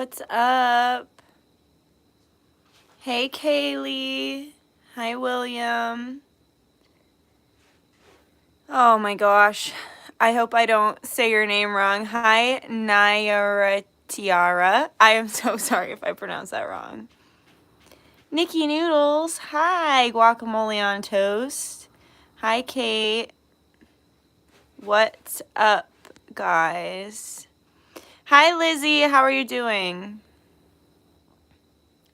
What's up? Hey, Kaylee. Hi, William. Oh my gosh. I hope I don't say your name wrong. Hi, Nayara Tiara. I am so sorry if I pronounce that wrong. Nikki Noodles. Hi, Guacamole on Toast. Hi, Kate. What's up, guys? Hi, Lizzie. How are you doing?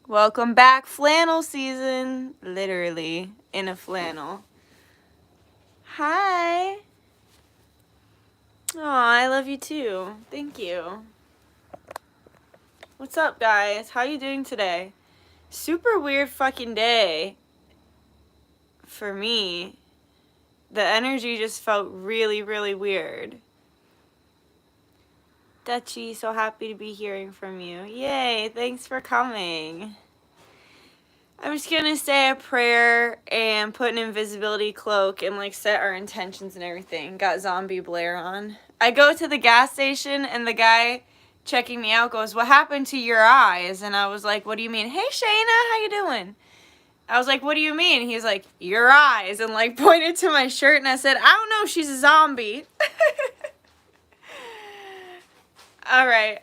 Welcome back. Flannel season. Literally in a flannel. Hi. Oh, I love you too. Thank you. What's up, guys? How you doing today? Super weird fucking day for me. The energy just felt really, really weird. Dutchy, so happy to be hearing from you. Yay, thanks for coming. I'm just gonna say a prayer and put an invisibility cloak and like set our intentions and everything. Got Zombie Blair on. I go to the gas station and the guy checking me out goes, "What happened to your eyes?" And I was like, "What do you mean?" "Hey Shayna, how you doing?" I was like, "What do you mean?" He's like, "Your eyes," and like pointed to my shirt, and I said, "I don't know, she's a zombie." All right.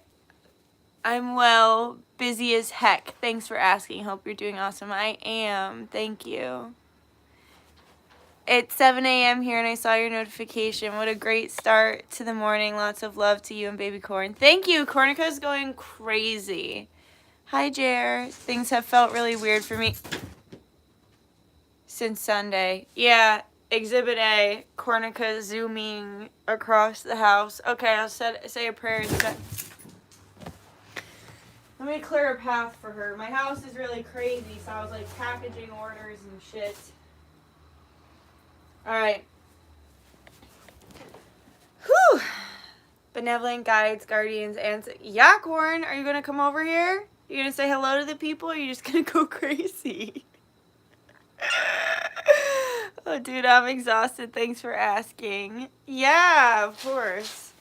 I'm well, busy as heck. Thanks for asking. Hope you're doing awesome. I am. Thank you. It's 7 a.m. here and I saw your notification. What a great start to the morning. Lots of love to you and baby Corn. Thank you. Cornica's going crazy. Hi, Jer. Things have felt really weird for me since Sunday. Yeah, Exhibit A. Cornica zooming across the house. Okay, I'll say a prayer and set. Let me clear a path for her. My house is really crazy, so I was like packaging orders and shit. Alright. Whew. Benevolent guides, guardians, and... Yeah, Corn, are you going to come over here? You going to say hello to the people, or are you just going to go crazy? Oh, dude, I'm exhausted. Thanks for asking. Yeah, of course.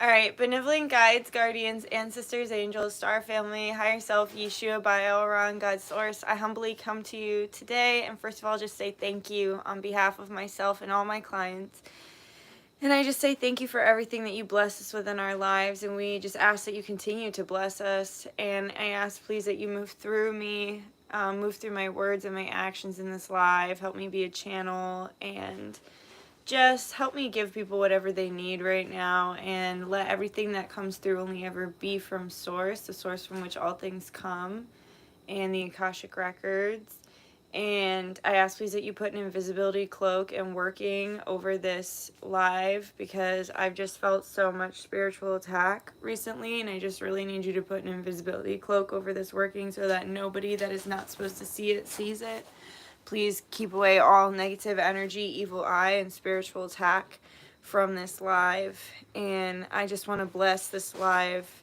Alright, benevolent guides, guardians, ancestors, angels, star family, higher self, Yeshua, Baal, God's source, I humbly come to you today, and first of all, just say thank you on behalf of myself and all my clients. And I just say thank you for everything that you bless us with in our lives, and we just ask that you continue to bless us, and I ask please that you move through me, move through my words and my actions in this live, help me be a channel, and just help me give people whatever they need right now, and let everything that comes through only ever be from source, the source from which all things come, and the Akashic Records. And I ask please that you put an invisibility cloak and working over this live, because I've just felt so much spiritual attack recently, and I just really need you to put an invisibility cloak over this working so that nobody that is not supposed to see it sees it. Please keep away all negative energy, evil eye, and spiritual attack from this live. And I just want to bless this live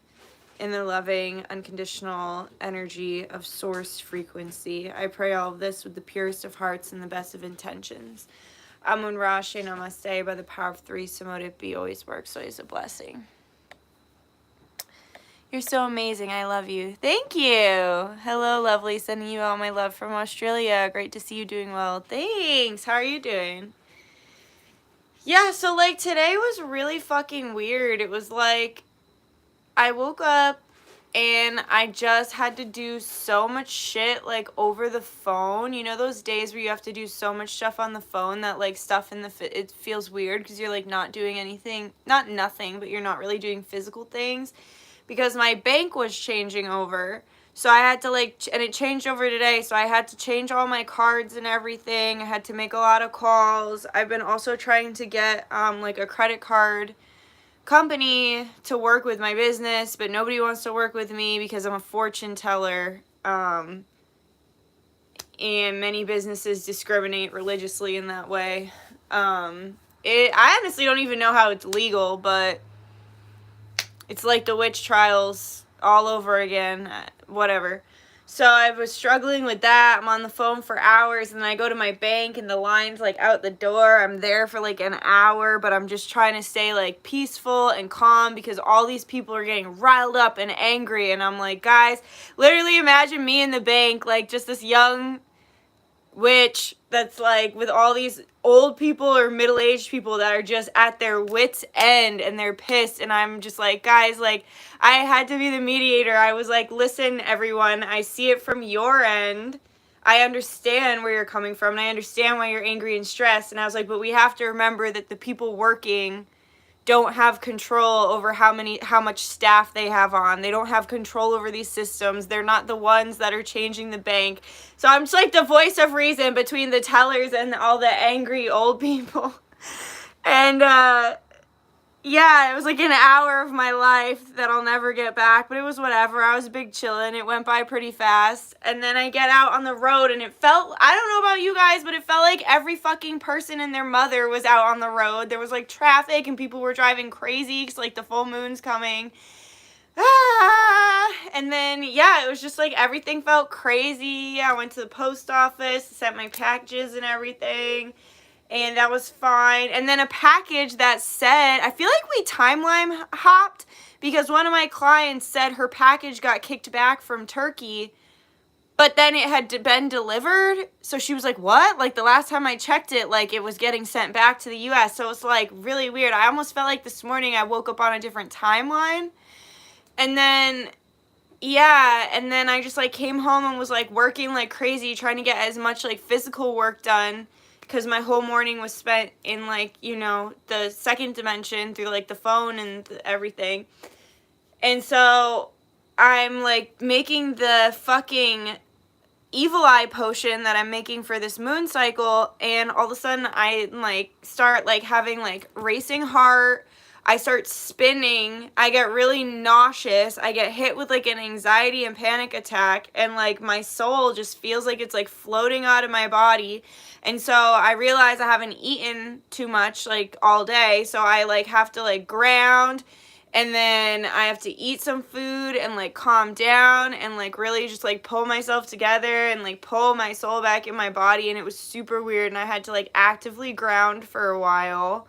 in the loving, unconditional energy of source frequency. I pray all of this with the purest of hearts and the best of intentions. Amun Ra, She Namaste, by the power of three, so mote it be, always works, always a blessing. You're so amazing. I love you. Thank you. Hello, lovely. Sending you all my love from Australia. Great to see you doing well. Thanks. How are you doing? Yeah, so like today was really fucking weird. It was like I woke up and I just had to do so much shit like over the phone. You know those days where you have to do so much stuff on the phone that like stuff in the it feels weird because you're like not doing anything, not nothing, but you're not really doing physical things. Because my bank was changing over, so I had to like, and it changed over today, so I had to change all my cards and everything. I had to make a lot of calls. I've been also trying to get like a credit card company to work with my business, but nobody wants to work with me because I'm a fortune teller, and many businesses discriminate religiously in that way. I honestly don't even know how it's legal, but it's like the witch trials all over again, whatever. So I was struggling with that. I'm on the phone for hours, and then I go to my bank and the line's like out the door. I'm there for like an hour, but I'm just trying to stay like peaceful and calm because all these people are getting riled up and angry. And I'm like, guys, literally imagine me in the bank, like just this young witch that's like with all these old people or middle-aged people that are just at their wits end and they're pissed, and I'm just like, guys, like I had to be the mediator. I was like, listen everyone, I see it from your end, I understand where you're coming from, and I understand why you're angry and stressed. And I was like, but we have to remember that the people working don't have control over how much staff they have on. They don't have control over these systems. They're not the ones that are changing the bank. So I'm just like the voice of reason between the tellers and all the angry old people. And yeah, it was like an hour of my life that I'll never get back, but it was whatever. I was big chillin'. It went by pretty fast. And then I get out on the road, and it felt, I don't know about you guys, but it felt like every fucking person and their mother was out on the road. There was like traffic, and people were driving crazy because like the full moon's coming. And then, yeah, it was just like everything felt crazy. I went to the post office, sent my packages and everything. And that was fine. And then a package that said, I feel like we timeline hopped because one of my clients said her package got kicked back from Turkey, but then it had been delivered. So she was like, what? Like the last time I checked it, like it was getting sent back to the US. So it's like really weird. I almost felt like this morning I woke up on a different timeline. And then, yeah, and then I just like came home and was like working like crazy, trying to get as much like physical work done, because my whole morning was spent in like, you know, the second dimension through like the phone and everything. And so I'm like making the fucking evil eye potion that I'm making for this moon cycle, and all of a sudden I like start like having like racing heart. I start spinning, I get really nauseous, I get hit with like an anxiety and panic attack, and like my soul just feels like it's like floating out of my body. And so I realize I haven't eaten too much like all day, so I like have to like ground, and then I have to eat some food and like calm down and like really just like pull myself together and like pull my soul back in my body. And it was super weird, and I had to like actively ground for a while.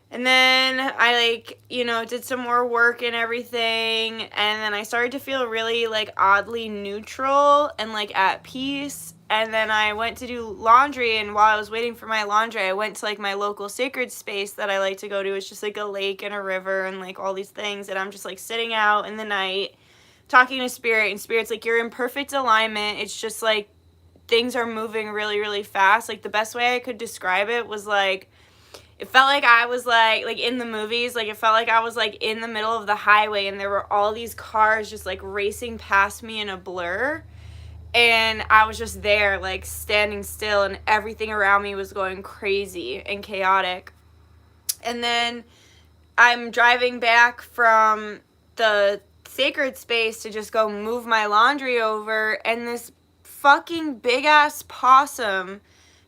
And then I like, you know, did some more work and everything, and then I started to feel really like oddly neutral and like at peace. And then I went to do laundry, and while I was waiting for my laundry, I went to like my local sacred space that I like to go to. It's just like a lake and a river and like all these things, and I'm just like sitting out in the night talking to spirit, and spirit's like, you're in perfect alignment. It's just like things are moving really, really fast. Like the best way I could describe it was like, it felt like I was like in the movies, like it felt like I was like in the middle of the highway, and there were all these cars just like racing past me in a blur, and I was just there like standing still, and everything around me was going crazy and chaotic. And then I'm driving back from the sacred space to just go move my laundry over, and this fucking big ass possum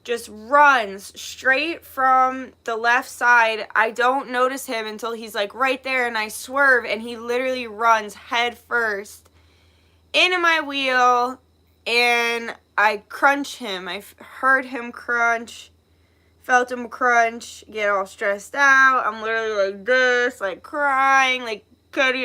just runs straight from the left side. I don't notice him until he's like right there, and I swerve, and he literally runs head first into my wheel, and I crunch him. I heard him crunch, felt him crunch, get all stressed out. I'm literally like this, like crying, like can't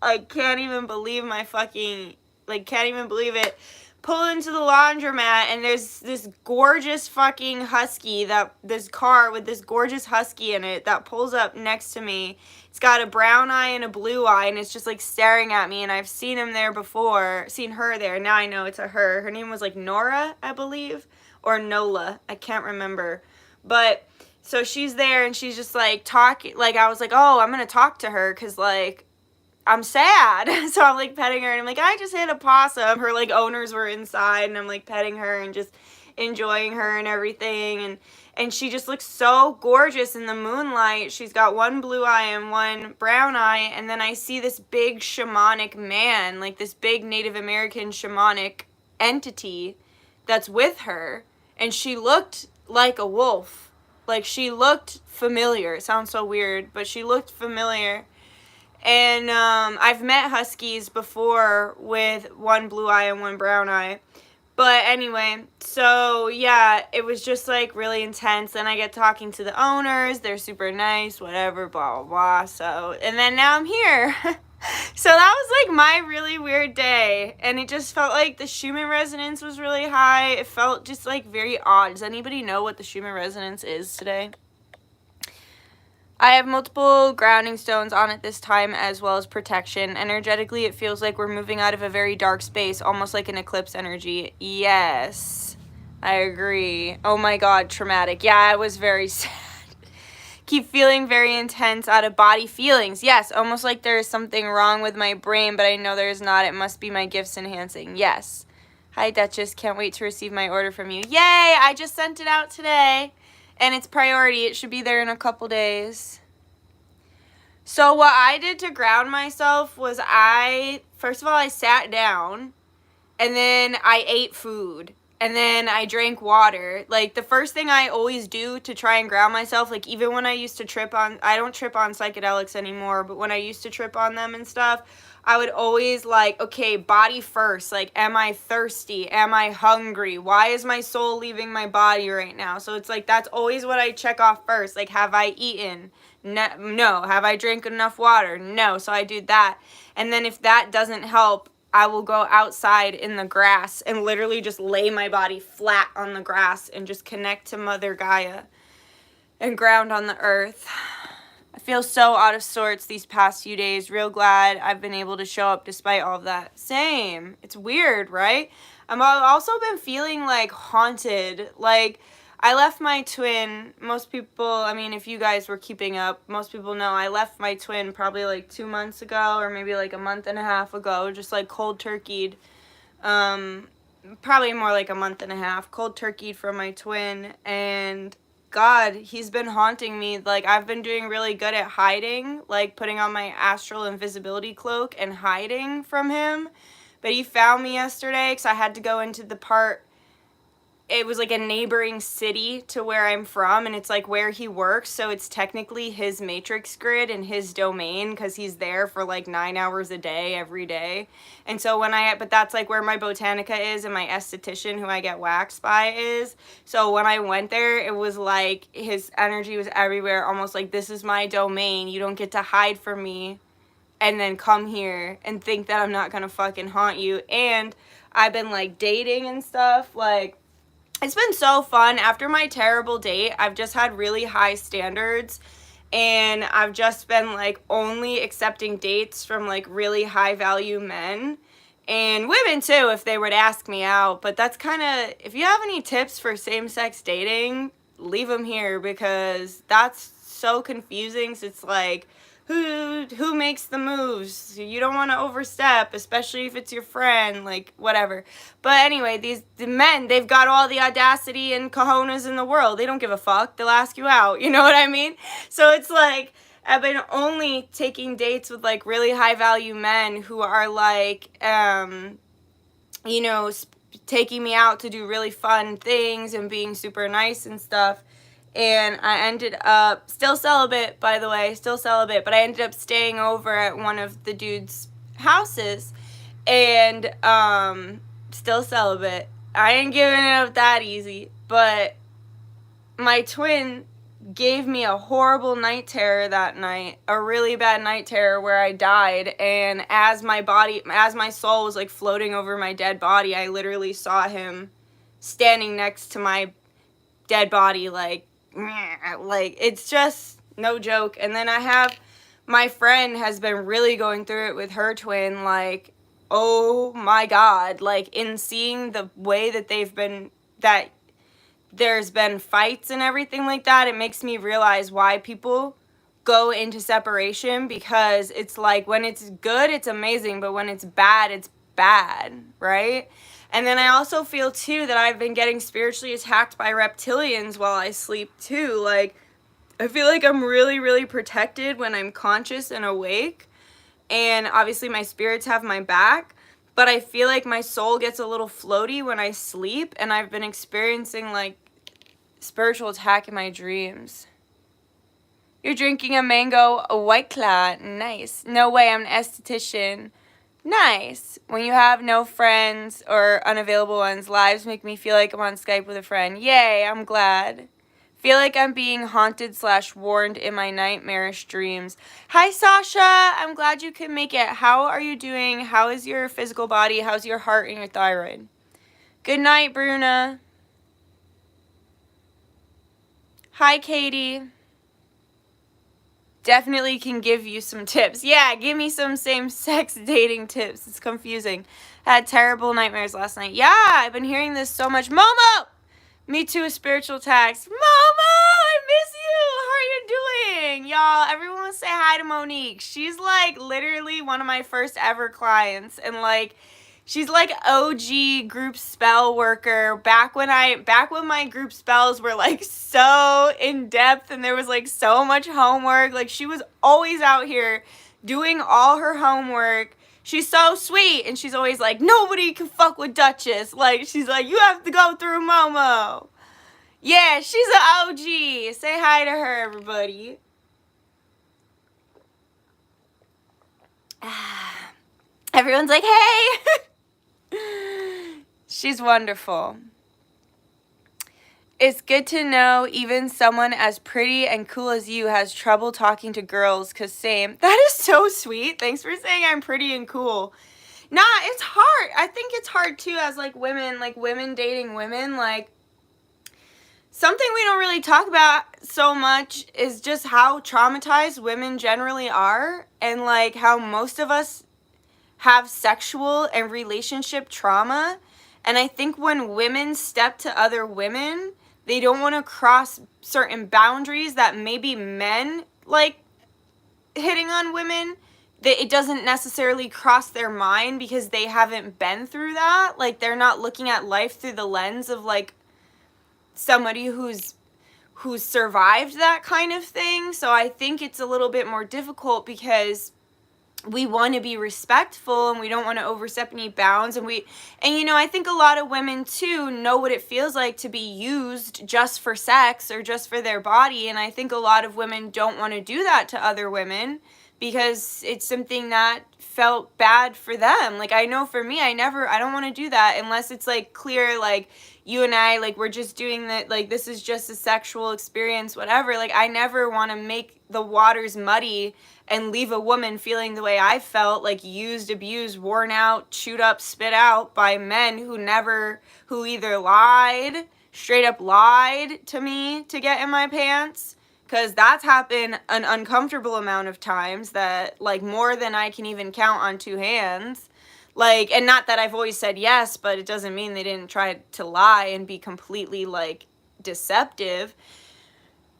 I can't even believe my fucking, like can't even believe it. Pull into the laundromat, and there's this gorgeous fucking husky, this car with this gorgeous husky in it that pulls up next to me. It's got a brown eye and a blue eye, and it's just like staring at me, and I've seen him there before, seen her there. Now I know it's a her. Her name was like Nora, I believe, or Nola. I can't remember. But so she's there, and she's just like talking, like I was like, oh, I'm gonna talk to her because like I'm sad. So I'm like petting her, and I'm like, I just hit a possum. Her like owners were inside, and I'm like petting her and just enjoying her and everything. And she just looks so gorgeous in the moonlight. She's got one blue eye and one brown eye. And then I see this big shamanic man, like this big Native American shamanic entity that's with her. And she looked like a wolf. Like she looked familiar. It sounds so weird, but she looked familiar. And I've met huskies before with one blue eye and one brown eye. But anyway, so yeah, it was just like really intense. Then I get talking to the owners. They're super nice, whatever, blah, blah, blah. So, and then now I'm here. So that was like my really weird day. And it just felt like the Schumann resonance was really high. It felt just like very odd. Does anybody know what the Schumann resonance is today? I have multiple grounding stones on at this time, as well as protection. Energetically, it feels like we're moving out of a very dark space, almost like an eclipse energy. Yes, I agree. Oh my God, traumatic. Yeah, it was very sad. Keep feeling very intense out-of-body feelings. Yes, almost like there is something wrong with my brain, but I know there is not. It must be my gifts enhancing. Yes. Hi, Duchess. Can't wait to receive my order from you. Yay! I just sent it out today. And it's priority. It should be there in a couple days. So what I did to ground myself was first of all, I sat down. And then I ate food. And then I drank water. Like, the first thing I always do to try and ground myself, like, even when I used to trip on, I don't trip on psychedelics anymore, but when I used to trip on them and stuff, I would always, like, okay, body first. Like, am I thirsty? Am I hungry? Why is my soul leaving my body right now? So it's like, that's always what I check off first. Like, have I eaten? No. Have I drank enough water? No. So I do that. And then if that doesn't help, I will go outside in the grass and literally just lay my body flat on the grass and just connect to Mother Gaia and ground on the earth. I feel so out of sorts these past few days. Real glad I've been able to show up despite all of that. Same. It's weird, right? I've also been feeling like haunted. Like, I left my twin, most people, I mean, if you guys were keeping up, most people know I left my twin probably like 2 months ago or maybe like a month and a half ago, just like cold turkeyed, probably more like a month and a half, cold turkeyed from my twin, and God, he's been haunting me. Like, I've been doing really good at hiding, like putting on my astral invisibility cloak and hiding from him, but he found me yesterday because I had to go into the part. It was like a neighboring city to where I'm from, and it's like where he works, so it's technically his matrix grid and his domain because he's there for like 9 hours a day every day. And so but that's like where my botanica is and my esthetician who I get waxed by is. So when I went there, it was like his energy was everywhere, almost like, this is my domain, you don't get to hide from me and then come here and think that I'm not gonna fucking haunt you. And I've been like dating and stuff, like, it's been so fun. After my terrible date, I've just had really high standards, and I've just been like only accepting dates from like really high value men and women too if they would ask me out. But that's kind of, if you have any tips for same-sex dating, leave them here, because that's so confusing. So it's like, who makes the moves? You don't want to overstep, especially if it's your friend, like, whatever. But anyway, the men, they've got all the audacity and cojones in the world. They don't give a fuck. They'll ask you out. You know what I mean? So it's like, I've been only taking dates with, like, really high-value men who are, like, you know, taking me out to do really fun things and being super nice and stuff. And I ended up, still celibate, by the way, still celibate, but I ended up staying over at one of the dude's houses, and still celibate. I ain't giving it up that easy, but my twin gave me a horrible night terror that night, a really bad night terror where I died, and as my soul was like floating over my dead body, I literally saw him standing next to my dead body, like, it's just no joke. And then my friend has been really going through it with her twin, like, oh my God, like, in seeing the way that that there's been fights and everything like that, it makes me realize why people go into separation, because it's like, when it's good, it's amazing, but when it's bad, right? And then I also feel, too, that I've been getting spiritually attacked by reptilians while I sleep, too. Like, I feel like I'm really, really protected when I'm conscious and awake. And obviously my spirits have my back. But I feel like my soul gets a little floaty when I sleep. And I've been experiencing, like, spiritual attack in my dreams. You're drinking a mango White Claw. Nice. No way, I'm an esthetician. Nice. When you have no friends or unavailable ones, lives make me feel like I'm on Skype with a friend. Yay, I'm glad. Feel like I'm being haunted / warned in my nightmarish dreams. Hi, Sasha. I'm glad you could make it. How are you doing? How is your physical body? How's your heart and your thyroid? Good night, Bruna. Hi, Katie. Definitely can give you some tips. Yeah, give me some same-sex dating tips. It's confusing. I had terrible nightmares last night. Yeah, I've been hearing this so much. Momo! Me too, a spiritual text. Momo, I miss you. How are you doing? Y'all, everyone say hi to Monique. She's like literally one of my first ever clients. And like, she's like OG group spell worker. Back when my group spells were like so in depth and there was like so much homework. Like she was always out here doing all her homework. She's so sweet and she's always like, nobody can fuck with Dutchess. Like she's like, you have to go through Momo. Yeah, she's an OG. Say hi to her, everybody. Everyone's like, hey. She's wonderful. It's good to know even someone as pretty and cool as you has trouble talking to girls, cause same. That is so sweet. Thanks for saying I'm pretty and cool. Nah, it's hard. I think it's hard too as like women dating women. Like something we don't really talk about so much is just how traumatized women generally are and like how most of us have sexual and relationship trauma. And I think when women step to other women, they don't want to cross certain boundaries that maybe men like hitting on women. It doesn't necessarily cross their mind because they haven't been through that. Like they're not looking at life through the lens of like somebody who's survived that kind of thing. So I think it's a little bit more difficult because we want to be respectful and we don't want to overstep any bounds. And you know, I think a lot of women too know what it feels like to be used just for sex or just for their body. And I think a lot of women don't want to do that to other women because it's something that felt bad for them. Like I know for me, I don't want to do that unless it's like clear, like you and I, like we're just doing that, like this is just a sexual experience, whatever. Like I never want to make the waters muddy and leave a woman feeling the way I felt, like used, abused, worn out, chewed up, spit out by men who either straight up lied to me to get in my pants. Because that's happened an uncomfortable amount of times, that like more than I can even count on two hands. Like, and not that I've always said yes, but it doesn't mean they didn't try to lie and be completely like deceptive.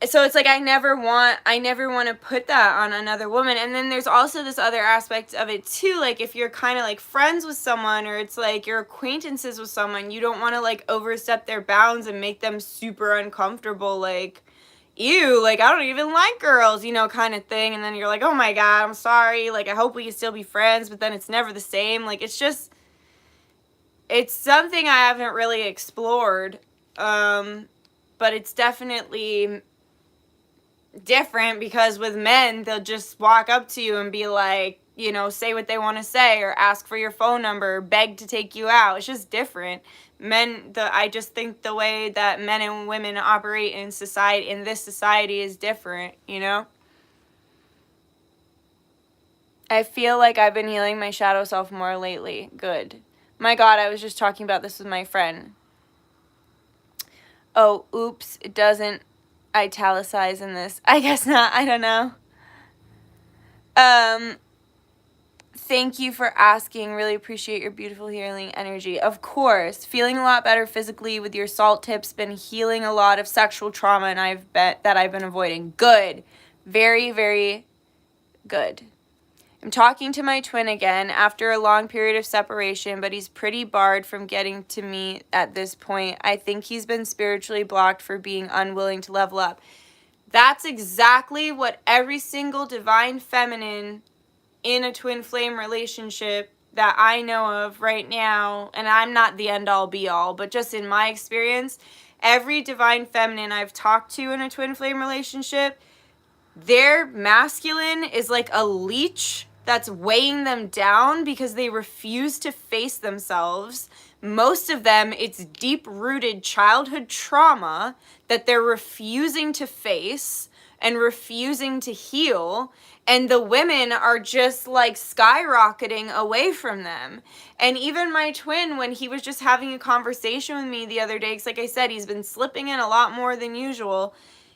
So it's like I never want to put that on another woman. And then there's also this other aspect of it too, like if you're kind of like friends with someone or it's like your acquaintances with someone, you don't want to like overstep their bounds and make them super uncomfortable, like ew, like I don't even like girls, you know, kind of thing. And then you're like, oh my god, I'm sorry, like I hope we can still be friends, but then it's never the same. Like it's something I haven't really explored, but it's definitely different because with men, they'll just walk up to you and be like, you know, say what they want to say or ask for your phone number, beg to take you out. It's just different. I just think the way that men and women operate in this society is different, you know? I feel like I've been healing my shadow self more lately. Good. My god, I was just talking about this with my friend. Oh, oops, it doesn't italicize in this. I guess not. I don't know. Thank you for asking. Really appreciate your beautiful healing energy. Of course. Feeling a lot better physically with your salt tips. Been healing a lot of sexual trauma and I've been avoiding. Good. Very, very good. I'm talking to my twin again after a long period of separation, but he's pretty barred from getting to me at this point. I think he's been spiritually blocked for being unwilling to level up. That's exactly what every single divine feminine in a twin flame relationship that I know of right now, and I'm not the end all be all, but just in my experience, every divine feminine I've talked to in a twin flame relationship, their masculine is like a leech that's weighing them down because they refuse to face themselves. Most of them, it's deep-rooted childhood trauma that they're refusing to face and refusing to heal, and the women are just like skyrocketing away from them. And even my twin, when he was just having a conversation with me the other day, because like I said, he's been slipping in a lot more than usual,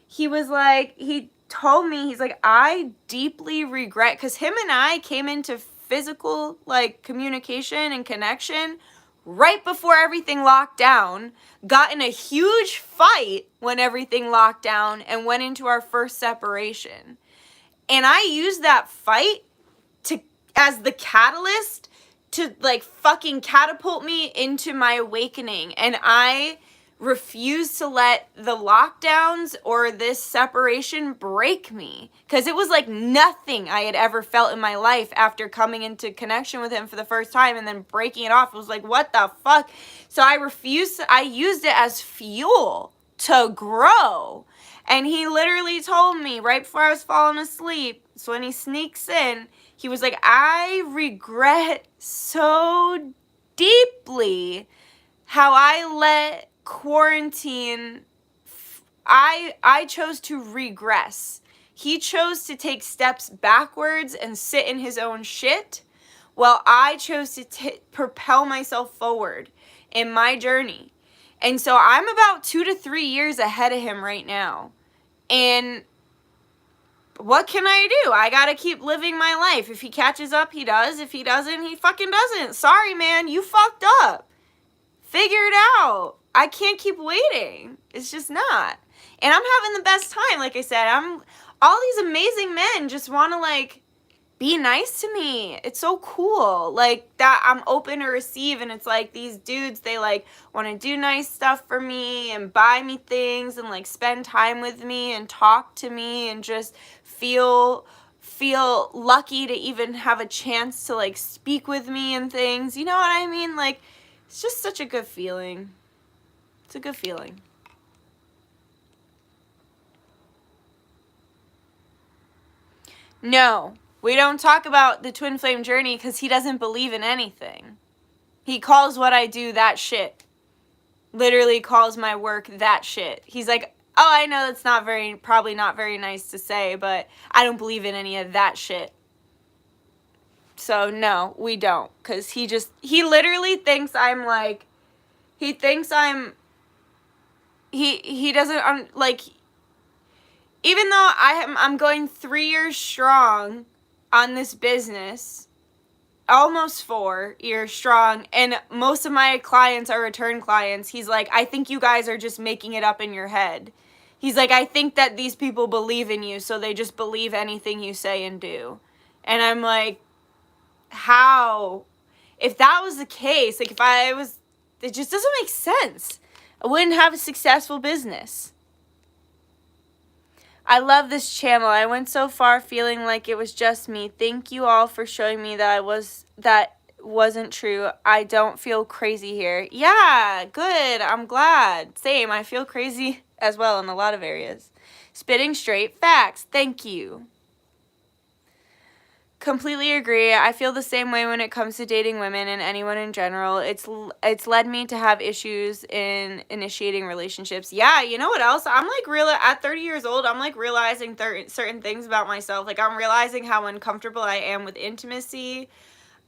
he was like, he told me, he's like, I deeply regret, because him and I came into physical like communication and connection right before everything locked down, got in a huge fight when everything locked down, and went into our first separation. And I used that fight to as the catalyst to like fucking catapult me into my awakening. And I refuse to let the lockdowns or this separation break me, because it was like nothing I had ever felt in my life after coming into connection with him for the first time and then breaking it off. It was like, what the fuck? So I used it as fuel to grow. And he literally told me right before I was falling asleep, so when he sneaks in, he was like, I regret so deeply how I let quarantine, I chose to regress. He chose to take steps backwards and sit in his own shit, while I chose to propel myself forward in my journey. And so I'm about 2 to 3 years ahead of him right now. And what can I do? I gotta keep living my life. If he catches up, he does. If he doesn't, he fucking doesn't. Sorry, man, you fucked up. Figure it out. I can't keep waiting. It's just not. And I'm having the best time. Like I said, all these amazing men just want to like be nice to me. It's so cool. Like that I'm open to receive, and it's like these dudes, they like want to do nice stuff for me and buy me things and like spend time with me and talk to me and just feel lucky to even have a chance to like speak with me and things. You know what I mean? Like, it's just such a good feeling. It's a good feeling. No, we don't talk about the twin flame journey because he doesn't believe in anything. He calls what I do that shit. Literally calls my work that shit. He's like, oh, I know that's probably not very nice to say, but I don't believe in any of that shit. So no, we don't. Because he literally thinks I'm like, he thinks I'm, he doesn't, like, even though I'm going 3 years strong on this business, almost 4 years strong, and most of my clients are return clients, he's like, I think you guys are just making it up in your head. He's like, I think that these people believe in you, so they just believe anything you say and do. And I'm like, how? If that was the case, like it just doesn't make sense. I wouldn't have a successful business. I love this channel. I went so far feeling like it was just me. Thank you all for showing me that wasn't true. I don't feel crazy here. Yeah, good. I'm glad. Same. I feel crazy as well in a lot of areas. Spitting straight facts. Thank you. Completely agree. I feel the same way when it comes to dating women and anyone in general. It's led me to have issues in initiating relationships. Yeah, you know what else? I'm like at 30 years old, I'm like realizing certain things about myself. Like I'm realizing how uncomfortable I am with intimacy.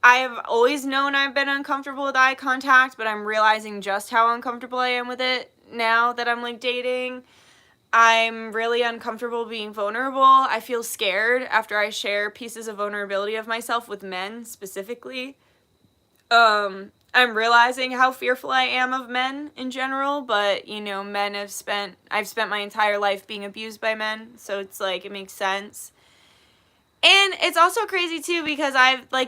I've always known I've been uncomfortable with eye contact, but I'm realizing just how uncomfortable I am with it now that I'm like dating. I'm really uncomfortable being vulnerable. I feel scared after I share pieces of vulnerability of myself with men specifically. I'm realizing how fearful I am of men in general, but you know, I've spent my entire life being abused by men, so it's like it makes sense. And it's also crazy too because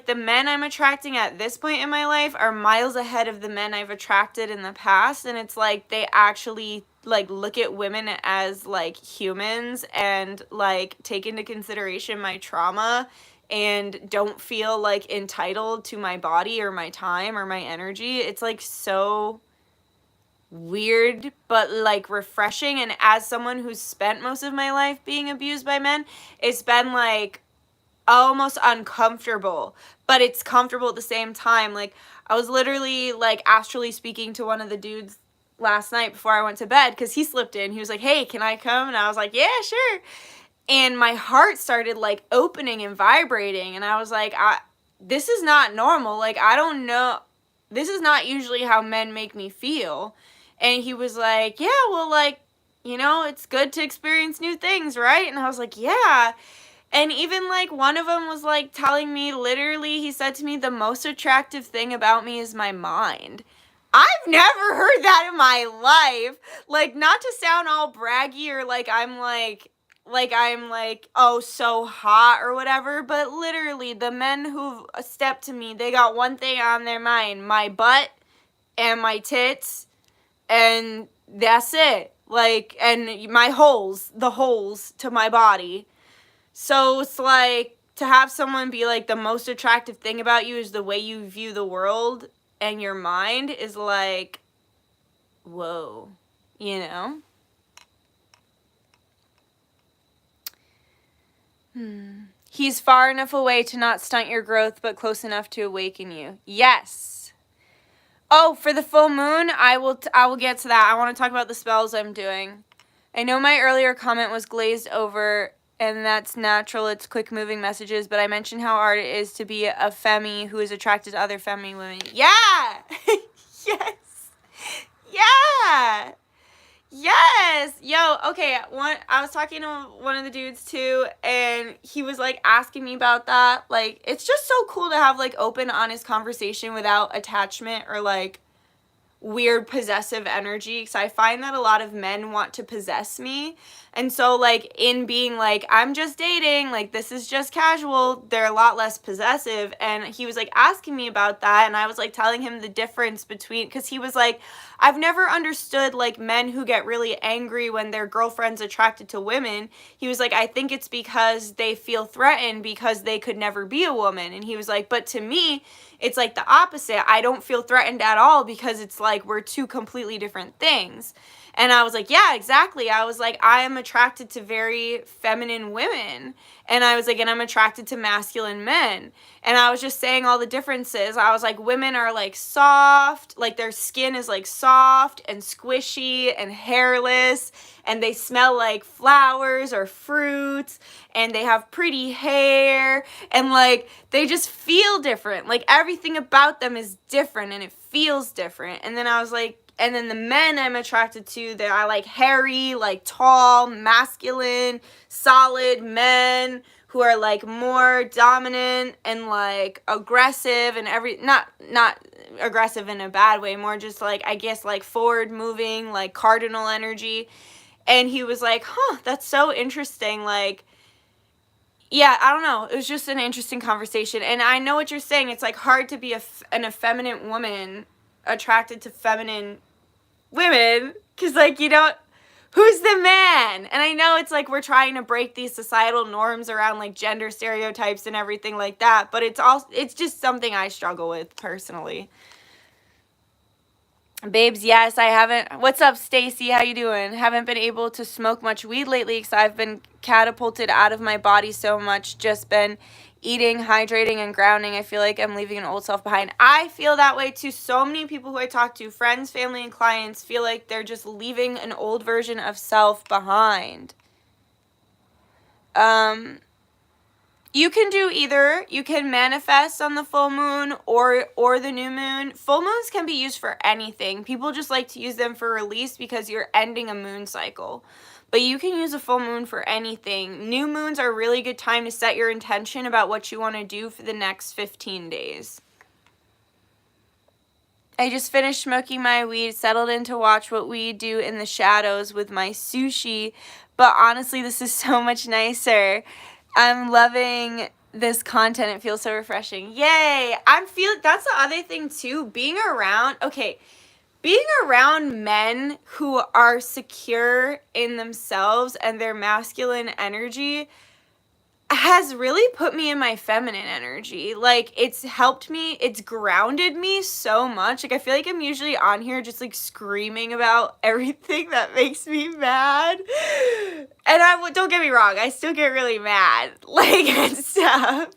the men I'm attracting at this point in my life are miles ahead of the men I've attracted in the past, and it's like they actually like look at women as like humans and like take into consideration my trauma and don't feel like entitled to my body or my time or my energy. It's like so weird but like refreshing. And as someone who's spent most of my life being abused by men, it's been like almost uncomfortable, but it's comfortable at the same time. Like, I was literally like astrally speaking to one of the dudes last night before I went to bed because he slipped in. He was like, hey, can I come? And I was like, yeah, sure. And my heart started like opening and vibrating, and I was like, this is not normal. Like, I don't know, this is not usually how men make me feel. And he was like, yeah, well, like, you know, it's good to experience new things, right? And I was like, yeah. And even like one of them was like telling me, literally, he said to me, the most attractive thing about me is my mind. I've never heard that in my life. Like, not to sound all braggy or like I'm like oh, so hot or whatever, but literally the men who've stepped to me, they got one thing on their mind: my butt and my tits, and that's it. Like, and my holes, the holes to my body. So it's like, to have someone be like, the most attractive thing about you is the way you view the world and your mind, is like, whoa, you know? He's far enough away to not stunt your growth, but close enough to awaken you. Yes. Oh, for the full moon, I will get to that. I want to talk about the spells I'm doing. I know my earlier comment was glazed over, and that's natural. It's quick-moving messages, but I mentioned how hard it is to be a femi who is attracted to other femi women. Yeah! Yes! Yeah! Yes! Yo, okay, I was talking to one of the dudes, too, and he was, like, asking me about that. Like, it's just so cool to have, like, open, honest conversation without attachment or, like, weird possessive energy, because I find that a lot of men want to possess me. And so, like, in being like, I'm just dating, like, this is just casual, they're a lot less possessive. And he was like asking me about that, and I was like telling him the difference between, because he was like, I've never understood like men who get really angry when their girlfriend's attracted to women. He was like, I think it's because they feel threatened because they could never be a woman. And he was like, but to me, it's like the opposite. I don't feel threatened at all, because it's like we're two completely different things. And I was like, yeah, exactly. I was like, I am attracted to very feminine women. And I was like, and I'm attracted to masculine men. And I was just saying all the differences. I was like, women are like soft, like their skin is like soft and squishy and hairless, and they smell like flowers or fruits, and they have pretty hair, and like they just feel different. Like everything about them is different, and it feels different. And then I was like, and then the men I'm attracted to, that I like hairy, like tall, masculine, solid men who are like more dominant and like aggressive and not aggressive in a bad way, more just like, I guess, like forward moving, like cardinal energy. And he was like, huh, that's so interesting. Like, yeah, I don't know. It was just an interesting conversation. And I know what you're saying. It's like hard to be an effeminate woman attracted to feminine women, because like, you don't, who's the man? And I know it's like we're trying to break these societal norms around like gender stereotypes and everything like that, but it's just something I struggle with personally. Babes, yes, I haven't. What's up, Stacy? How you doing? Haven't been able to smoke much weed lately because I've been catapulted out of my body so much. Just been eating, hydrating, and grounding. I feel like I'm leaving an old self behind. I feel that way too. So many people who I talk to, friends, family, and clients, feel like they're just leaving an old version of self behind. You can do either. You can manifest on the full moon or the new moon. Full moons can be used for anything. People just like to use them for release because you're ending a moon cycle. But you can use a full moon for anything. New moons are a really good time to set your intention about what you want to do for the next 15 days. I just finished smoking my weed, settled in to watch what we do in the shadows with my sushi. But honestly, this is so much nicer. I'm loving this content. It feels so refreshing. Yay! That's the other thing too. Being around men who are secure in themselves and their masculine energy, has really put me in my feminine energy. Like, it's helped me, it's grounded me so much. Like, I feel like I'm usually on here just, like, screaming about everything that makes me mad. And don't get me wrong, I still get really mad, like, and stuff.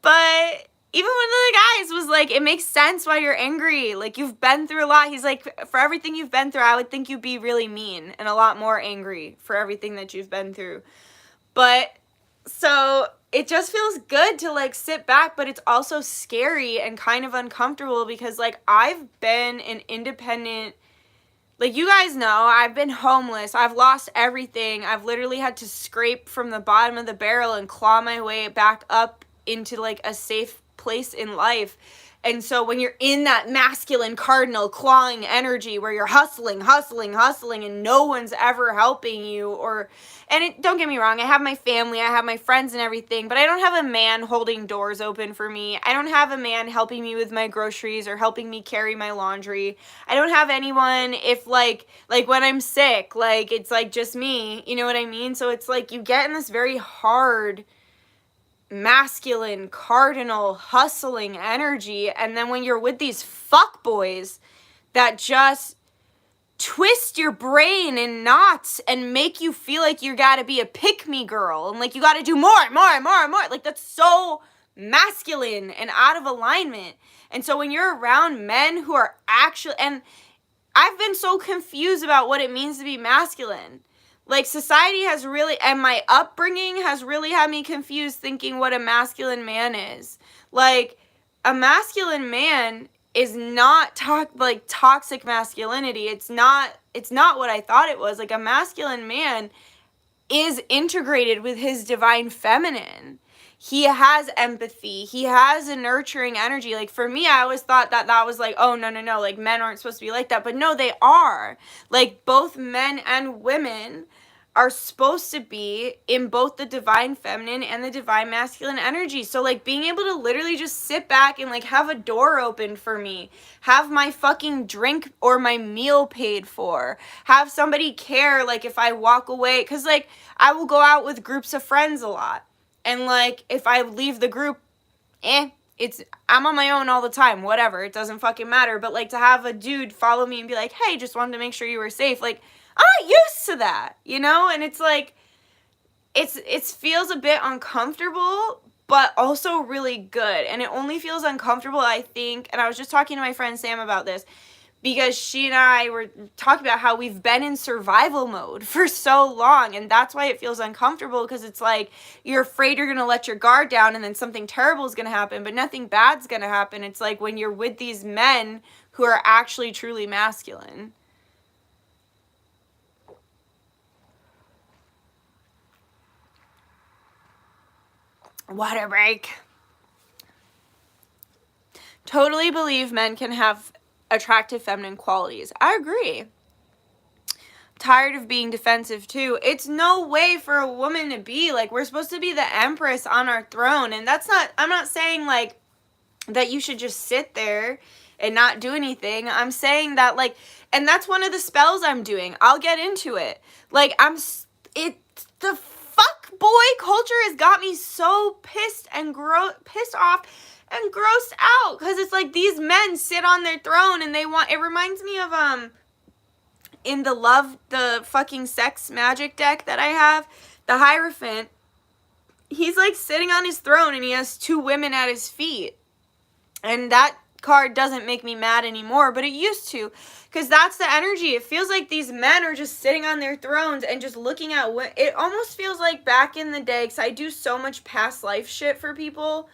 But even one of the guys was like, it makes sense why you're angry. Like, you've been through a lot. He's like, for everything you've been through, I would think you'd be really mean and a lot more angry for everything that you've been through. But so it just feels good to, like, sit back, but it's also scary and kind of uncomfortable because, like, I've been an independent, like, you guys know, I've been homeless. I've lost everything. I've literally had to scrape from the bottom of the barrel and claw my way back up into, like, a safe place in life. And so when you're in that masculine cardinal clawing energy where you're hustling, and no one's ever helping you, don't get me wrong, I have my family, I have my friends and everything, but I don't have a man holding doors open for me. I don't have a man helping me with my groceries or helping me carry my laundry. I don't have anyone if, like when I'm sick, like, it's, like, just me, you know what I mean? So it's, like, you get in this very hard masculine, cardinal, hustling energy, and then when you're with these fuckboys that just twist your brain in knots and make you feel like you gotta be a pick-me girl, and, like, you gotta do more, like, that's so masculine and out of alignment. And so when you're around men who are actually, and I've been so confused about what it means to be masculine. Like, society has really, and my upbringing has really had me confused thinking what a masculine man is. Like, a masculine man is not toxic masculinity. It's not what I thought it was. Like, a masculine man is integrated with his divine feminine. He has empathy. He has a nurturing energy. Like, for me, I always thought that was like, oh, no, like, men aren't supposed to be like that. But no, they are. Like, both men and women are supposed to be in both the divine feminine and the divine masculine energy. So, like, being able to literally just sit back and, like, have a door open for me, have my fucking drink or my meal paid for, have somebody care, like, if I walk away, because, like, I will go out with groups of friends a lot, and, like, if I leave the group, I'm on my own all the time, whatever, it doesn't fucking matter. But, like, to have a dude follow me and be like, hey, just wanted to make sure you were safe, like, I'm not used to that, you know? And it's like, it feels a bit uncomfortable, but also really good. And it only feels uncomfortable, I think, and I was just talking to my friend Sam about this, because she and I were talking about how we've been in survival mode for so long, and that's why it feels uncomfortable, because it's like, you're afraid you're going to let your guard down and then something terrible is going to happen, but nothing bad's going to happen. It's like when you're with these men who are actually truly masculine. Water break. Totally believe men can have attractive feminine qualities. I agree. Tired of being defensive too. It's no way for a woman to be like, we're supposed to be the empress on our throne, and that's not, I'm not saying like that you should just sit there and not do anything. I'm saying that, like, and that's one of the spells I'm doing. I'll get into it. Like, the fuck boy culture has got me so pissed off and grossed out, because it's like these men sit on their throne and it reminds me of in the fucking sex magic deck that I have, the Hierophant, he's like sitting on his throne and he has two women at his feet, and that card doesn't make me mad anymore, but it used to, because that's the energy. It feels like these men are just sitting on their thrones and just looking at what, it almost feels like back in the day, because I do so much past life shit for people.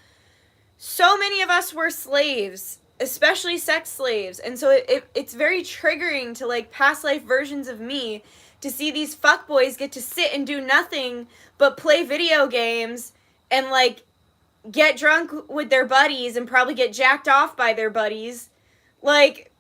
So many of us were slaves, especially sex slaves, and so it's very triggering to, like, past life versions of me to see these fuckboys get to sit and do nothing but play video games and, like, get drunk with their buddies and probably get jacked off by their buddies, like,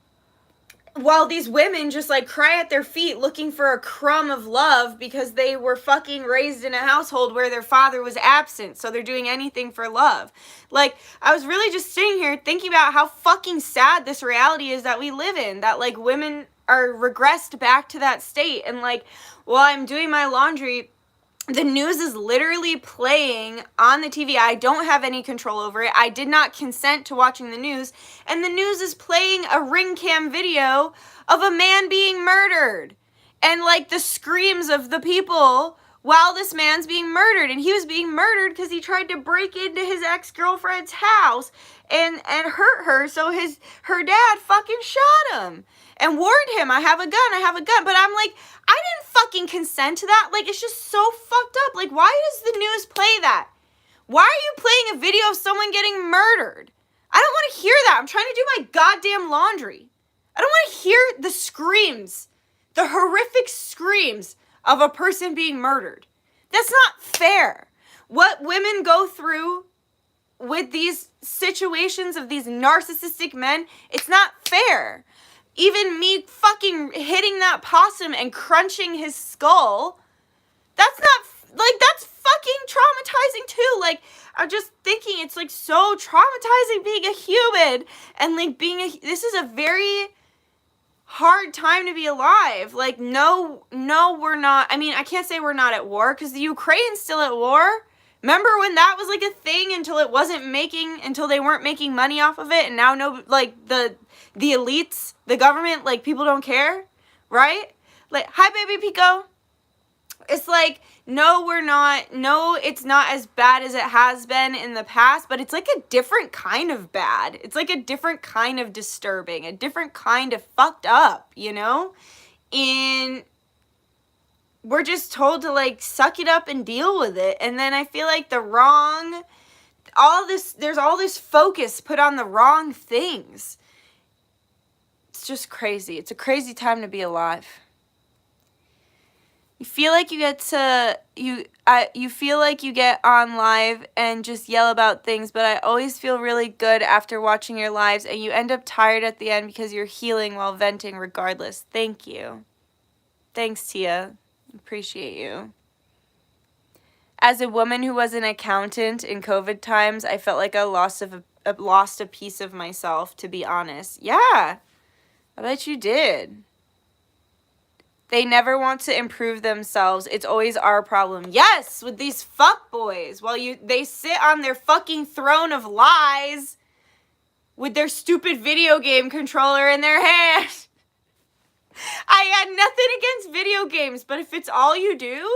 while these women just, like, cry at their feet looking for a crumb of love because they were fucking raised in a household where their father was absent, so they're doing anything for love. Like, I was really just sitting here thinking about how fucking sad this reality is that we live in, that, like, women are regressed back to that state, and, like, while I'm doing my laundry, The news is literally playing on the TV. I don't have any control over it. I did not consent to watching the news. And the news is playing a ring cam video of a man being murdered. And like the screams of the people while this man's being murdered. And he was being murdered because he tried to break into his ex-girlfriend's house and hurt her. So her dad fucking shot him and warned him, I have a gun. But I'm like, I didn't fucking consent to that. Like, it's just so fucked up. Like, why does the news play that? Why are you playing a video of someone getting murdered? I don't want to hear that. I'm trying to do my goddamn laundry. I don't want to hear the screams, the horrific screams of a person being murdered. That's not fair. What women go through with these situations of these narcissistic men, it's not fair. Even me fucking hitting that possum and crunching his skull, that's not, like, that's fucking traumatizing too. Like, I'm just thinking it's, like, so traumatizing being a human and, like, this is a very hard time to be alive. Like, no, we're not. I mean, I can't say we're not at war because the Ukraine's still at war. Remember when that was, like, a thing until they weren't making money off of it, and now the elites, the government, like, people don't care, right? Like, hi, baby Peko. It's like, no, we're not. No, it's not as bad as it has been in the past, but it's like a different kind of bad. It's like a different kind of disturbing, a different kind of fucked up, you know? And we're just told to, like, suck it up and deal with it. And then I feel like there's all this focus put on the wrong things. It's just crazy. It's a crazy time to be alive. You feel like you feel like you get on live and just yell about things, but I always feel really good after watching your lives, and you end up tired at the end because you're healing while venting regardless. Thank you. Thanks, Tia. Appreciate you. As a woman who was an accountant in COVID times, I felt like I lost a piece of myself, to be honest. Yeah, I bet you did. They never want to improve themselves. It's always our problem. Yes, with these fuckboys. While they sit on their fucking throne of lies with their stupid video game controller in their hand. I had nothing against video games, but if it's all you do,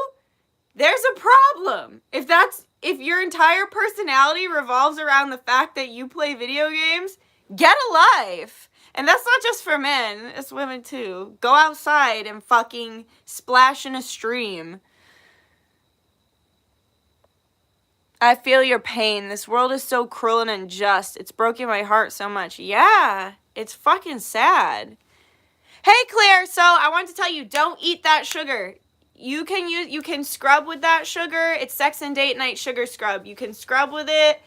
there's a problem. If your entire personality revolves around the fact that you play video games, get a life. And that's not just for men, it's women too. Go outside and fucking splash in a stream. I feel your pain. This world is so cruel and unjust. It's broken my heart so much. Yeah, it's fucking sad. Hey Claire, so I want to tell you, don't eat that sugar. You can scrub with that sugar. It's sex and date night sugar scrub. You can scrub with it.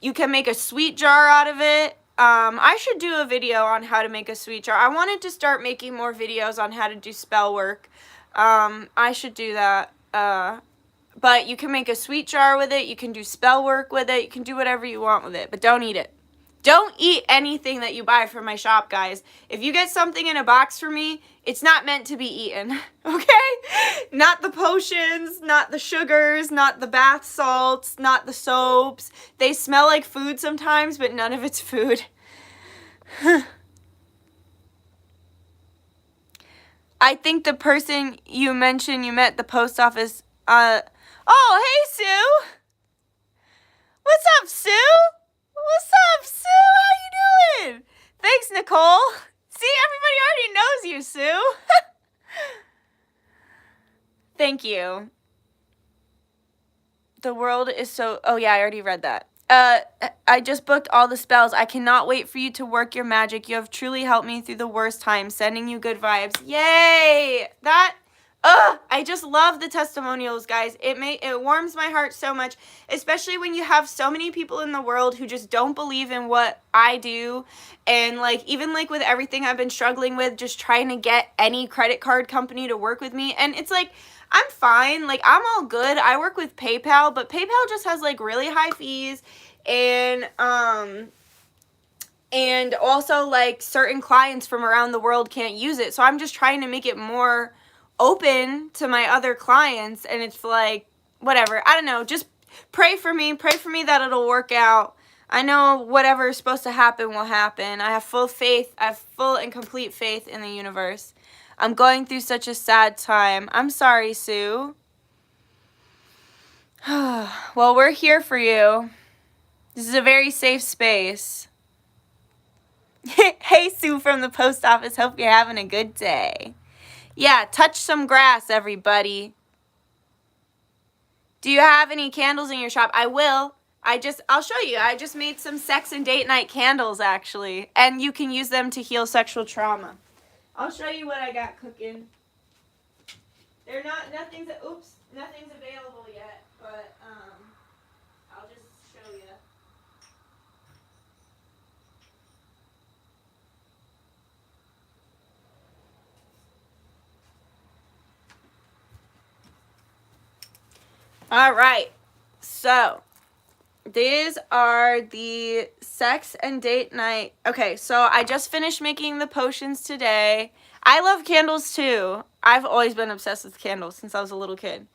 You can make a sweet jar out of it. I should do a video on how to make a sweet jar. I wanted to start making more videos on how to do spell work. I should do that. But you can make a sweet jar with it. You can do spell work with it. You can do whatever you want with it. But don't eat it. Don't eat anything that you buy from my shop, guys. If you get something in a box for me, it's not meant to be eaten, okay? Not the potions, not the sugars, not the bath salts, not the soaps. They smell like food sometimes, but none of it's food. I think the person you mentioned you met at the post office, oh, hey, Sue. What's up, Sue? What's up, Sue? How you doing? Thanks, Nicole. See, everybody already knows you, Sue. Thank you. The world is so... Oh, yeah, I already read that. I just booked all the spells. I cannot wait for you to work your magic. You have truly helped me through the worst times. Sending you good vibes. Yay! I just love the testimonials, guys. It warms my heart so much, especially when you have so many people in the world who just don't believe in what I do. And like, even like with everything I've been struggling with, just trying to get any credit card company to work with me. And it's like, I'm fine. Like, I'm all good. I work with PayPal, but PayPal just has like really high fees. And also like certain clients from around the world can't use it. So I'm just trying to make it more open to my other clients, and it's like, whatever. I don't know. Just pray for me. Pray for me that it'll work out. I know whatever is supposed to happen will happen. I have full faith. I have full and complete faith in the universe. I'm going through such a sad time. I'm sorry, Sue. Well, we're here for you. This is a very safe space. Hey, Sue from the post office. Hope you're having a good day. Yeah, touch some grass, everybody. Do you have any candles in your shop? I will. I'll show you. I just made some sex and date night candles, actually. And you can use them to heal sexual trauma. I'll show you what I got cooking. Nothing's available yet, but I'll just show you. All right, so these are the sex and date night. Okay, so I just finished making the potions today. I love candles too. I've always been obsessed with candles since I was a little kid.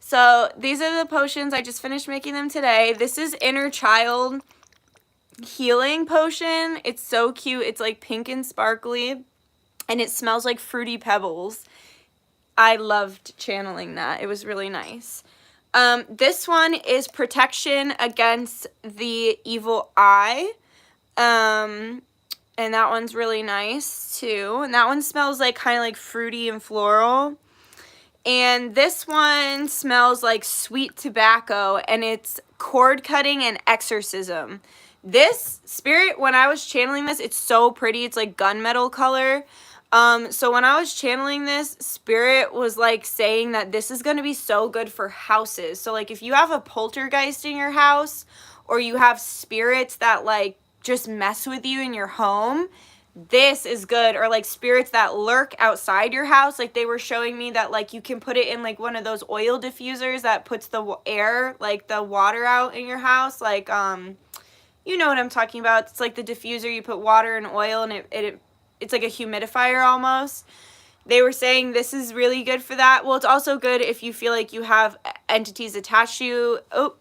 So these are the potions. I just finished making them today. This is Inner Child Healing Potion. It's so cute. It's like pink and sparkly, and it smells like Fruity Pebbles. I loved channeling that. It was really nice. This one is protection against the evil eye. And that one's really nice too. And that one smells like kind of like fruity and floral. And this one smells like sweet tobacco, and it's cord cutting and exorcism. This spirit, when I was channeling this, it's so pretty. It's like gunmetal color. So when I was channeling this, spirit was like saying that this is going to be so good for houses. So like if you have a poltergeist in your house, or you have spirits that like just mess with you in your home, this is good. Or like spirits that lurk outside your house. Like they were showing me that like you can put it in like one of those oil diffusers that puts the air, like the water out in your house. Like, you know what I'm talking about. It's like the diffuser, you put water and oil, and it's like a humidifier almost. They were saying this is really good for that. Well, it's also good if you feel like you have entities attached to you. Oh,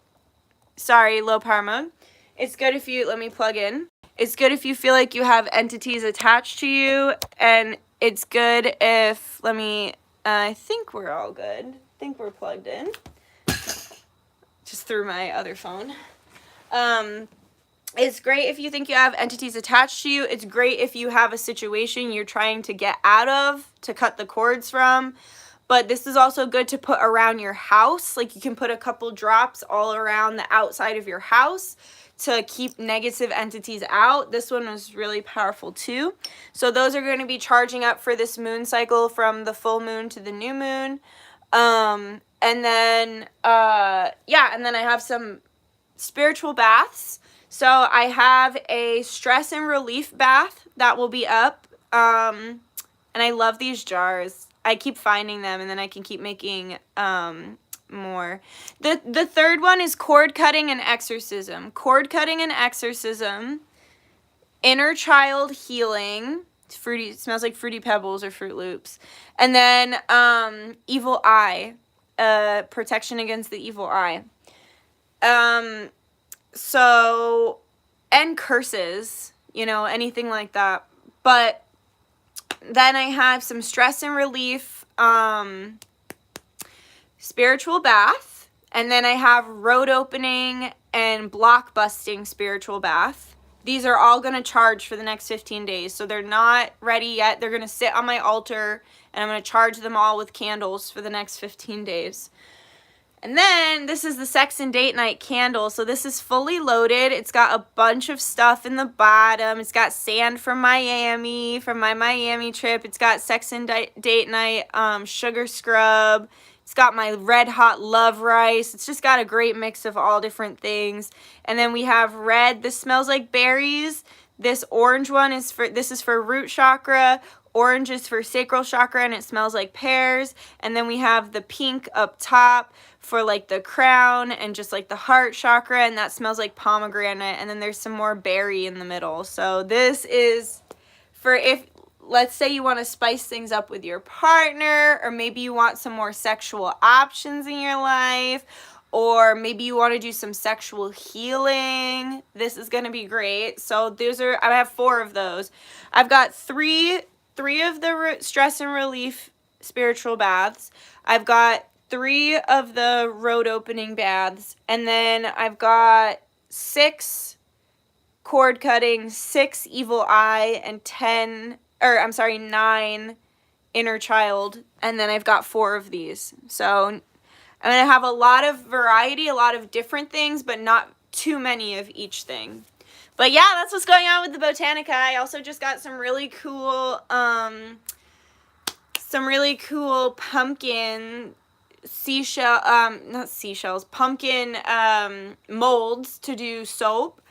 sorry, low power mode. It's good if you, let me plug in. It's good if you feel like you have entities attached to you. And it's good if, I think we're all good. I think we're plugged in. Just through my other phone. It's great if you think you have entities attached to you. It's great if you have a situation you're trying to get out of, to cut the cords from. But this is also good to put around your house. Like you can put a couple drops all around the outside of your house to keep negative entities out. This one was really powerful too. So those are going to be charging up for this moon cycle from the full moon to the new moon. And then I have some spiritual baths. So I have a stress and relief bath that will be up. And I love these jars. I keep finding them, and then I can keep making more. The third one is cord cutting and exorcism. Cord cutting and exorcism. Inner child healing. It's fruity. It smells like Fruity Pebbles or Fruit Loops. And then evil eye. Protection against the evil eye. So, and curses, anything like that. But then I have some stress and relief, spiritual bath. And then I have road opening and block busting spiritual bath. These are all going to charge for the next 15 days. So they're not ready yet. They're going to sit on my altar, and I'm going to charge them all with candles for the next 15 days. And then this is the sex and date night candle. So this is fully loaded. It's got a bunch of stuff in the bottom. It's got sand from Miami, from my Miami trip. It's got sex and date night sugar scrub. It's got my red hot love rice. It's just got a great mix of all different things. And then we have red. This smells like berries. This orange one is for root chakra. Orange is for sacral chakra, and it smells like pears. And then we have the pink up top for like the crown and just like the heart chakra, and that smells like pomegranate. And then there's some more berry in the middle. So this is for if let's say you want to spice things up with your partner, or maybe you want some more sexual options in your life, or maybe you want to do some sexual healing. This is going to be great. So I have 4 of those. I've got three of the stress and relief spiritual baths. I've got 3 of the road opening baths, and then I've got 6 cord cutting, 6 evil eye, and 9 inner child, and then I've got 4 of these. So I'm going to have a lot of variety, a lot of different things, but not too many of each thing. But yeah, that's what's going on with the Botanica. I also just got some really cool pumpkin pumpkin molds to do soap.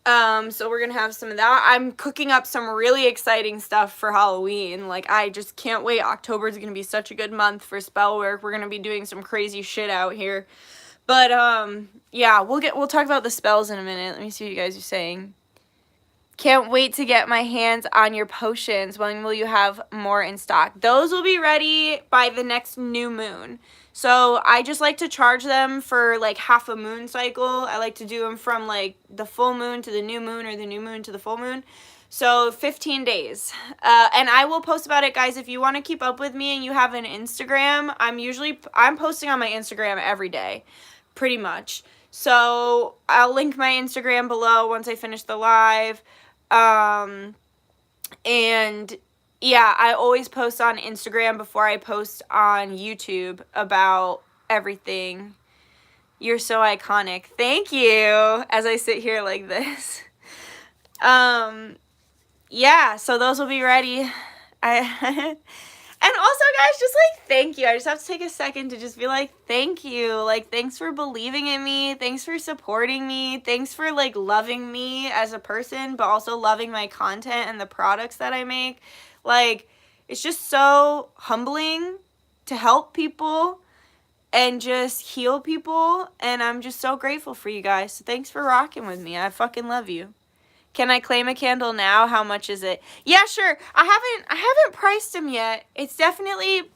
So we're gonna have some of that. I'm cooking up some really exciting stuff for Halloween. Like, I just can't wait. October is gonna be such a good month for spell work. We're gonna be doing some crazy shit out here. But yeah, we'll talk about the spells in a minute. Let me see what you guys are saying. Can't wait to get my hands on your potions. When will you have more in stock? Those will be ready by the next new moon. So I just like to charge them for like half a moon cycle. I like to do them from like the full moon to the new moon, or the new moon to the full moon. So 15 days. And I will post about it, guys. If you want to keep up with me and you have an Instagram, I'm posting on my Instagram every day, pretty much. So I'll link my Instagram below once I finish the live. And yeah, I always post on Instagram before I post on YouTube about everything. You're so iconic. Thank you. As I sit here like this. Yeah, so those will be ready. And also, guys, just like, thank you. I just have to take a second to just be like, thank you. Like, thanks for believing in me. Thanks for supporting me. Thanks for, like, loving me as a person, but also loving my content and the products that I make. Like, it's just so humbling to help people and just heal people. And I'm just so grateful for you guys. So thanks for rocking with me. I fucking love you. Can I claim a candle now? How much is it? Yeah, sure. I haven't priced them yet. It's definitely,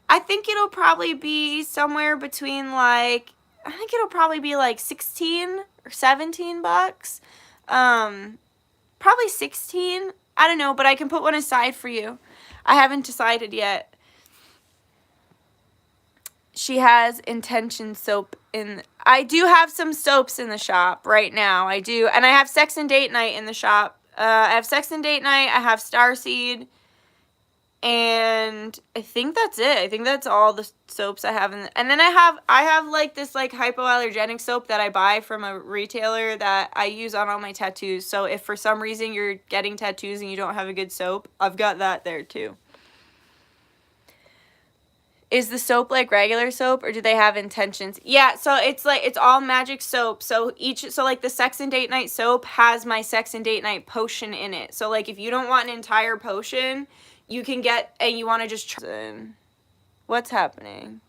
I think it'll probably be somewhere between like, I think it'll probably be like 16 or 17 bucks. Probably 16. I don't know, but I can put one aside for you. I haven't decided yet. She has intention soap in. I do have some soaps in the shop right now. I do. And I have Sex and Date Night in the shop. I have Sex and Date Night. I have Starseed. And I think that's it. I think that's all the soaps I have. And then I have like this like hypoallergenic soap that I buy from a retailer that I use on all my tattoos. So if for some reason you're getting tattoos and you don't have a good soap, I've got that there too. Is the soap like regular soap, or do they have intentions? Yeah, so it's like, it's all Magick soap. So like the Sex and Date Night soap has my Sex and Date Night potion in it. So like if you don't want an entire potion, you can get, and you want to just what's happening?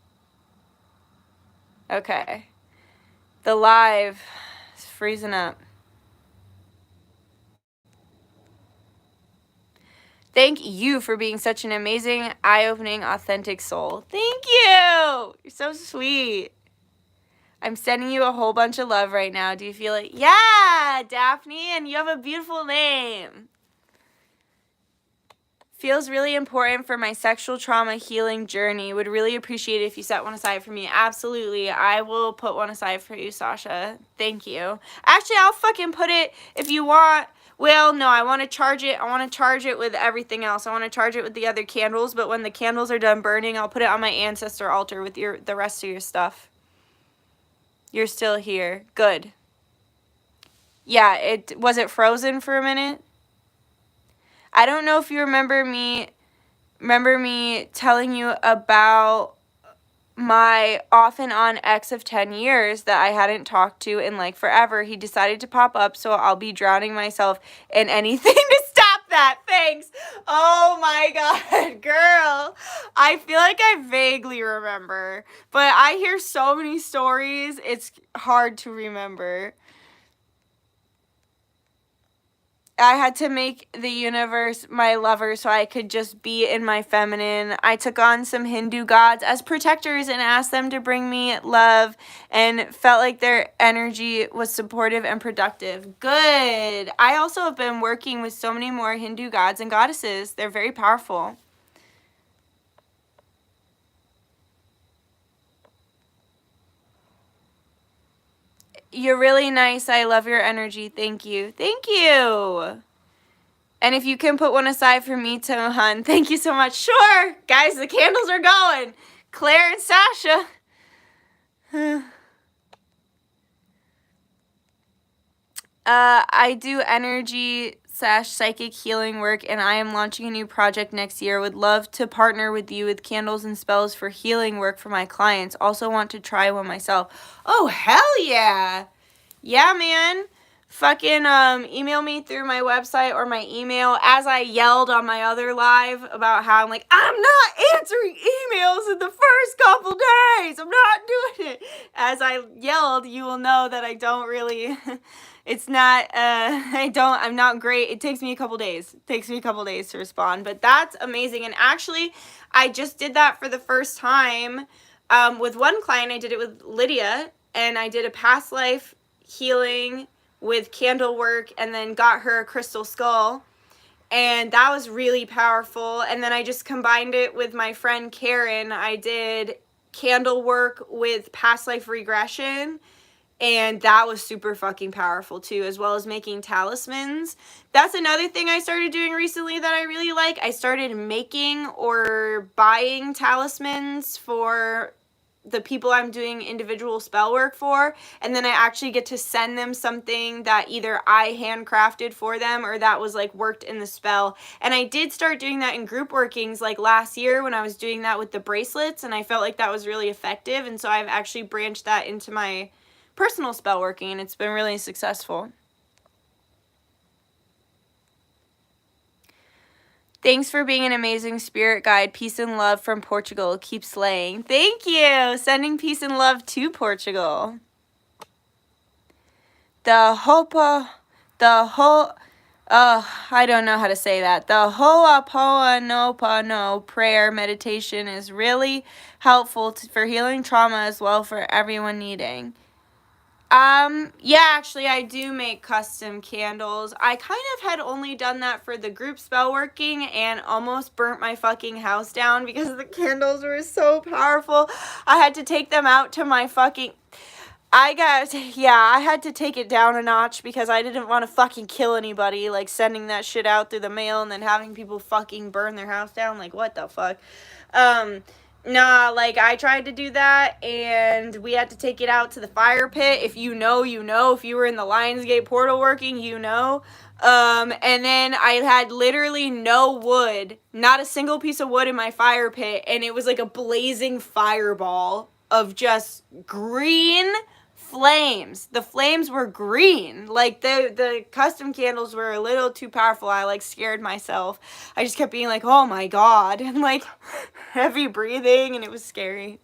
Okay. The live is freezing up. Thank you for being such an amazing, eye-opening, authentic soul. Thank you! You're so sweet. I'm sending you a whole bunch of love right now. Do you feel it? Yeah, Daphne, and you have a beautiful name. Feels really important for my sexual trauma healing journey. Would really appreciate it if you set one aside for me. Absolutely. I will put one aside for you, Sasha. Thank you. Actually, I'll fucking put it if you want. Well, no, I want to charge it. I want to charge it with everything else. I want to charge it with the other candles, but when the candles are done burning, I'll put it on my ancestor altar with the rest of your stuff. You're still here. Good. Yeah, was it frozen for a minute? I don't know if you remember me telling you about my off and on ex of 10 years that I hadn't talked to in like forever. He decided to pop up, so I'll be drowning myself in anything to stop that. Thanks. Oh my God, girl. I feel like I vaguely remember, but I hear so many stories, it's hard to remember. I had to make the universe my lover so I could just be in my feminine. I took on some Hindu gods as protectors and asked them to bring me love and felt like their energy was supportive and productive. Good. I also have been working with so many more Hindu gods and goddesses. They're very powerful. You're really nice. I love your energy. Thank you. Thank you. And if you can put one aside for me too, hun. Thank you so much. Sure. Guys, the candles are going. Claire and Sasha. I do energy / psychic healing work, and I am launching a new project next year. Would love to partner with you with candles and spells for healing work for my clients. Also want to try one myself. Oh, hell yeah. Yeah, man. Fucking email me through my website or my email, as I yelled on my other live about how I'm like, I'm not answering emails in the first couple days. I'm not doing it. As I yelled, you will know that I don't really, it's not, I'm not great. It takes me a couple days. It takes me a couple days to respond, but that's amazing. And actually, I just did that for the first time with one client. I did it with Lydia, and I did a past life healing with candle work, and then got her a crystal skull, and that was really powerful. And then I just combined it with my friend Karen. I did candle work with past life regression, and that was super fucking powerful too, as well as making talismans. That's another thing I started doing recently that I really like. I started making or buying talismans for the people I'm doing individual spell work for, and then I actually get to send them something that either I handcrafted for them or that was like worked in the spell. And I did start doing that in group workings like last year when I was doing that with the bracelets, and I felt like that was really effective, and so I've actually branched that into my personal spell working, and it's been really successful. Thanks for being an amazing spirit guide. Peace and love from Portugal. Keep slaying. Thank you. Sending peace and love to Portugal. I don't know how to say that. The Ho'oponopono prayer meditation is really helpful for healing trauma as well for everyone needing. Yeah, actually, I do make custom candles. I kind of had only done that for the group spell working and almost burnt my fucking house down because the candles were so powerful. I had to take them out to my fucking... I had to take it down a notch because I didn't want to fucking kill anybody, like sending that shit out through the mail and then having people fucking burn their house down. Like, what the fuck? Nah, like, I tried to do that, and we had to take it out to the fire pit. If you know, you know. If you were in the Lionsgate portal working, you know. And then I had literally no wood, not a single piece of wood in my fire pit, and it was like a blazing fireball of just green flames. The flames were green. Like, the custom candles were a little too powerful. I, like, scared myself. I just kept being like, oh my god, and, like, heavy breathing, and it was scary,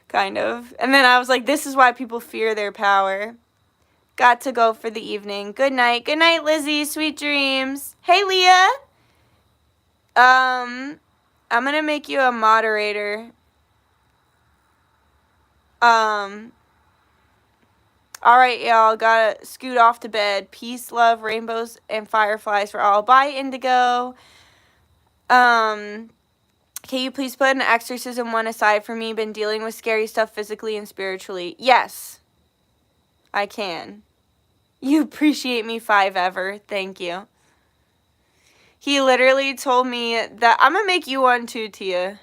kind of. And then I was like, this is why people fear their power. Got to go for the evening. Good night. Good night, Lizzie. Sweet dreams. Hey, Leah. I'm gonna make you a moderator. Alright, y'all, gotta scoot off to bed. Peace, love, rainbows, and fireflies for all. Bye, Indigo. Can you please put an exorcism one aside for me? Been dealing with scary stuff physically and spiritually. Yes, I can. You appreciate me 5 ever. Thank you. He literally told me that I'm gonna make you one too, Tia.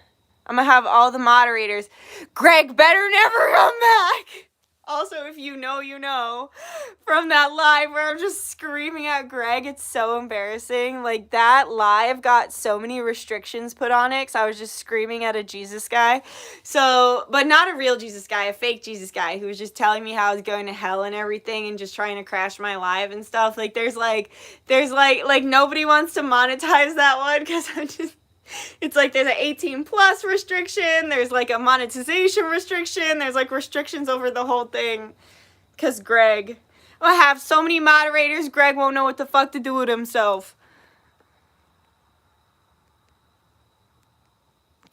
I'm gonna have all the moderators. Greg better never come back. Also, if you know, you know, from that live where I'm just screaming at Greg, it's so embarrassing. Like, that live got so many restrictions put on it because I was just screaming at a Jesus guy. So, but not a real Jesus guy, a fake Jesus guy who was just telling me how I was going to hell and everything and just trying to crash my live and stuff. Like, there's nobody wants to monetize that one because I'm just... It's like there's an 18 plus restriction, there's like a monetization restriction, there's like restrictions over the whole thing. Because Greg, I have so many moderators, Greg won't know what the fuck to do with himself.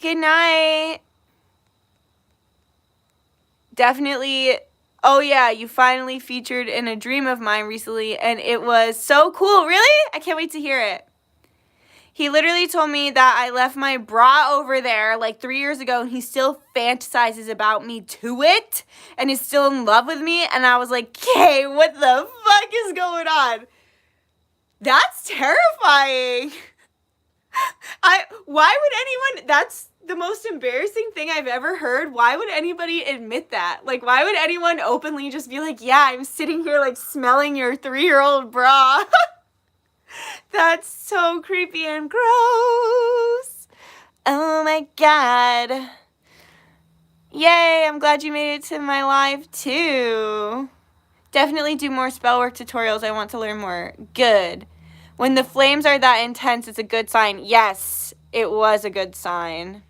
Good night. Definitely. Oh yeah, you finally featured in a dream of mine recently, and it was so cool. Really? I can't wait to hear it. He literally told me that I left my bra over there like 3 years ago, and he still fantasizes about me to it and is still in love with me. And I was like, okay, what the fuck is going on? That's terrifying. Why would anyone, that's the most embarrassing thing I've ever heard. Why would anybody admit that? Like, why would anyone openly just be like, yeah, I'm sitting here like smelling your 3-year-old bra? That's so creepy and gross. Oh my god. Yay, I'm glad you made it to my live too. Definitely do more spellwork tutorials. I want to learn more. Good. When the flames are that intense, it's a good sign. Yes, it was a good sign.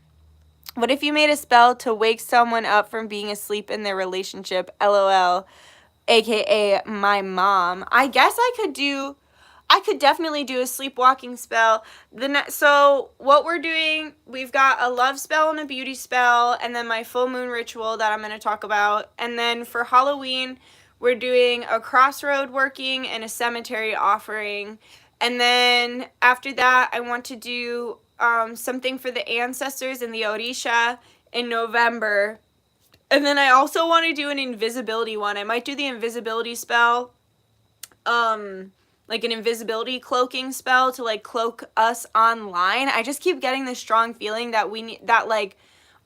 What if you made a spell to wake someone up from being asleep in their relationship? LOL. AKA my mom. I guess I could definitely do a sleepwalking spell. So what we're doing, we've got a love spell and a beauty spell, and then my full moon ritual that I'm going to talk about. And then for Halloween, we're doing a crossroad working and a cemetery offering. And then after that, I want to do something for the ancestors in the Orisha in November. And then I also want to do an invisibility one. I might do the invisibility spell, like an invisibility cloaking spell to like cloak us online. I just keep getting this strong feeling that like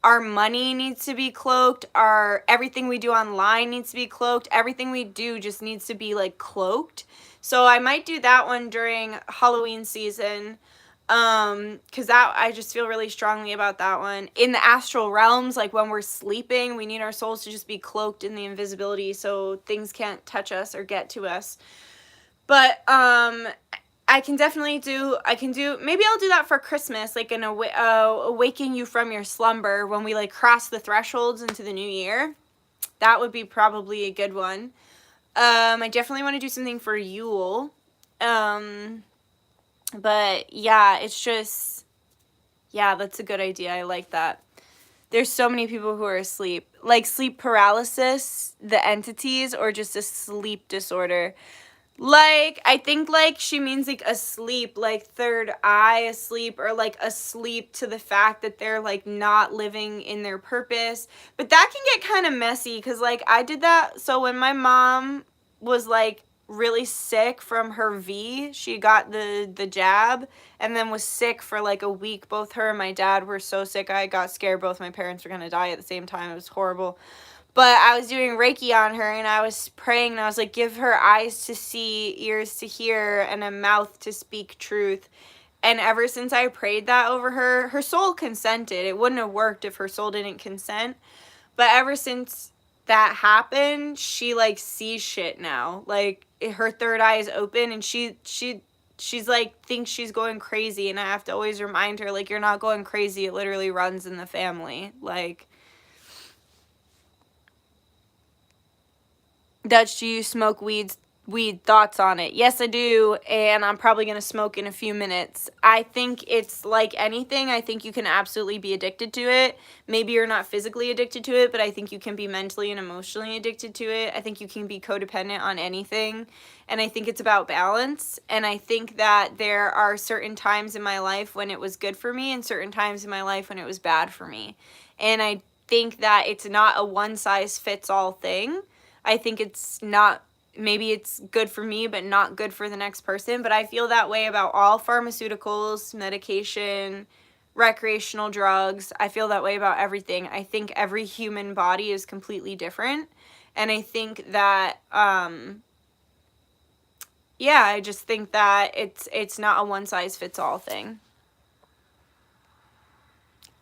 our money needs to be cloaked, everything we do online needs to be cloaked, everything we do just needs to be like cloaked. So I might do that one during Halloween season. Because I just feel really strongly about that one. In the astral realms, like when we're sleeping, we need our souls to just be cloaked in the invisibility so things can't touch us or get to us. But I can definitely maybe I'll do that for Christmas, like an awaken you from your slumber when we like cross the thresholds into the new year. That would be probably a good one. I definitely want to do something for Yule. But yeah, it's just, yeah, that's a good idea. I like that. There's so many people who are asleep. Like sleep paralysis, the entities, or just a sleep disorder. Like, I think like she means like asleep, like third eye asleep, or like asleep to the fact that they're like not living in their purpose. But that can get kind of messy because like I did that. So when my mom was like really sick from her V, she got the jab and then was sick for like a week. Both her and my dad were so sick. I got scared both my parents were gonna die at the same time. It was horrible. But I was doing Reiki on her and I was praying and I was like, give her eyes to see, ears to hear, and a mouth to speak truth. And ever since I prayed that over her, her soul consented. It wouldn't have worked if her soul didn't consent. But ever since that happened, she like sees shit now. Like her third eye is open and she's like thinks she's going crazy, and I have to always remind her like, you're not going crazy. It literally runs in the family. Like, Dutch, do you smoke weed? Thoughts on it? Yes, I do, and I'm probably going to smoke in a few minutes. I think it's like anything. I think you can absolutely be addicted to it. Maybe you're not physically addicted to it, but I think you can be mentally and emotionally addicted to it. I think you can be codependent on anything, and I think it's about balance, and I think that there are certain times in my life when it was good for me and certain times in my life when it was bad for me, and I think that it's not a one-size-fits-all thing. I think it's not, maybe it's good for me, but not good for the next person. But I feel that way about all pharmaceuticals, medication, recreational drugs. I feel that way about everything. I think every human body is completely different. And I think that, yeah, I just think that it's not a one-size-fits-all thing.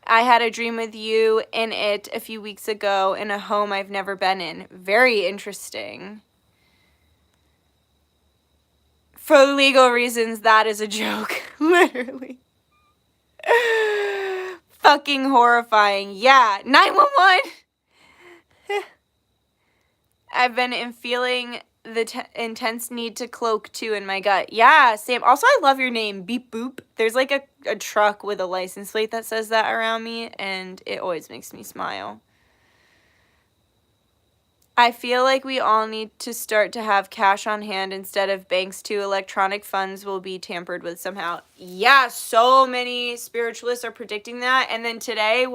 I had a dream with you in it a few weeks ago in a home I've never been in. Very interesting. For legal reasons, that is a joke. Literally. Fucking horrifying. Yeah. 911! I've been feeling the intense need to cloak too in my gut. Yeah, same. Also, I love your name, Beep Boop. There's like a truck with a license plate that says that around me, and it always makes me smile. I feel like we all need to start to have cash on hand instead of banks too. Electronic funds will be tampered with somehow. Yeah, so many spiritualists are predicting that. And then today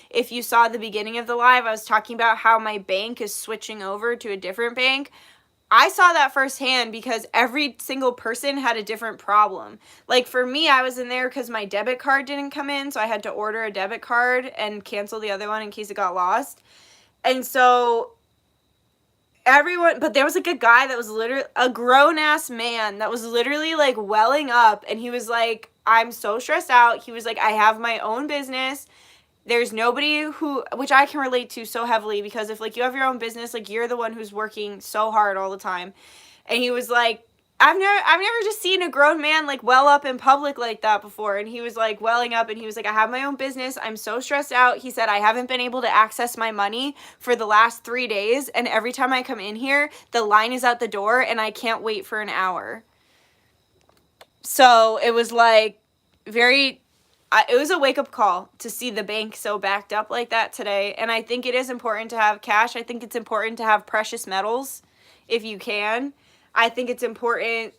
if you saw the beginning of the live, I was talking about how my bank is switching over to a different bank. I saw that firsthand because every single person had a different problem. Like for me, I was in there because my debit card didn't come in, so I had to order a debit card and cancel the other one in case it got lost. And so everyone, but there was like a guy that was literally a grown-ass man that was literally like welling up, and he was like, I'm so stressed out. He was like, I have my own business. There's nobody which I can relate to so heavily, because if like you have your own business, like you're the one who's working so hard all the time. And he was like, I've never just seen a grown man like well up in public like that before. And he was like welling up, and he was like, I have my own business. I'm so stressed out. He said, I haven't been able to access my money for the last 3 days. And every time I come in here, the line is out the door and I can't wait for an hour. So it was like it was a wake-up call to see the bank so backed up like that today. And I think it is important to have cash. I think it's important to have precious metals if you can. I think it's important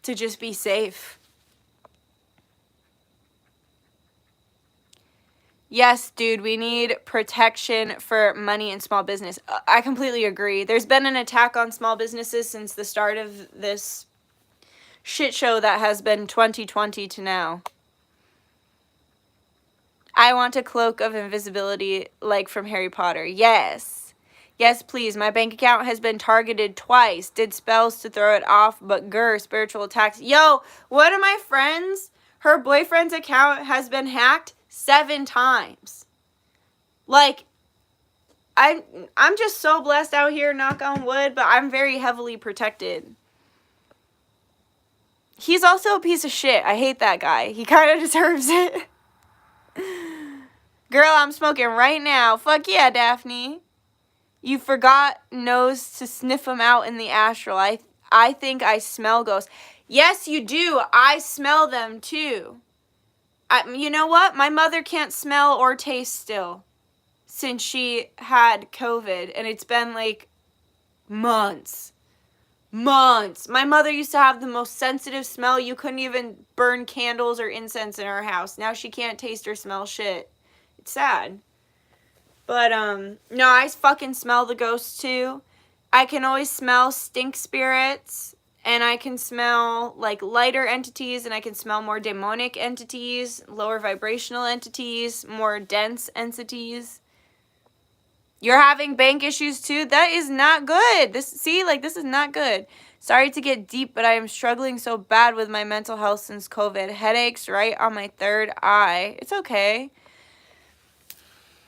to just be safe. Yes, dude, we need protection for money in small business. I completely agree. There's been an attack on small businesses since the start of this shit show that has been 2020 to now. I want a cloak of invisibility like from Harry Potter. Yes. Yes, please. My bank account has been targeted twice. Did spells to throw it off, but spiritual attacks. Yo, one of my friends, her boyfriend's account has been hacked 7 times. Like, I'm just so blessed out here, knock on wood, but I'm very heavily protected. He's also a piece of shit. I hate that guy. He kind of deserves it. Girl, I'm smoking right now. Fuck yeah, Daphne. You forgot nose to sniff them out in the astral. I think I smell ghosts. Yes, you do. I smell them too. You know what? My mother can't smell or taste still since she had COVID, and it's been like months. Months. My mother used to have the most sensitive smell. You couldn't even burn candles or incense in her house. Now she can't taste or smell shit. It's sad. But, no, I fucking smell the ghosts, too. I can always smell stink spirits, and I can smell, like, lighter entities, and I can smell more demonic entities, lower vibrational entities, more dense entities. You're having bank issues, too? That is not good. This is not good. Sorry to get deep, but I am struggling so bad with my mental health since COVID. Headaches right on my third eye. It's okay.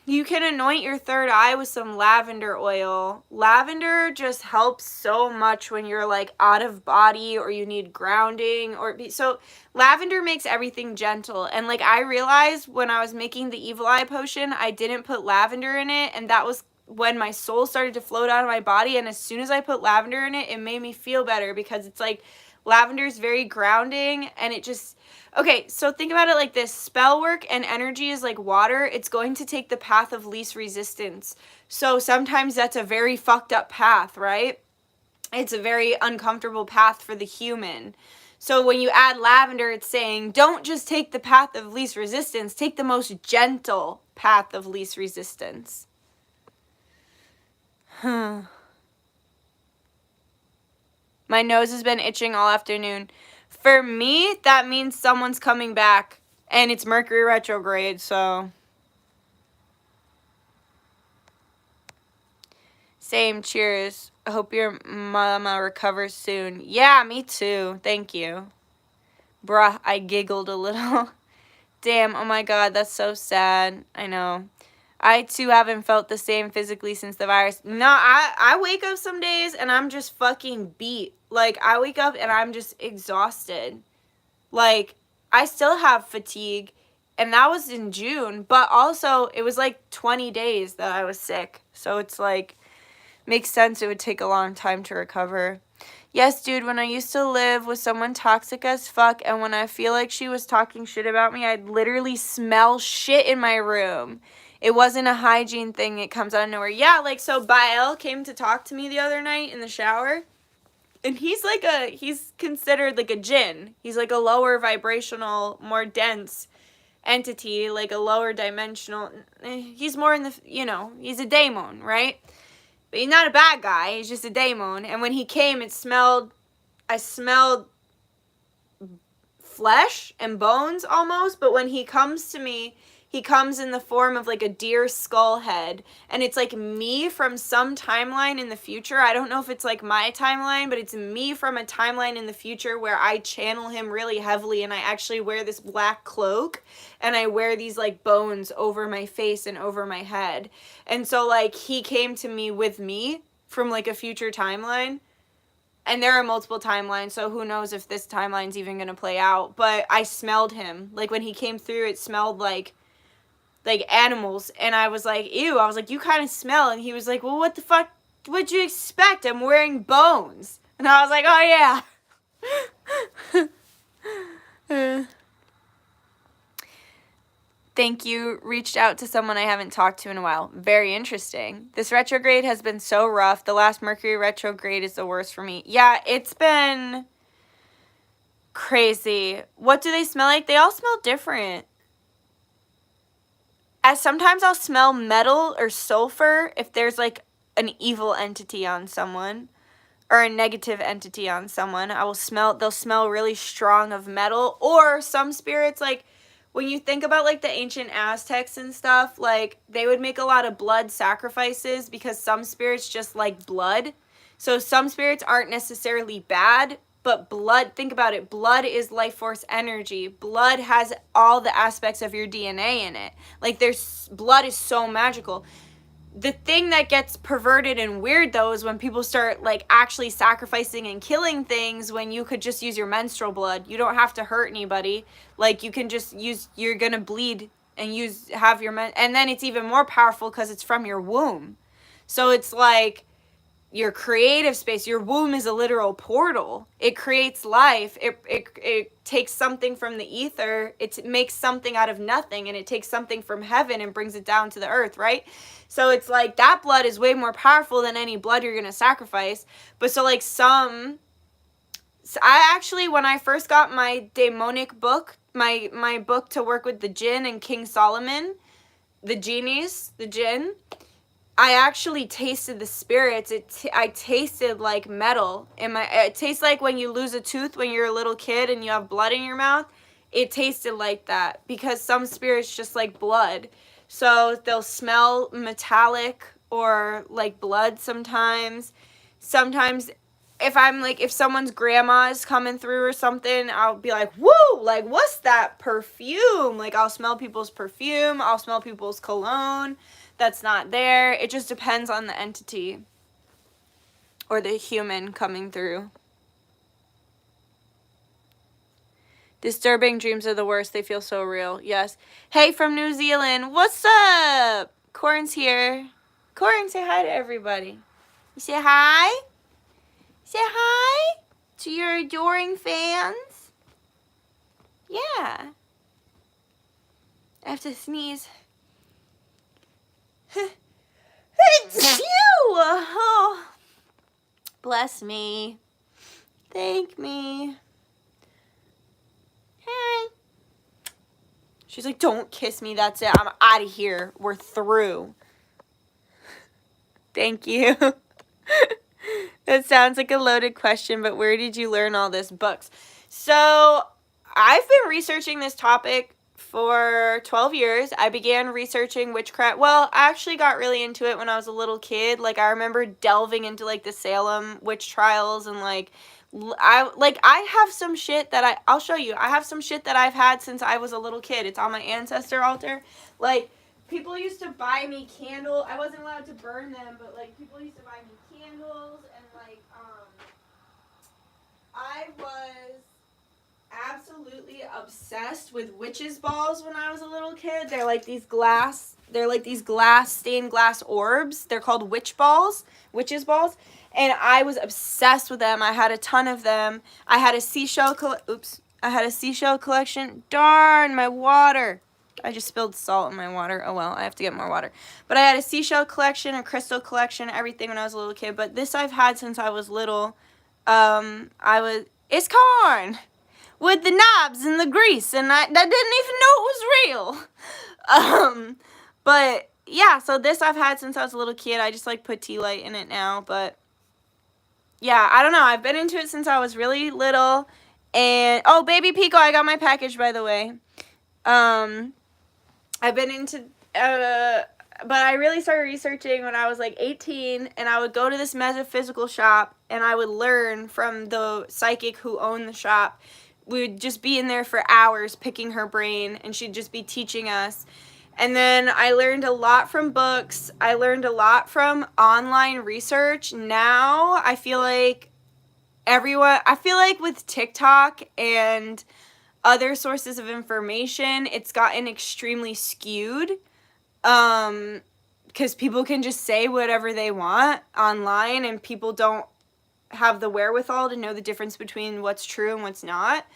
You can anoint your third eye with some lavender oil. Lavender just helps so much when you're like out of body or you need grounding so lavender makes everything gentle. And like I realized when I was making the evil eye potion, I didn't put lavender in it, and that was when my soul started to float out of my body. And as soon as I put lavender in it, it made me feel better, because it's like lavender is very grounding, and it just okay, so think about it like this. Spell work and energy is like water. It's going to take the path of least resistance. So sometimes that's a very fucked up path, right? It's a very uncomfortable path for the human. So when you add lavender, it's saying, don't just take the path of least resistance. Take the most gentle path of least resistance. My nose has been itching all afternoon. For me, that means someone's coming back, and it's Mercury retrograde, so. Same, cheers. I hope your mama recovers soon. Yeah, me too. Thank you. Bruh, I giggled a little. Damn, oh my god, that's so sad. I know. I too haven't felt the same physically since the virus. No, I wake up some days and I'm just fucking beat. Like, I wake up and I'm just exhausted. Like, I still have fatigue, and that was in June, but also it was like 20 days that I was sick. So it's like, Makes sense. It would take a long time to recover. Yes, dude, when I used to live with someone toxic as fuck, and when I feel like she was talking shit about me, I'd literally smell shit in my room. It wasn't a hygiene thing. It comes out of nowhere. Yeah, like, so Bael came to talk to me the other night in the shower. And he's considered like a jinn. He's like a lower vibrational, more dense entity, like a lower dimensional. He's more in the, he's a daemon, right? But he's not a bad guy. He's just a daemon. And when he came, I smelled flesh and bones almost. But when he comes to me, he comes in the form of like a deer skull head. And it's like me from some timeline in the future. I don't know if it's like my timeline, but it's me from a timeline in the future where I channel him really heavily. And I actually wear this black cloak. And I wear these like bones over my face and over my head. And so like he came to me with me from like a future timeline. And there are multiple timelines, so who knows if this timeline's even going to play out. But I smelled him. Like when he came through, it smelled like animals. And I was like, ew. I was like, you kind of smell. And he was like, well, what the fuck would you expect? I'm wearing bones. And I was like, oh yeah. Thank you. Reached out to someone I haven't talked to in a while. Very interesting. This retrograde has been so rough. The last Mercury retrograde is the worst for me. Yeah, it's been crazy. What do they smell like? They all smell different. Sometimes I'll smell metal or sulfur if there's like an evil entity on someone or a negative entity on someone. They'll smell really strong of metal. Or some spirits, like when you think about like the ancient Aztecs and stuff, like they would make a lot of blood sacrifices because some spirits just like blood. So some spirits aren't necessarily bad, but blood, think about it, blood is life force energy. Blood has all the aspects of your DNA in it. Like blood is so magical. The thing that gets perverted and weird though is when people start like actually sacrificing and killing things when you could just use your menstrual blood. You don't have to hurt anybody. Like you can just you're gonna bleed and and then it's even more powerful because it's from your womb. So it's like your creative space. Your womb is a literal portal. It creates life. It takes something from the ether. It makes something out of nothing, and it takes something from heaven and brings it down to the earth, right? So it's like that blood is way more powerful than any blood you're going to sacrifice. But so like I actually, when I first got my demonic book, my book to work with the jinn and King Solomon, the genies, the jinn, I actually tasted the spirits. I tasted like metal. It tastes like when you lose a tooth when you're a little kid and you have blood in your mouth. It tasted like that because some spirits just like blood. So they'll smell metallic or like blood sometimes. Sometimes if someone's grandma is coming through or something, I'll be like, whoa, like what's that perfume? Like I'll smell people's perfume. I'll smell people's cologne that's not there. It just depends on the entity or the human coming through. Disturbing dreams are the worst. They feel so real. Yes. Hey, from New Zealand. What's up? Corin's here. Corin, say hi to everybody. You say hi? Say hi to your adoring fans. Yeah. I have to sneeze. Oh, bless me. Thank me. Hey. She's like, don't kiss me. That's it. I'm out of here. We're through. Thank you. That sounds like a loaded question, but where did you learn all this? Books. So I've been researching this topic for 12 years. I began researching witchcraft. Well, I actually got really into it when I was a little kid. Like, I remember delving into, like, the Salem witch trials and, like, I have some shit that I'll show you. I have some shit that I've had since I was a little kid. It's on my ancestor altar. Like, people used to buy me candles. I wasn't allowed to burn them, but, like, people used to buy me candles and, like, I was absolutely obsessed with witches' balls when I was a little kid. They're like these stained glass orbs. They're called witches' balls. And I was obsessed with them. I had a ton of them. I had a seashell collection. Darn, my water. I just spilled salt in my water. Oh well, I have to get more water. But I had a seashell collection, a crystal collection, everything when I was a little kid. But this I've had since I was little. It's corn with the knobs and the grease, and I didn't even know it was real. But yeah, so this I've had since I was a little kid. I just like put tea light in it now, but yeah, I don't know. I've been into it since I was really little. And oh, baby Peko, I got my package, by the way. I've been into, but I really started researching when I was like 18, and I would go to this metaphysical shop, and I would learn from the psychic who owned the shop. We would just be in there for hours picking her brain, and she'd just be teaching us. And then I learned a lot from books. I learned a lot from online research. Now I feel like with TikTok and other sources of information, it's gotten extremely skewed, because people can just say whatever they want online, and people don't have the wherewithal to know the difference between what's true and what's not.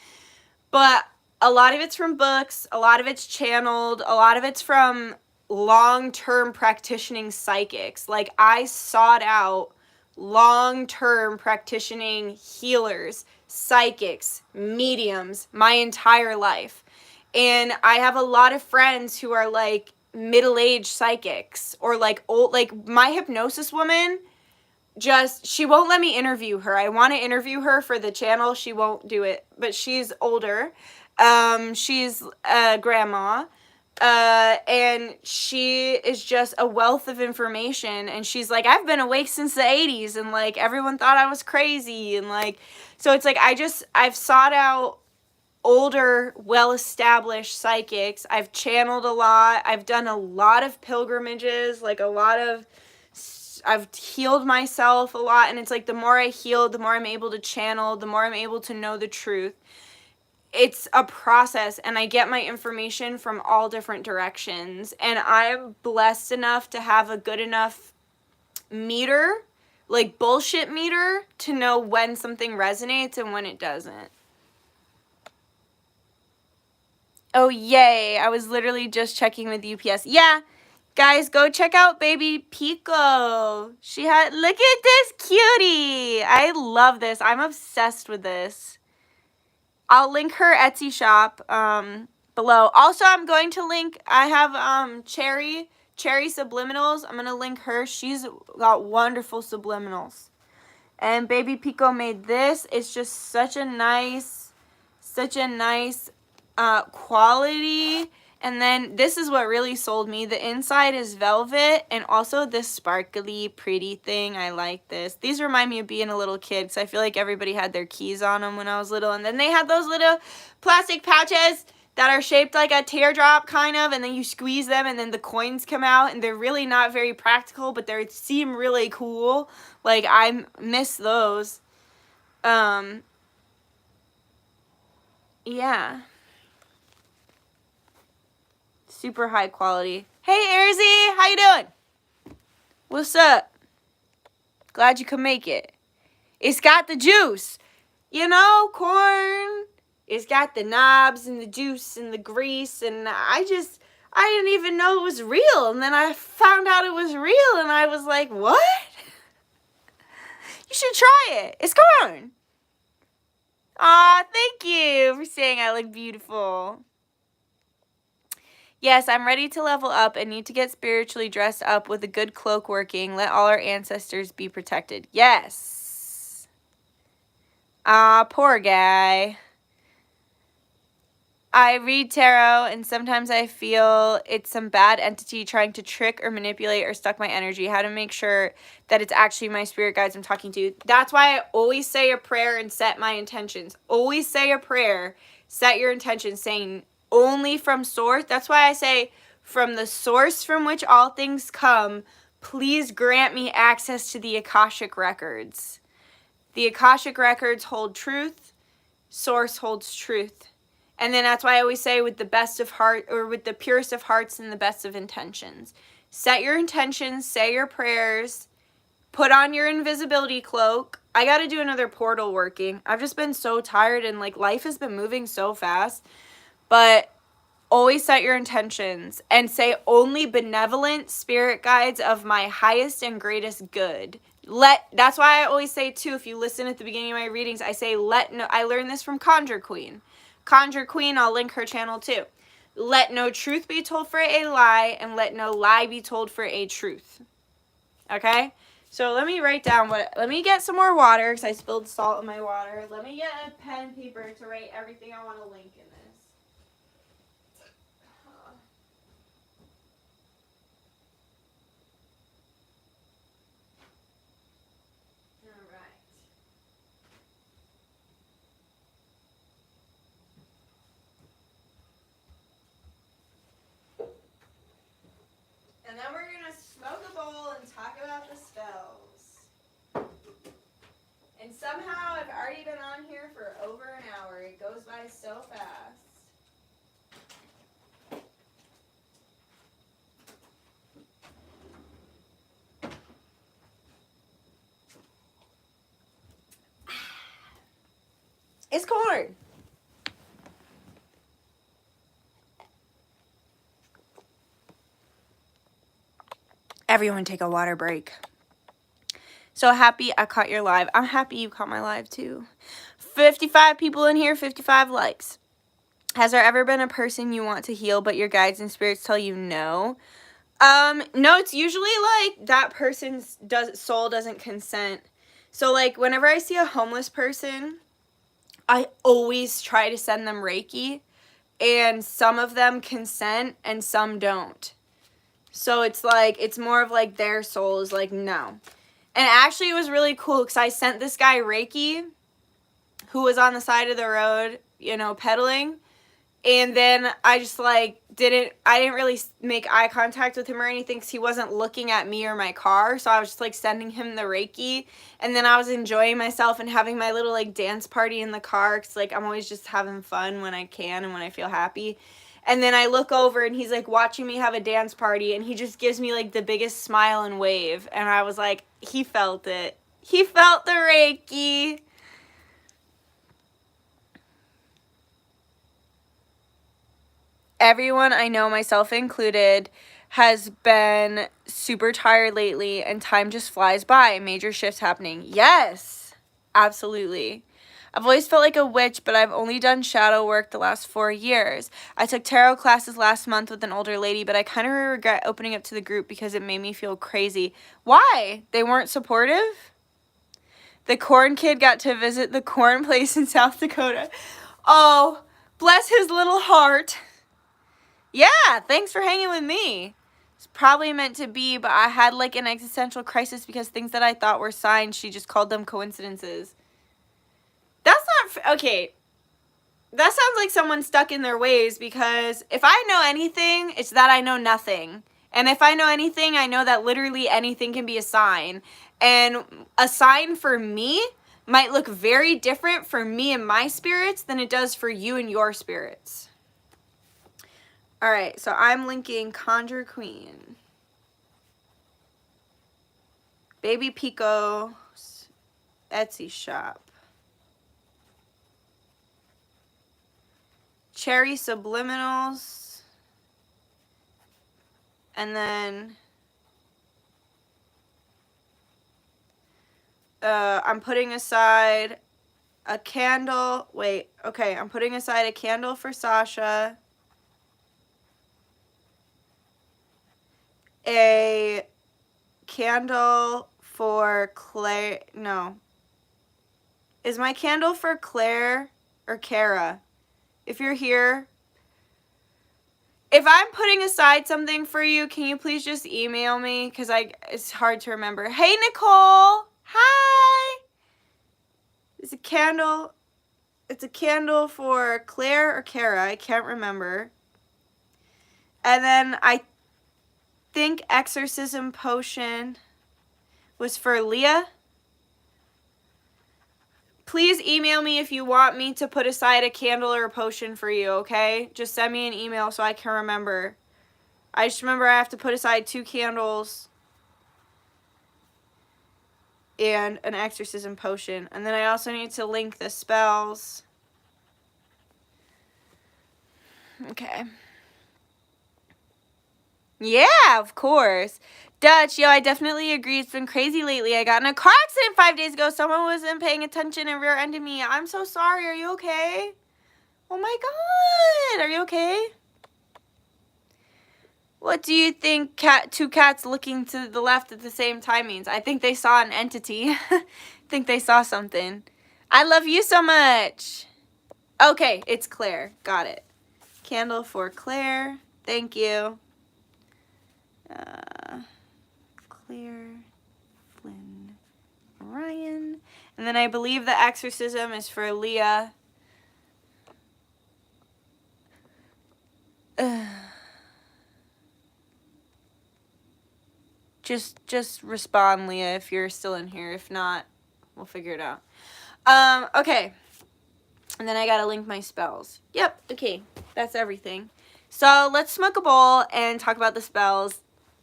But a lot of it's from books, a lot of it's channeled, a lot of it's from long-term practicing psychics. Like, I sought out long-term practicing healers, psychics, mediums my entire life. And I have a lot of friends who are like middle-aged psychics, or like old, like my hypnosis woman, she won't let me interview her. I want to interview her for the channel. She won't do it, but she's older. She's a grandma. And she is just a wealth of information, and she's like, I've been awake since the 80s, and like everyone thought I was crazy, and like, so it's like I've sought out older, well-established psychics. I've channeled a lot. I've done a lot of pilgrimages, like I've healed myself a lot, and it's like the more I heal, the more I'm able to channel, the more I'm able to know the truth. It's a process, and I get my information from all different directions, and I'm blessed enough to have a good enough meter, like bullshit meter, to know when something resonates and when it doesn't. Oh, yay. I was literally just checking with UPS. Yeah, guys, go check out baby Peko. Look at this cutie. I love this. I'm obsessed with this. I'll link her Etsy shop below. Also, I'm going to link, I have Cherry Subliminals. I'm going to link her. She's got wonderful subliminals. And baby Peko made this. It's just such a nice quality. And then this is what really sold me. The inside is velvet, and also this sparkly, pretty thing. I like this. These remind me of being a little kid, because I feel like everybody had their keys on them when I was little. And then they had those little plastic pouches that are shaped like a teardrop, kind of, and then you squeeze them, and then the coins come out, and they're really not very practical, but they seem really cool. Like, I miss those. Yeah. Super high quality. Hey, Erzy, how you doing? What's up? Glad you could make it. It's got the juice. You know, corn. It's got the knobs and the juice and the grease, and I didn't even know it was real. And then I found out it was real, and I was like, what? You should try it. It's corn. Aw, thank you for saying I look beautiful. Yes, I'm ready to level up and need to get spiritually dressed up with a good cloak working. Let all our ancestors be protected. Yes. Ah, poor guy. I read tarot, and sometimes I feel it's some bad entity trying to trick or manipulate or suck my energy. How to make sure that it's actually my spirit guides I'm talking to. That's why I always say a prayer and set my intentions. Always say a prayer, set your intentions, saying only from source. That's why I say, from the source from which all things come, please grant me access to the Akashic records. The Akashic records hold truth. Source holds truth. And then that's why I always say with the best of heart, or with the purest of hearts and the best of intentions. Set your intentions, say your prayers, put on your invisibility cloak. I got to do another portal working. I've just been so tired and like life has been moving so fast. But always set your intentions and say only benevolent spirit guides of my highest and greatest good. That's why I always say too, if you listen at the beginning of my readings, I say I learned this from Conjure Queen. Conjure Queen, I'll link her channel too. Let no truth be told for a lie, and let no lie be told for a truth. Okay? So let me write down let me get some more water, because I spilled salt in my water. Let me get a pen and paper to write everything I want to link in this. And then we're going to smoke a bowl and talk about the spells. And somehow I've already been on here for over an hour. It goes by so fast. It's corn. Everyone take a water break. So happy I caught your live. I'm happy you caught my live too. 55 people in here, 55 likes. Has there ever been a person you want to heal but your guides and spirits tell you no? No, it's usually like that person's soul doesn't consent. So like whenever I see a homeless person, I always try to send them Reiki, and some of them consent and some don't. So it's like, it's more of like their soul is like, no. And actually it was really cool because I sent this guy Reiki who was on the side of the road, you know, pedaling. And then I just like I didn't really make eye contact with him or anything because he wasn't looking at me or my car. So I was just like sending him the Reiki. And then I was enjoying myself and having my little like dance party in the car because like I'm always just having fun when I can and when I feel happy. And then I look over and he's like watching me have a dance party and he just gives me like the biggest smile and wave. And I was like, he felt it. He felt the Reiki. Everyone I know, myself included, has been super tired lately and time just flies by. Major shifts happening. Yes, absolutely. I've always felt like a witch, but I've only done shadow work the last 4 years. I took tarot classes last month with an older lady, but I kind of regret opening up to the group because it made me feel crazy. Why? They weren't supportive? The corn kid got to visit the corn place in South Dakota. Oh, bless his little heart. Yeah, thanks for hanging with me. It's probably meant to be, but I had like an existential crisis because things that I thought were signs, she just called them coincidences. That's not, okay, that sounds like someone stuck in their ways, because if I know anything, it's that I know nothing. And if I know anything, I know that literally anything can be a sign. And a sign for me might look very different for me and my spirits than it does for you and your spirits. All right, so I'm linking Conjure Queen. Baby Peko Etsy shop. Cherry Subliminals. And then I'm putting aside a candle. Wait, okay, I'm putting aside a candle for Sasha. A candle for Claire. No. Is my candle for Claire or Kara? If you're here, if I'm putting aside something for you, can you please just email me? Because it's hard to remember. Hey, Nicole. Hi. It's a candle. It's a candle for Claire or Kara. I can't remember. And then I think Exorcism Potion was for Leah. please email me if you want me to put aside a candle or a potion for you, okay? Just send me an email so I can remember. I just remember I have to put aside 2 candles and an exorcism potion. And then I also need to link the spells. Okay. Yeah, of course. Dutch, yo, I definitely agree. It's been crazy lately. I got in a car accident 5 days ago. Someone wasn't paying attention and rear-ended me. I'm so sorry. Are you okay? Oh my God. Are you okay? What do you think 2 cats looking to the left at the same time means? I think they saw an entity. I think they saw something. I love you so much. Okay, it's Claire. Got it. Candle for Claire. Thank you. Claire, Flynn, Ryan. And then I believe the exorcism is for Leah. Just respond, Leah, if you're still in here. If not, we'll figure it out. Okay. And then I gotta link my spells. Yep, okay. That's everything. So let's smoke a bowl and talk about the spells.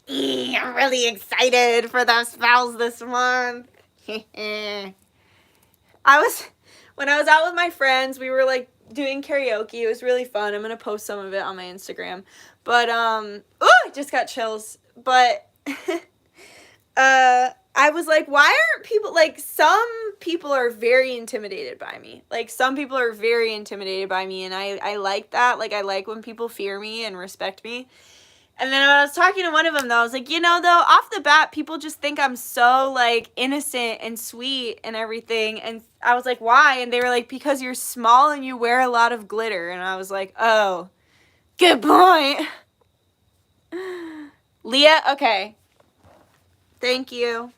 I'm really excited for the spells this month. When I was out with my friends, we were like doing karaoke. It was really fun. I'm gonna post some of it on my Instagram. But ooh, I just got chills. But I was like, why aren't people, like, some people are very intimidated by me. Like, some people are very intimidated by me, and I like that. Like, I like when people fear me and respect me. And then when I was talking to one of them, though, I was like, you know, though, off the bat, people just think I'm so, like, innocent and sweet and everything. And I was like, why? And they were like, because you're small and you wear a lot of glitter. And I was like, oh, good point. Leah, okay. Thank you.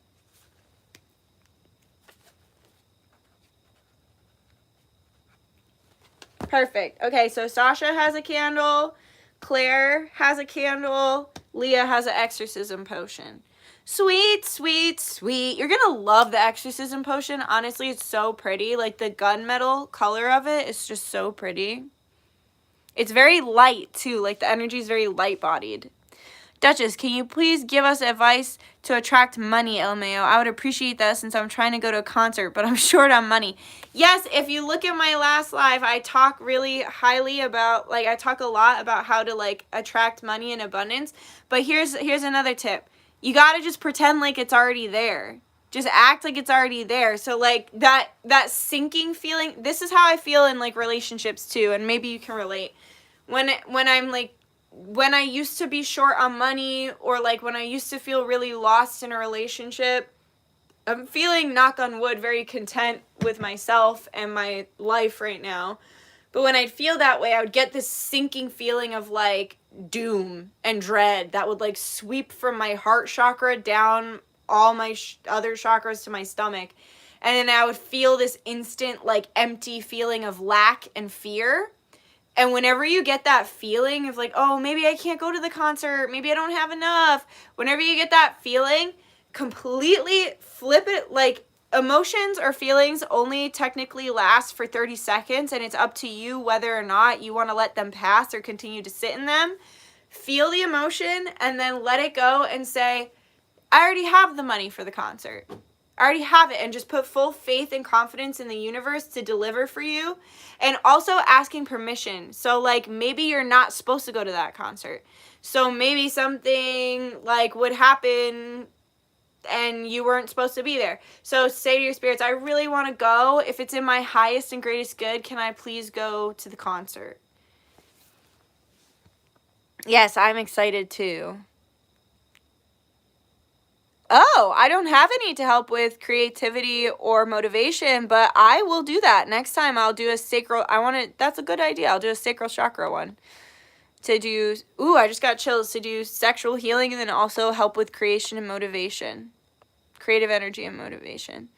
Perfect. Okay, so Sasha has a candle. Claire has a candle. Leah has an exorcism potion. Sweet, sweet, sweet. You're going to love the exorcism potion. Honestly, it's so pretty. Like, the gunmetal color of it is just so pretty. It's very light, too. Like, the energy is very light-bodied. Duchess, can you please give us advice to attract money, LMAO? I would appreciate that since I'm trying to go to a concert, but I'm short on money. Yes, if you look at my last live, I talk really highly about, like, I talk a lot about how to, like, attract money in abundance. But here's another tip. You got to just pretend like it's already there. Just act like it's already there. So, like, that sinking feeling, this is how I feel in, like, relationships, too, and maybe you can relate. When I'm, like, when I used to be short on money, or like when I used to feel really lost in a relationship, I'm feeling, knock on wood, very content with myself and my life right now. But when I'd feel that way, I would get this sinking feeling of like doom and dread that would like sweep from my heart chakra down all my other chakras to my stomach. And then I would feel this instant like empty feeling of lack and fear. And whenever you get that feeling of like, oh, maybe I can't go to the concert, maybe I don't have enough, whenever you get that feeling, completely flip it. Like, emotions or feelings only technically last for 30 seconds, and it's up to you whether or not you want to let them pass or continue to sit in them. Feel the emotion and then let it go and say, I already have the money for the concert. I already have it, and just put full faith and confidence in the universe to deliver for you. And also asking permission. So, like, maybe you're not supposed to go to that concert. So maybe something, like, would happen and you weren't supposed to be there. So say to your spirits, I really want to go. If it's in my highest and greatest good, can I please go to the concert? Yes, I'm excited too. Oh, I don't have any to help with creativity or motivation, but I will do that. Next time I'll do a sacral, that's a good idea. I'll do a sacral chakra one. To do, ooh, I just got chills, to do sexual healing and then also help with creation and motivation. Creative energy and motivation.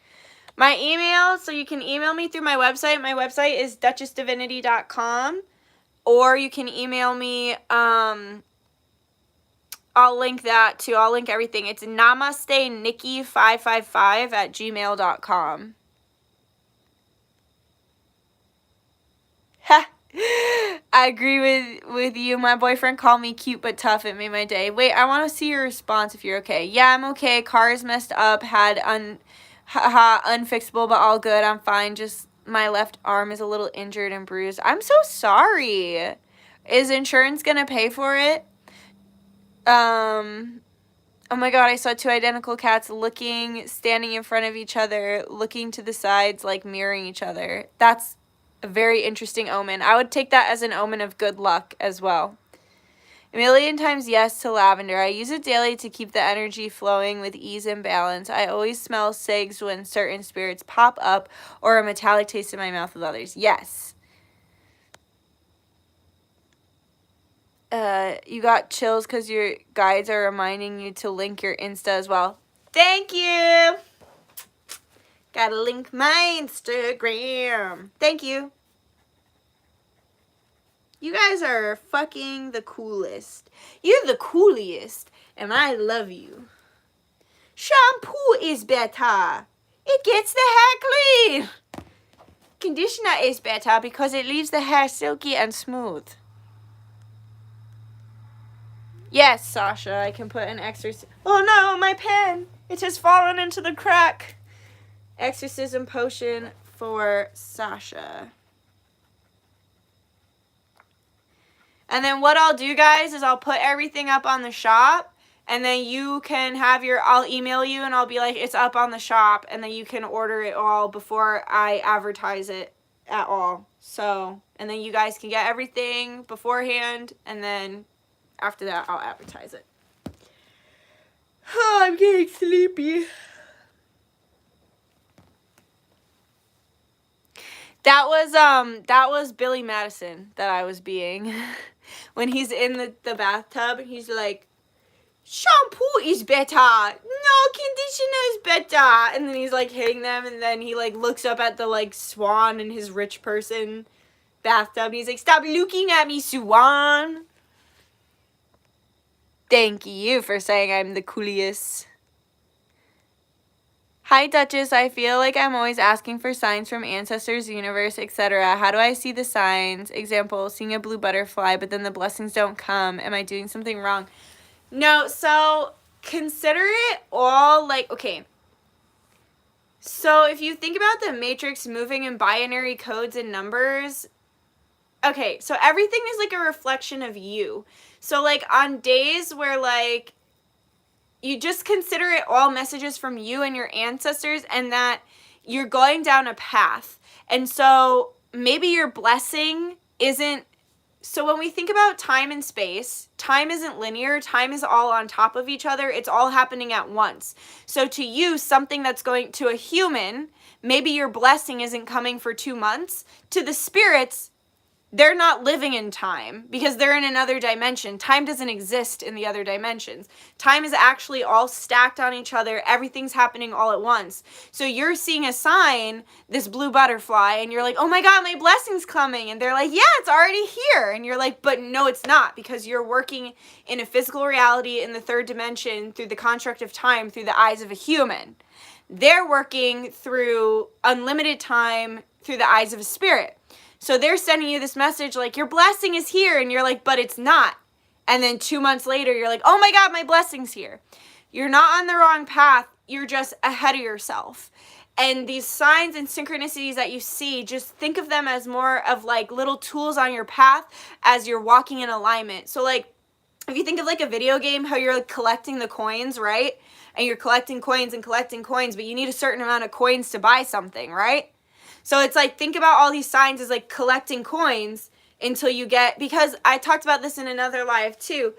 My email, so you can email me through my website. My website is dutchessdivinity.com. Or you can email me, I'll link that too. I'll link everything. It's namastenikki555 at gmail.com. I agree with you. My boyfriend called me cute but tough. It made my day. Wait, I want to see your response if you're okay. Yeah, I'm okay. Car is messed up. Had unfixable, but all good. I'm fine. Just my left arm is a little injured and bruised. I'm so sorry. Is insurance gonna pay for it? Oh my god, I saw two identical cats standing in front of each other, looking to the sides, like mirroring each other. That's a very interesting omen. I would take that as an omen of good luck as well. A million times yes to lavender. I use it daily to keep the energy flowing with ease and balance. I always smell cigs when certain spirits pop up or a metallic taste in my mouth with others. Yes. You got chills because your guides are reminding you to link your Insta as well. Thank you. Gotta link my Instagram. Thank you. You guys are fucking the coolest. You're the coolest, and I love you. Shampoo is better. It gets the hair clean. Conditioner is better because it leaves the hair silky and smooth. Yes, Sasha, I can put an exorcism. Oh no, my pen! It has fallen into the crack. Exorcism potion for Sasha. And then what I'll do, guys, is I'll put everything up on the shop. And then you can have I'll email you and I'll be like, it's up on the shop. And then you can order it all before I advertise it at all. So, and then you guys can get everything beforehand. And then after that, I'll advertise it. Oh, I'm getting sleepy. That was Billy Madison that I was being. When he's in the bathtub, he's like, shampoo is better. No, conditioner is better. And then he's like hitting them, and then he like looks up at the like swan in his rich person bathtub. And he's like, stop looking at me, swan. Thank you for saying I'm the coolest. Hi, Duchess. I feel like I'm always asking for signs from ancestors, universe, etc. How do I see the signs? Example, seeing a blue butterfly, but then the blessings don't come. Am I doing something wrong? No, so consider it all like, okay. So if you think about the matrix moving in binary codes and numbers, okay, so everything is like a reflection of you. So like on days where like you just consider it all messages from you and your ancestors, and that you're going down a path. And so maybe your blessing isn't, so when we think about time and space, time isn't linear. Time is all on top of each other. It's all happening at once. So to you, something that's going to a human, maybe your blessing isn't coming for 2 months. To the spirits, they're not living in time because they're in another dimension. Time doesn't exist in the other dimensions. Time is actually all stacked on each other. Everything's happening all at once. So you're seeing a sign, this blue butterfly, and you're like, oh my God, my blessing's coming. And they're like, yeah, it's already here. And you're like, but no, it's not, because you're working in a physical reality in the third dimension through the construct of time through the eyes of a human. They're working through unlimited time through the eyes of a spirit. So they're sending you this message like, your blessing is here. And you're like, but it's not. And then 2 months later, you're like, oh my God, my blessing's here. You're not on the wrong path. You're just ahead of yourself. And these signs and synchronicities that you see, just think of them as more of like little tools on your path as you're walking in alignment. So like, if you think of like a video game, how you're like collecting the coins, right? And you're collecting coins and collecting coins, but you need a certain amount of coins to buy something, right? So it's like, think about all these signs as like collecting coins until you get, because I talked about this in another live too.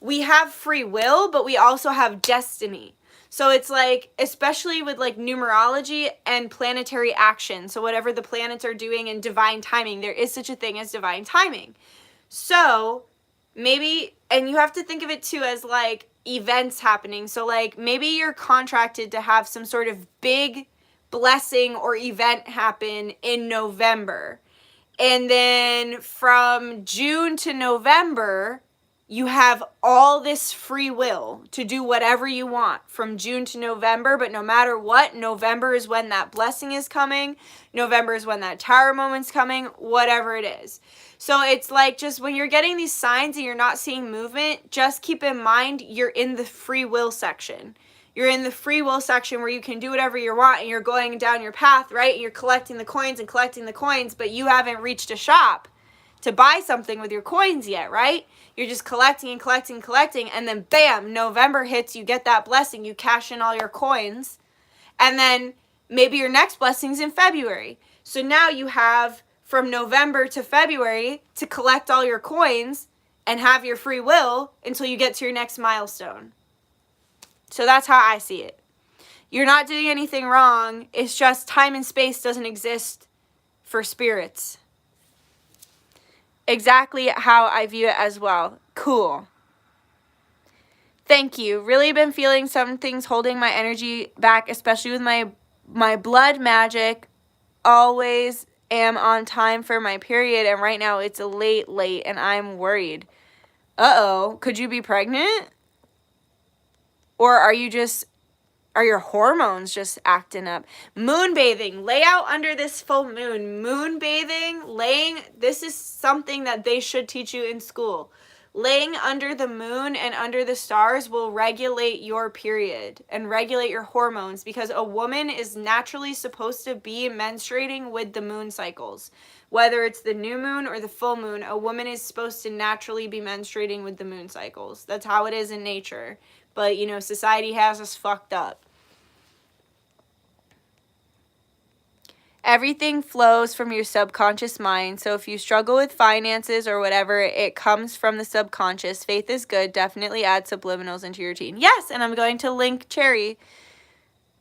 We have free will, but we also have destiny. So it's like, especially with like numerology and planetary action. So whatever the planets are doing in divine timing, there is such a thing as divine timing. So maybe, and you have to think of it too as like events happening. So like maybe you're contracted to have some sort of big blessing or event happen in November. And then from June to November, you have all this free will to do whatever you want from June to November, but no matter what, November is when that blessing is coming. November is when that tower moment's coming, whatever it is. So it's like, just when you're getting these signs and you're not seeing movement, just keep in mind you're in the free will section. You're in the free will section where you can do whatever you want, and you're going down your path, right? And you're collecting the coins, but you haven't reached a shop to buy something with your coins yet, right? You're just collecting and collecting and collecting, and then bam, November hits, you get that blessing, you cash in all your coins, and then maybe your next blessing's in February. So now you have from November to February to collect all your coins and have your free will until you get to your next milestone. So that's how I see it. You're not doing anything wrong. It's just time and space doesn't exist for spirits. Exactly how I view it as well. Cool. Thank you. Really been feeling some things holding my energy back, especially with my blood magic. Always am on time for my period, and right now it's late, and I'm worried. Uh-oh. Could you be pregnant? Or are your hormones just acting up? Moonbathing. Lay out under this full moon. Moonbathing, this is something that they should teach you in school. Laying under the moon and under the stars will regulate your period and regulate your hormones, because a woman is naturally supposed to be menstruating with the moon cycles. Whether it's the new moon or the full moon, a woman is supposed to naturally be menstruating with the moon cycles. That's how it is in nature. But, you know, society has us fucked up. Everything flows from your subconscious mind. So if you struggle with finances or whatever, it comes from the subconscious. Faith is good. Definitely add subliminals into your routine. Yes, and I'm going to link Cherry.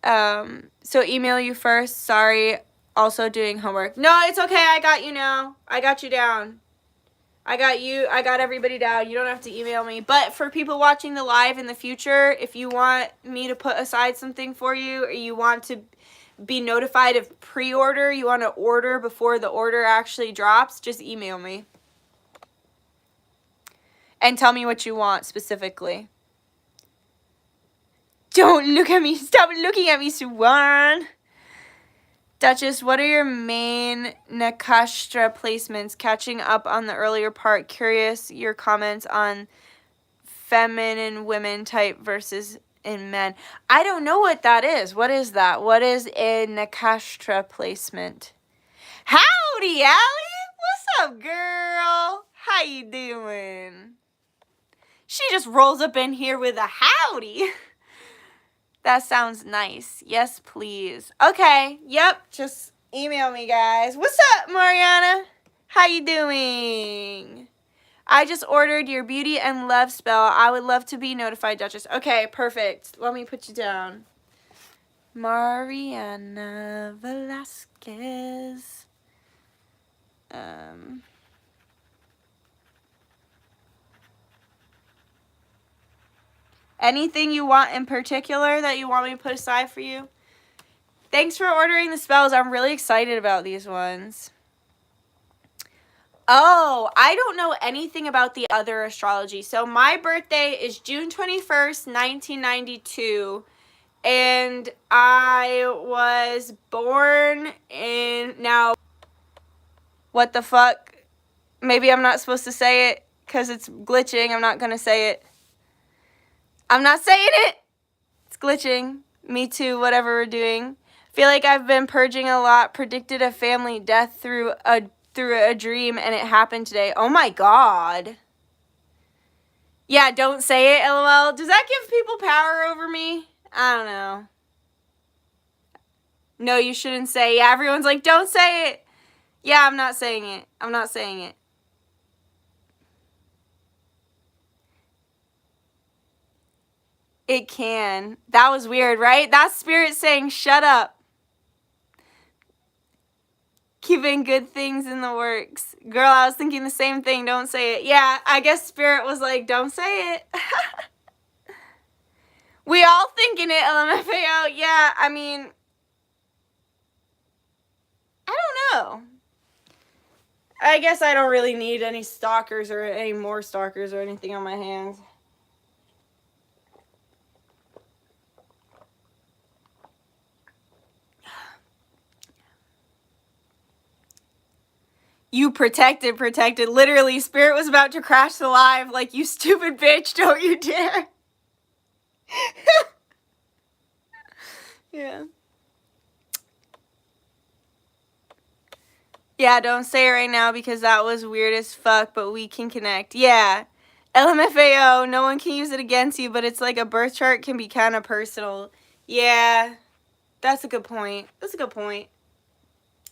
So email you first. Sorry. Also doing homework. No, it's okay. I got you now. I got you down. I got you. I got everybody down. You don't have to email me. But for people watching the live in the future, if you want me to put aside something for you, or you want to be notified of pre-order, you want to order before the order actually drops, just email me. And tell me what you want specifically. Don't look at me. Stop looking at me, Swan. Duchess, what are your main Nakashtra placements? Catching up on the earlier part. Curious your comments on feminine women type versus in men. I don't know what that is. What is that? What is a Nakashtra placement? Howdy, Allie. What's up, girl? How you doing? She just rolls up in here with a howdy. That sounds nice. Yes, please. Okay. Yep. Just email me, guys. What's up, Mariana? How you doing? I just ordered your beauty and love spell. I would love to be notified, Duchess. Okay, perfect. Let me put you down. Mariana Velasquez. Anything you want in particular that you want me to put aside for you? Thanks for ordering the spells. I'm really excited about these ones. Oh, I don't know anything about the other astrology. So my birthday is June 21st, 1992. And I was born in... Now, what the fuck? Maybe I'm not supposed to say it because it's glitching. I'm not going to say it. I'm not saying it. It's glitching. Me too, whatever we're doing. Feel like I've been purging a lot. Predicted a family death through a dream, and it happened today. Oh my god. Yeah, don't say it, LOL. Does that give people power over me? I don't know. No, you shouldn't say. Yeah, everyone's like, don't say it. Yeah, I'm not saying it. I'm not saying it. It can. That was weird, right? That's spirit saying, shut up. Keeping good things in the works. Girl, I was thinking the same thing. Don't say it. Yeah, I guess spirit was like, don't say it. We all thinking it, LMFAO. Yeah, I mean, I don't know. I guess I don't really need any stalkers or any more stalkers or anything on my hands. You protected. Literally, Spirit was about to crash the live. Like, you stupid bitch, don't you dare. Yeah. Yeah, don't say it right now because that was weird as fuck, but we can connect. Yeah. LMFAO, no one can use it against you, but it's like a birth chart can be kind of personal. Yeah. That's a good point.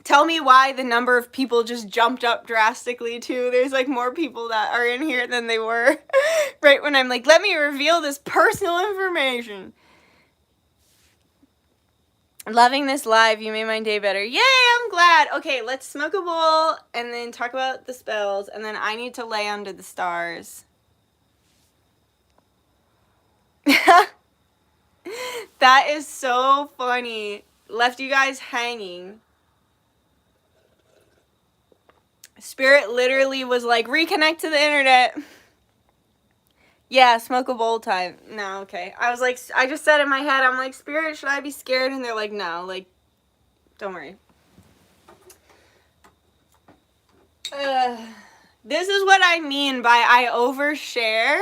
Tell me why the number of people just jumped up drastically, too. There's, like, more people that are in here than they were right when I'm like, let me reveal this personal information. Loving this live. You made my day better. Yay, I'm glad. Okay, let's smoke a bowl and then talk about the spells, and then I need to lay under the stars. That is so funny. Left you guys hanging. Spirit literally was like, reconnect to the internet. Yeah, smoke a bowl time. No, okay. I was like, I just said in my head, I'm like, Spirit, should I be scared? And they're like, no, like, don't worry. This is what I mean by I overshare.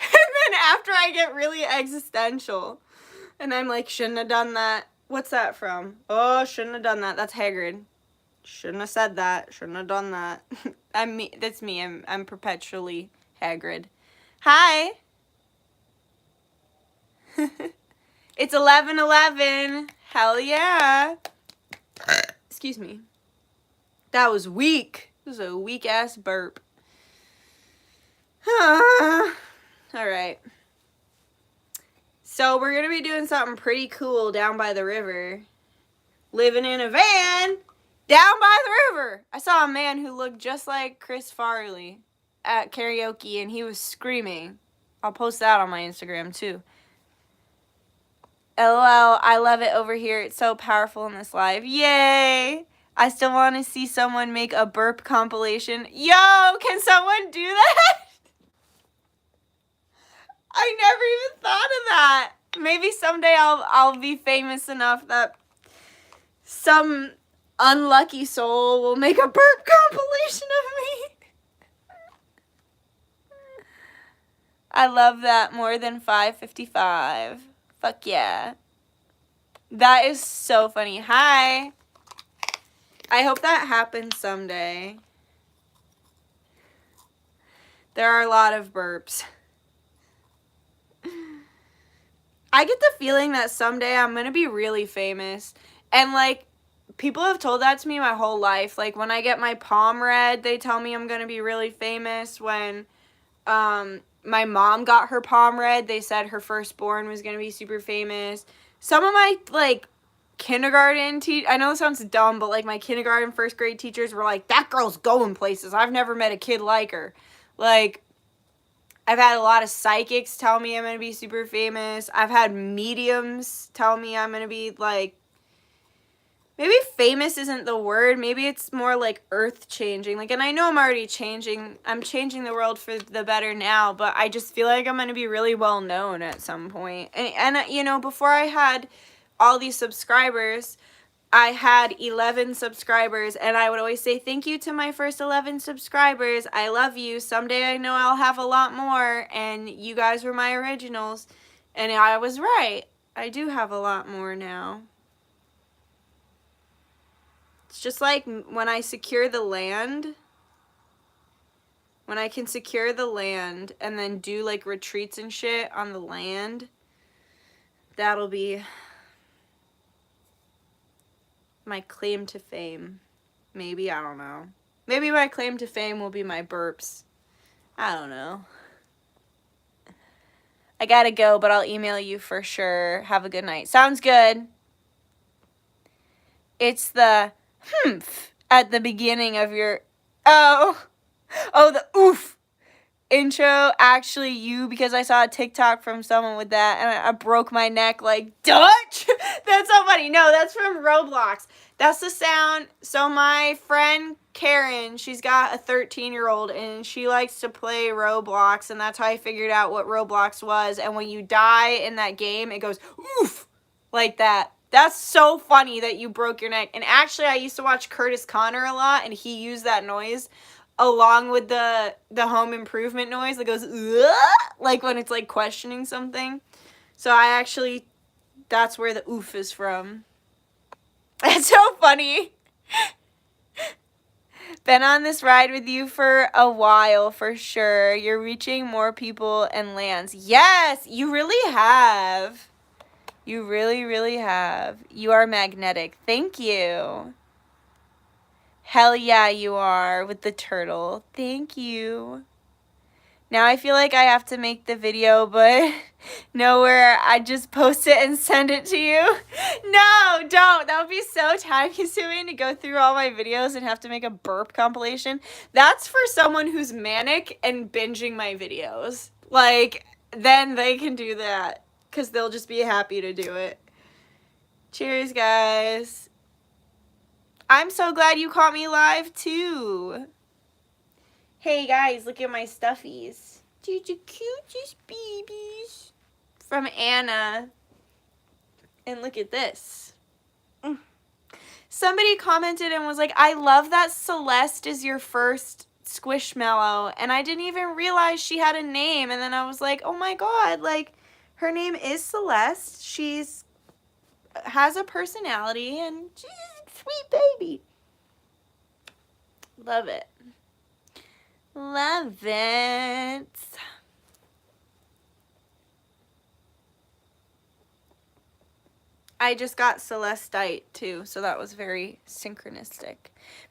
And then after I get really existential. And I'm like, shouldn't have done that. What's that from? Oh, shouldn't have done that. That's Hagrid. Shouldn't have said that. Shouldn't have done that. That's me. I'm perpetually Hagrid. Hi. It's 11:11. Hell yeah. Excuse me. That was weak. It was a weak ass burp. All right. So we're going to be doing something pretty cool down by the river. Living in a van down by the river. I saw a man who looked just like Chris Farley at karaoke, and he was screaming. I'll post that on my Instagram, too. LOL, I love it over here. It's so powerful in this live. Yay! I still want to see someone make a burp compilation. Yo, can someone do that? I never even thought of that. Maybe someday I'll be famous enough that some unlucky soul will make a burp compilation of me. I love that more than 555. Fuck yeah. That is so funny. Hi. I hope that happens someday. There are a lot of burps. I get the feeling that someday I'm going to be really famous. And, like, people have told that to me my whole life. Like, when I get my palm read, they tell me I'm going to be really famous. When my mom got her palm read, they said her firstborn was going to be super famous. Some of my, like, kindergarten I know it sounds dumb, but, like, my kindergarten, first grade teachers were like, that girl's going places. I've never met a kid like her. Like, I've had a lot of psychics tell me I'm going to be super famous. I've had mediums tell me I'm going to be, like, maybe famous isn't the word. Maybe it's more like earth-changing. Like, and I know I'm already changing. I'm changing the world for the better now, but I just feel like I'm going to be really well-known at some point. And, you know, before I had all these subscribers, I had 11 subscribers, and I would always say, thank you to my first 11 subscribers. I love you. Someday I know I'll have a lot more, and you guys were my originals. And I was right. I do have a lot more now. It's just like when I secure the land, when I can secure the land and then do, like, retreats and shit on the land, that'll be my claim to fame. Maybe, I don't know. Maybe my claim to fame will be my burps. I don't know. I gotta go, but I'll email you for sure. Have a good night. Sounds good. It's the humph at the beginning of your... Oh, the oof intro. Actually, because I saw a TikTok from someone with that, and I broke my neck like, Dutch? That's so funny. No, that's from Roblox. That's the sound. So my friend Karen, she's got a 13-year-old and she likes to play Roblox, and that's how I figured out what Roblox was. And when you die in that game, it goes oof like that. That's so funny that you broke your neck. And actually, I used to watch Curtis Connor a lot, and he used that noise along with the home improvement noise that goes like when it's like questioning something. So I actually, that's where the oof is from. It's so funny. Been on this ride with you for a while, for sure. You're reaching more people and lands. Yes, you really have. You really, really have. You are magnetic. Thank you. Hell yeah, you are with the turtle. Thank you. Now I feel like I have to make the video, but nowhere. I just post it and send it to you. No, don't. That would be so time consuming to go through all my videos and have to make a burp compilation. That's for someone who's manic and binging my videos. Like, then they can do that because they'll just be happy to do it. Cheers, guys. I'm so glad you caught me live, too. Hey guys, look at my stuffies. These are cutest babies. From Anna. And look at this. Somebody commented and was like, I love that Celeste is your first Squishmallow. And I didn't even realize she had a name. And then I was like, oh my god, like, her name is Celeste. She's has a personality and she's a sweet baby. Love it. Love it. I just got Celestite too, so that was very synchronistic.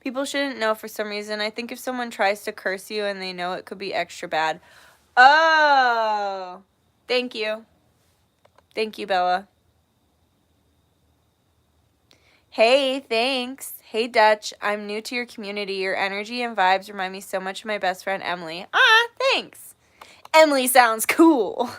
People shouldn't know for some reason. I think if someone tries to curse you and they know, it could be extra bad. Oh, thank you. Thank you, Bella. Hey, thanks. Hey, Dutch. I'm new to your community. Your energy and vibes remind me so much of my best friend, Emily. Ah, thanks. Emily sounds cool.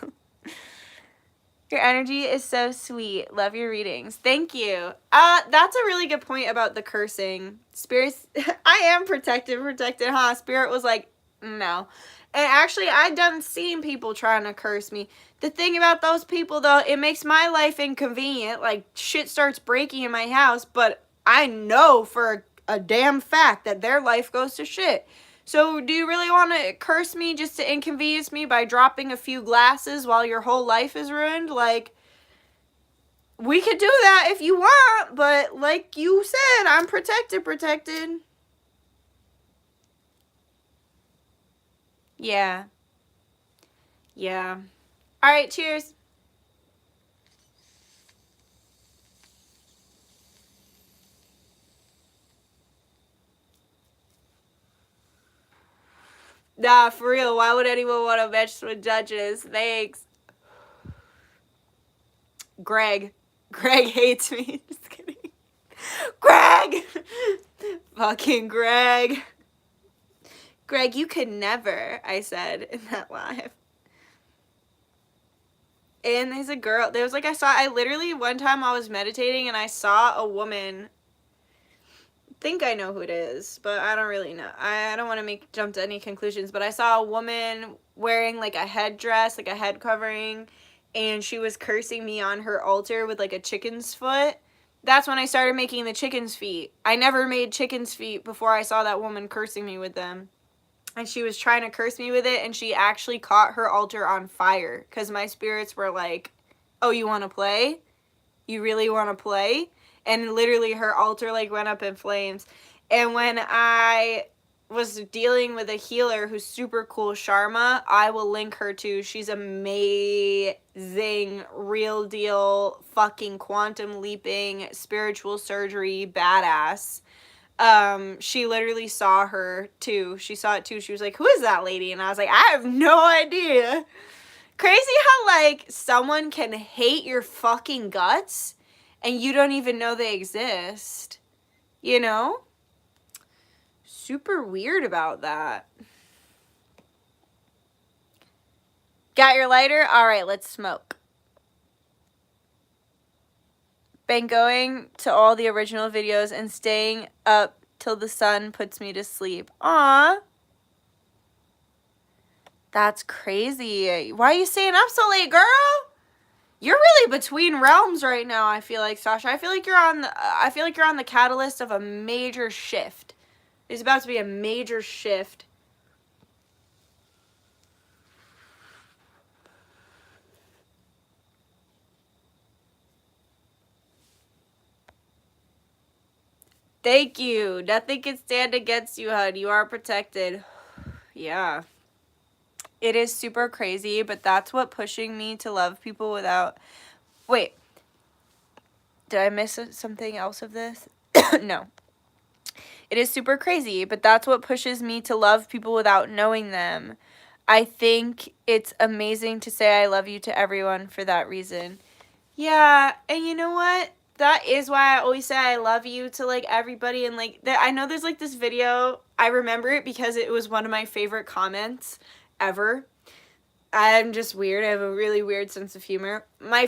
Your energy is so sweet. Love your readings. Thank you. That's a really good point about the cursing. Spirits, I am protected, huh? Spirit was like, no. And actually, I done seen people trying to curse me. The thing about those people, though, it makes my life inconvenient. Like, shit starts breaking in my house, but I know for a damn fact that their life goes to shit. So, do you really want to curse me just to inconvenience me by dropping a few glasses while your whole life is ruined? Like, we could do that if you want, but like you said, I'm protected. Yeah. Yeah. All right, cheers. Nah, for real, why would anyone want to match with Dutchess? Thanks. Greg hates me. Just kidding. Greg! Fucking Greg. Greg, you could never, I said in that live. And there's a girl, there was like, I literally, one time I was meditating and I saw a woman, I think I know who it is, but I don't really know. I don't want to jump to any conclusions, but I saw a woman wearing like a headdress, like a head covering, and she was cursing me on her altar with like a chicken's foot. That's when I started making the chicken's feet. I never made chicken's feet before I saw that woman cursing me with them. And she was trying to curse me with it, and she actually caught her altar on fire because my spirits were like, oh, you want to play? You really want to play? And literally her altar like went up in flames. And when I was dealing with a healer who's super cool, Sharma, I will link her to. She's amazing, real deal, fucking quantum leaping, spiritual surgery, badass. She literally saw her too. She saw it too. She was like, who is that lady? And I was like, I have no idea. Crazy how like someone can hate your fucking guts and you don't even know they exist. You know? Super weird about that. Got your lighter? All right, let's smoke. been going to all the original videos and staying up till the sun puts me to sleep. Aw. That's crazy. Why are you staying up so late, girl? You're really between realms right now, I feel like, Sasha. I feel like you're on the catalyst of a major shift. There's about to be a major shift. Thank you. Nothing can stand against you, hun. You are protected. Yeah. It is super crazy, but that's what pushing me to love people without... Wait. Did I miss something else of this? No. It is super crazy, but that's what pushes me to love people without knowing them. I think it's amazing to say I love you to everyone for that reason. Yeah, and you know what? That is why I always say I love you to, like, everybody. And, like, I know there's, like, this video. I remember it because it was one of my favorite comments ever. I'm just weird. I have a really weird sense of humor. My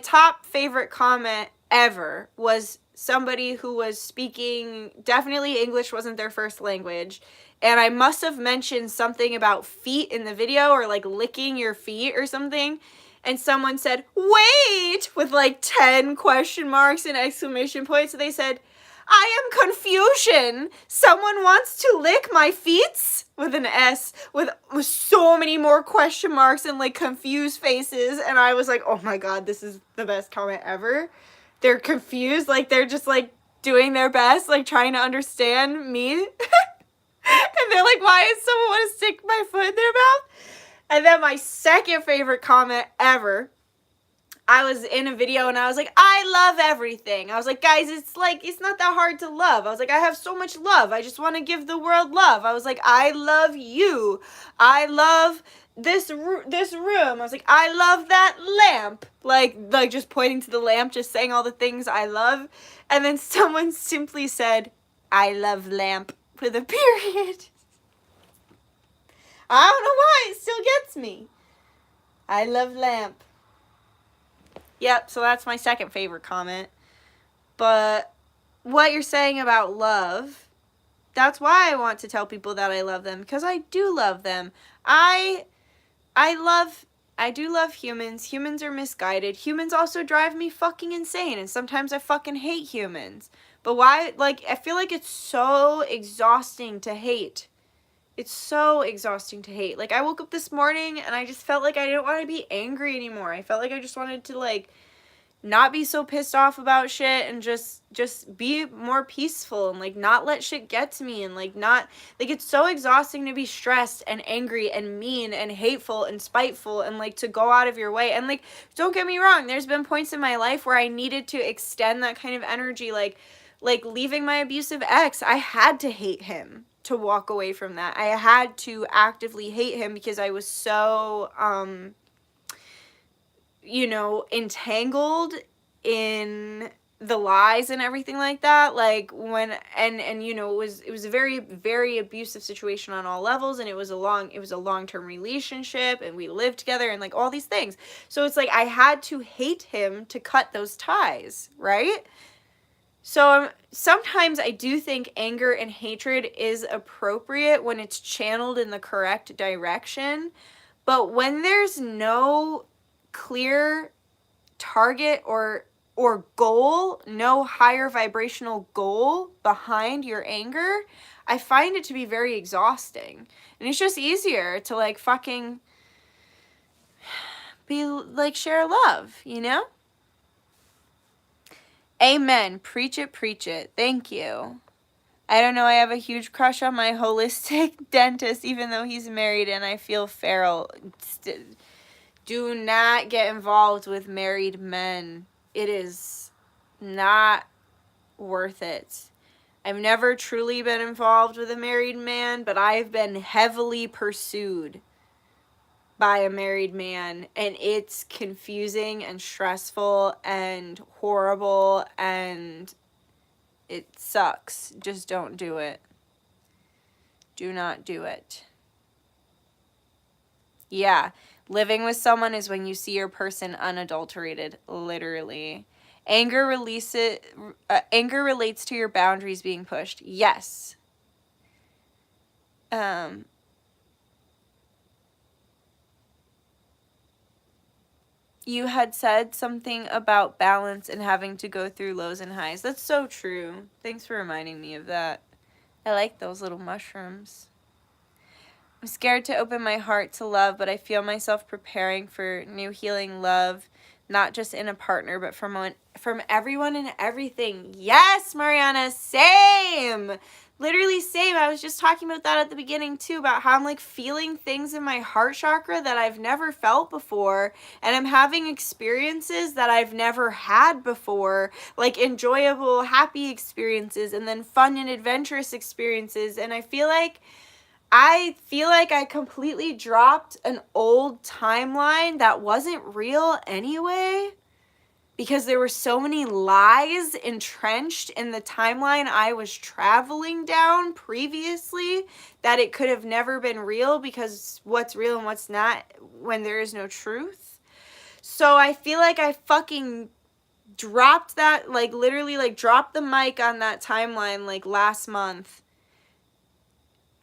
top favorite comment ever was somebody who was speaking, definitely English wasn't their first language. And I must have mentioned something about feet in the video, or, like, licking your feet or something. And someone said, wait, with like 10 question marks and exclamation points. So they said, I am confusion. Someone wants to lick my feet, with an S, with so many more question marks and like confused faces. And I was like, oh my God, this is the best comment ever. They're confused. Like they're just like doing their best, like trying to understand me. And they're like, why does someone want to stick my foot in their mouth? And then my second favorite comment ever, I was in a video and I was like, I love everything. I was like, guys, it's not that hard to love. I was like, I have so much love. I just want to give the world love. I was like, I love you. I love this room. I was like, I love that lamp. Like just pointing to the lamp, just saying all the things I love. And then someone simply said, I love lamp, with a period. I don't know why, it still gets me. I love lamp. Yep, so that's my second favorite comment. But what you're saying about love, that's why I want to tell people that I love them, because I do love them. I do love humans. Humans are misguided. Humans also drive me fucking insane, and sometimes I fucking hate humans. But why, like, I feel like it's so exhausting to hate. It's so exhausting to hate. Like, I woke up this morning and I just felt like I didn't want to be angry anymore. I felt like I just wanted to, like, not be so pissed off about shit and just be more peaceful and, like, not let shit get to me and, like, not, like, it's so exhausting to be stressed and angry and mean and hateful and spiteful and, like, to go out of your way. And, like, don't get me wrong, there's been points in my life where I needed to extend that kind of energy, like leaving my abusive ex. I had to hate him to walk away from that. I had to actively hate him because I was so, you know, entangled in the lies and everything like that. Like when, and you know, it was a very, very abusive situation on all levels, and it was a long-term relationship, and we lived together and like all these things. So it's like I had to hate him to cut those ties, right? So sometimes I do think anger and hatred is appropriate when it's channeled in the correct direction. But when there's no clear target or goal, no higher vibrational goal behind your anger, I find it to be very exhausting. And it's just easier to like fucking be like share love, you know? Amen. Preach it, preach it. Thank you. I don't know, I have a huge crush on my holistic dentist, even though he's married and I feel feral. Do not get involved with married men. It is not worth it. I've never truly been involved with a married man, but I've been heavily pursued by a married man, and it's confusing and stressful and horrible, and it sucks. Just don't do it. Do not do it. Yeah, living with someone is when you see your person unadulterated, literally. Anger relates to your boundaries being pushed. Yes. You had said something about balance and having to go through lows and highs. That's so true. Thanks for reminding me of that. I like those little mushrooms. I'm scared to open my heart to love, but I feel myself preparing for new healing love, not just in a partner, but from everyone and everything. Yes, Mariana, same. Literally same. I was just talking about that at the beginning too, about how I'm like feeling things in my heart chakra that I've never felt before, and I'm having experiences that I've never had before, like enjoyable, happy experiences, and then fun and adventurous experiences. And I feel like I completely dropped an old timeline that wasn't real anyway, because there were so many lies entrenched in the timeline I was traveling down previously that it could have never been real, because what's real and what's not when there is no truth. So I feel like I fucking dropped that, like literally like dropped the mic on that timeline like last month,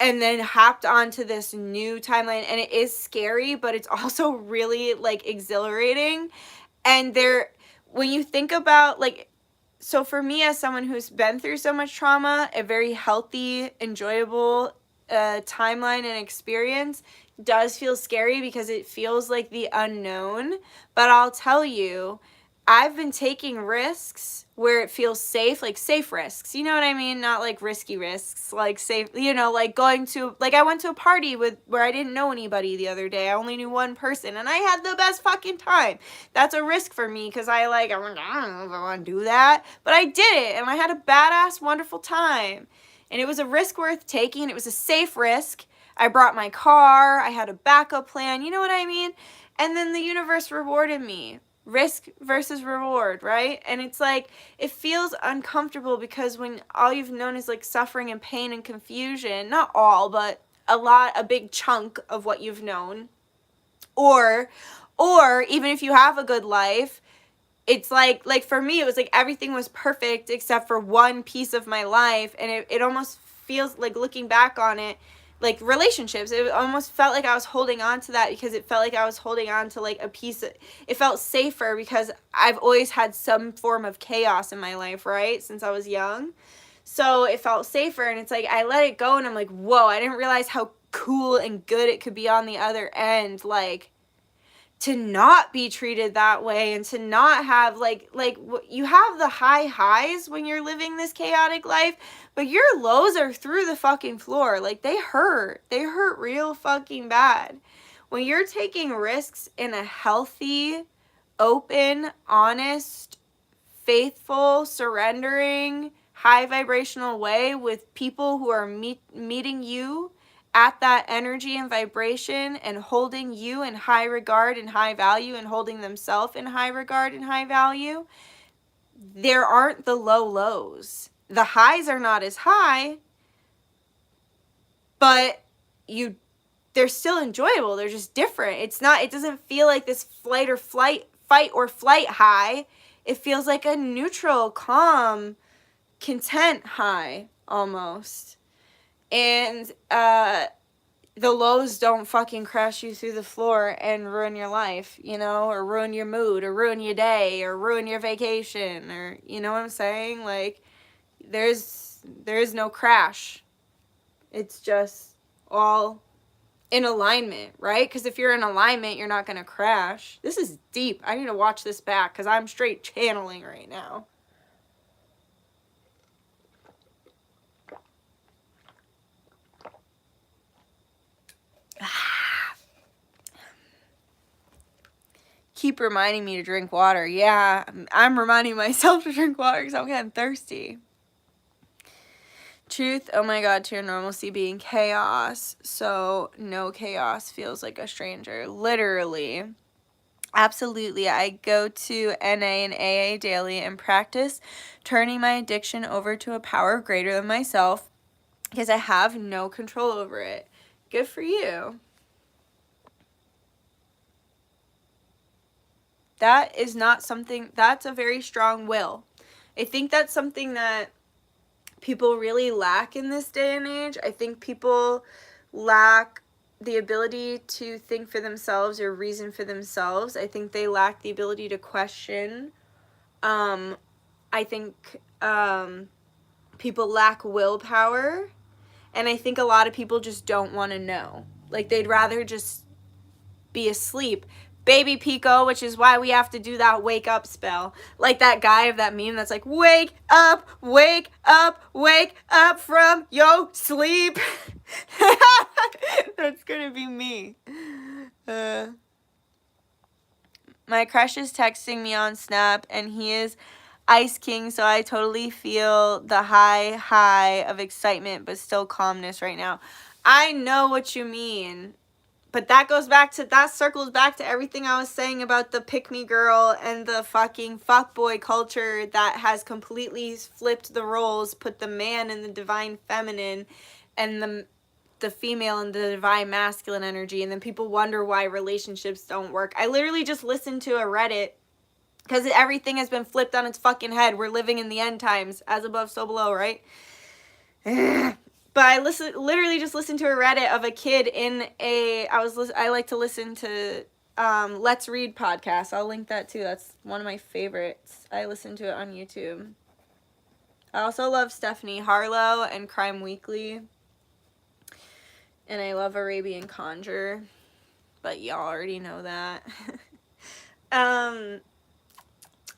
and then hopped onto this new timeline, and it is scary, but it's also really like exhilarating. And when you think about like, so for me as someone who's been through so much trauma, a very healthy, enjoyable timeline and experience does feel scary because it feels like the unknown. But I'll tell you, I've been taking risks where it feels safe, like safe risks, you know what I mean? Not like risky risks, like safe, you know, like going to, like I went to a party where I didn't know anybody the other day. I only knew one person and I had the best fucking time. That's a risk for me because I don't know if I want to do that, but I did it and I had a badass, wonderful time. And it was a risk worth taking. It was a safe risk. I brought my car. I had a backup plan. You know what I mean? And then the universe rewarded me. Risk versus reward, right? And it's like, it feels uncomfortable because when all you've known is like suffering and pain and confusion, not all, but a big chunk of what you've known, or even if you have a good life, it's like for me, it was like everything was perfect except for one piece of my life, and it almost feels like, looking back on it, like relationships, it almost felt like I was holding on to that because it felt like I was holding on to like a piece of, it felt safer because I've always had some form of chaos in my life, right, since I was young. So it felt safer, and it's like I let it go and I'm like, whoa, I didn't realize how cool and good it could be on the other end, like to not be treated that way and to not have like you have the highs when you're living this chaotic life, but your lows are through the fucking floor. Like they hurt real fucking bad. When you're taking risks in a healthy, open, honest, faithful, surrendering, high vibrational way with people who are meeting you at that energy and vibration and holding you in high regard and high value and holding themselves in high regard and high value, there aren't the low lows. The highs are not as high, but they're still enjoyable. They're just different. It doesn't feel like this fight or flight high. It feels like a neutral, calm, content high almost. And the lows don't fucking crash you through the floor and ruin your life, you know, or ruin your mood, or ruin your day, or ruin your vacation, or, you know what I'm saying? Like, there is no crash. It's just all in alignment, right? Because if you're in alignment, you're not going to crash. This is deep. I need to watch this back because I'm straight channeling right now. Keep reminding me to drink water. Yeah, I'm reminding myself to drink water because I'm getting thirsty. Truth, oh my god, to your normalcy being chaos. So no chaos feels like a stranger. Literally. Absolutely. I go to NA and AA daily and practice turning my addiction over to a power greater than myself because I have no control over it. Good for you. That is not something, that's a very strong will. I think that's something that people really lack in this day and age. I think people lack the ability to think for themselves or reason for themselves. I think they lack the ability to question. I think people lack willpower. And I think a lot of people just don't want to know. Like, they'd rather just be asleep. Baby Peko, which is why we have to do that wake up spell. Like that guy of that meme that's like, wake up, wake up, wake up from your sleep. That's gonna be me. My crush is texting me on Snap, and he is Ice King, so I totally feel the high of excitement, but still calmness right now. I know what you mean. But that goes back to, that circles back to everything I was saying about the pick-me girl and the fucking fuckboy culture that has completely flipped the roles, put the man in the divine feminine and the female in the divine masculine energy, and then people wonder why relationships don't work. I literally just listened to a Reddit, because everything has been flipped on its fucking head. We're living in the end times, as above, so below, right? But I literally just listened to a Reddit of a kid in a, I like to listen to Let's Read podcast. I'll link that too. That's one of my favorites. I listen to it on YouTube. I also love Stephanie Harlowe and Crime Weekly. And I love Arabian Conjure. But y'all already know that. I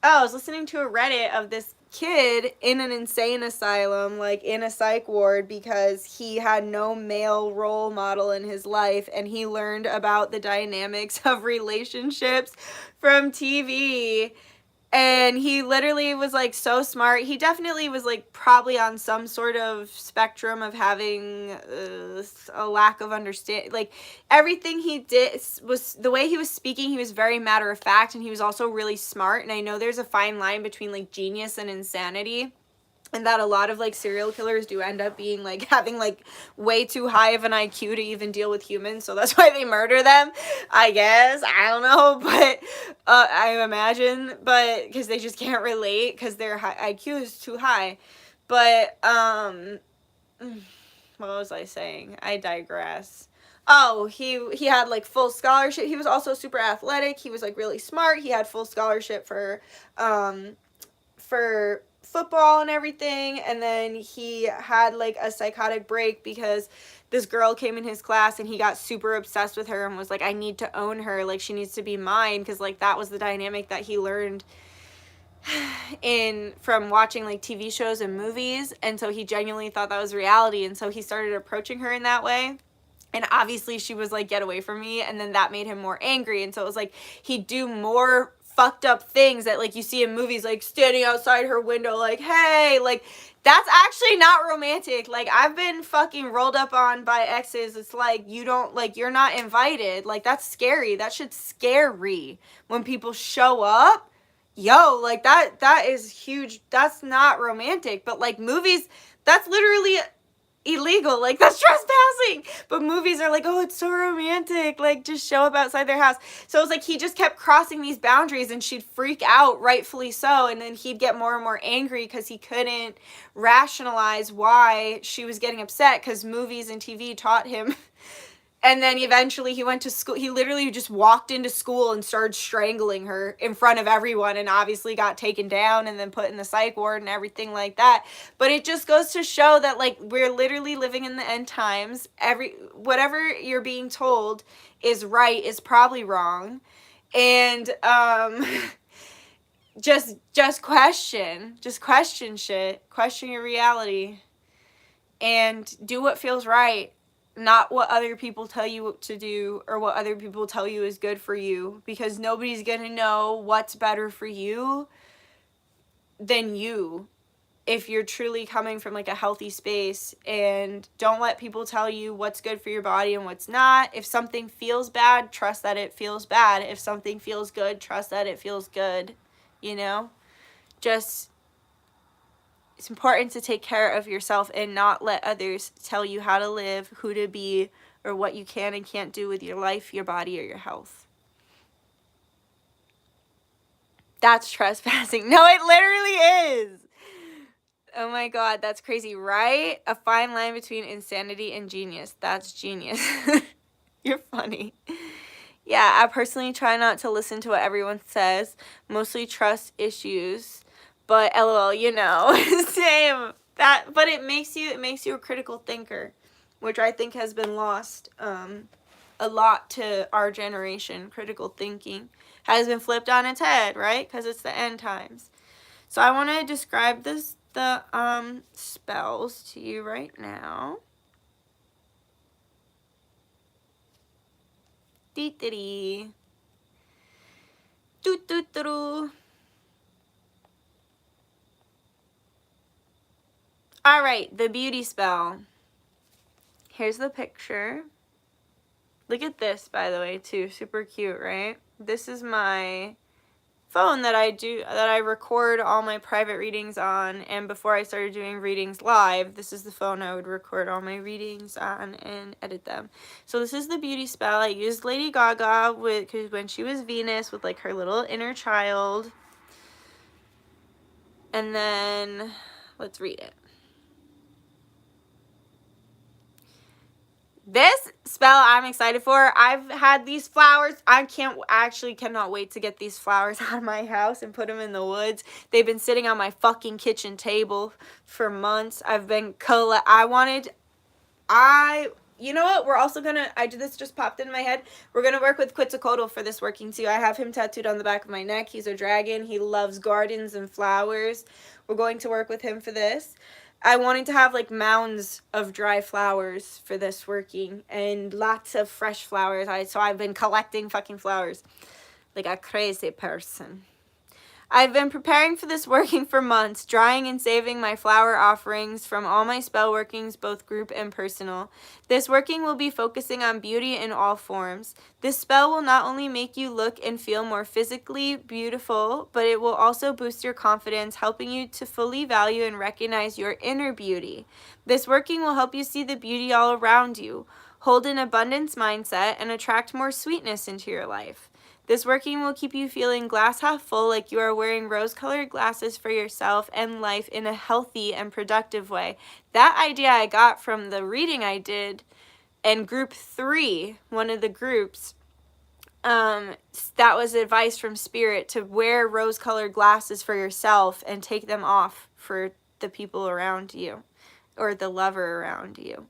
was listening to a Reddit of this kid in an insane asylum, like in a psych ward, because he had no male role model in his life, and he learned about the dynamics of relationships from TV. And he literally was like so smart. He definitely was like probably on some sort of spectrum of having a lack of understanding. Like everything he did was, the way he was speaking, he was very matter of fact, and he was also really smart. And I know there's a fine line between like genius and insanity, and that a lot of like serial killers do end up being like having like way too high of an IQ to even deal with humans, so that's why they murder them, I guess. I don't know, but I imagine, but because they just can't relate because their IQ is too high. But what was I saying? I digress. Oh, he had like full scholarship. He was also super athletic. He was like really smart. He had full scholarship for football and everything, and then he had like a psychotic break because this girl came in his class and he got super obsessed with her and was like, I need to own her, like she needs to be mine, because like that was the dynamic that he learned from watching like TV shows and movies, and so he genuinely thought that was reality, and so he started approaching her in that way. And obviously she was like, get away from me, and then that made him more angry, and so it was like he'd do more fucked up things that like you see in movies, like standing outside her window like, hey, like that's actually not romantic. Like I've been fucking rolled up on by exes. It's like you don't, like you're not invited. Like that's scary. That shit's scary when people show up. Yo, like that is huge. That's not romantic. But like movies, that's literally illegal, like that's trespassing, but movies are like, oh, it's so romantic, like just show up outside their house. So it was like he just kept crossing these boundaries, and she'd freak out, rightfully so, and then he'd get more and more angry because he couldn't rationalize why she was getting upset, because movies and TV taught him. And then eventually he went to school. He literally just walked into school and started strangling her in front of everyone, and obviously got taken down and then put in the psych ward and everything like that. But it just goes to show that like we're literally living in the end times. Whatever you're being told is right is probably wrong. And just question shit. Question your reality. And do what feels right. Not what other people tell you what to do or what other people tell you is good for you, because nobody's going to know what's better for you than you if you're truly coming from like a healthy space. And don't let people tell you what's good for your body and what's not. If something feels bad, trust that it feels bad. If something feels good, trust that it feels good. You know, just, it's important to take care of yourself and not let others tell you how to live, who to be, or what you can and can't do with your life, your body, or your health. That's trespassing. No, it literally is. Oh my god, that's crazy, right? A fine line between insanity and genius. That's genius. You're funny. Yeah, I personally try not to listen to what everyone says. Mostly trust issues. But LOL, you know. Same. But it makes you a critical thinker, which I think has been lost a lot to our generation. Critical thinking has been flipped on its head, right? Because it's the end times. So I want to describe the spells to you right now. Dee-dee-dee. Doo-doo-doo-doo. All right, the beauty spell. Here's the picture. Look at this, by the way, too. Super cute, right? This is my phone that I record all my private readings on, and before I started doing readings live, this is the phone I would record all my readings on and edit them. So this is the beauty spell. I used Lady Gaga when she was Venus with like her little inner child. And then let's read it. This spell I'm excited for. I've had these flowers. I cannot wait to get these flowers out of my house and put them in the woods. They've been sitting on my fucking kitchen table for months. You know what? We're also gonna, this just popped in my head. We're gonna work with Quetzalcoatl for this working too. I have him tattooed on the back of my neck. He's a dragon. He loves gardens and flowers. We're going to work with him for this. I wanted to have like mounds of dry flowers for this working and lots of fresh flowers. So I've been collecting fucking flowers like a crazy person. I've been preparing for this working for months, drying and saving my flower offerings from all my spell workings, both group and personal. This working will be focusing on beauty in all forms. This spell will not only make you look and feel more physically beautiful, but it will also boost your confidence, helping you to fully value and recognize your inner beauty. This working will help you see the beauty all around you, hold an abundance mindset, and attract more sweetness into your life. This working will keep you feeling glass half full, like you are wearing rose-colored glasses for yourself and life in a healthy and productive way. That idea I got from the reading I did in group 3, one of the groups. That was advice from Spirit to wear rose-colored glasses for yourself and take them off for the people around you or the lover around you.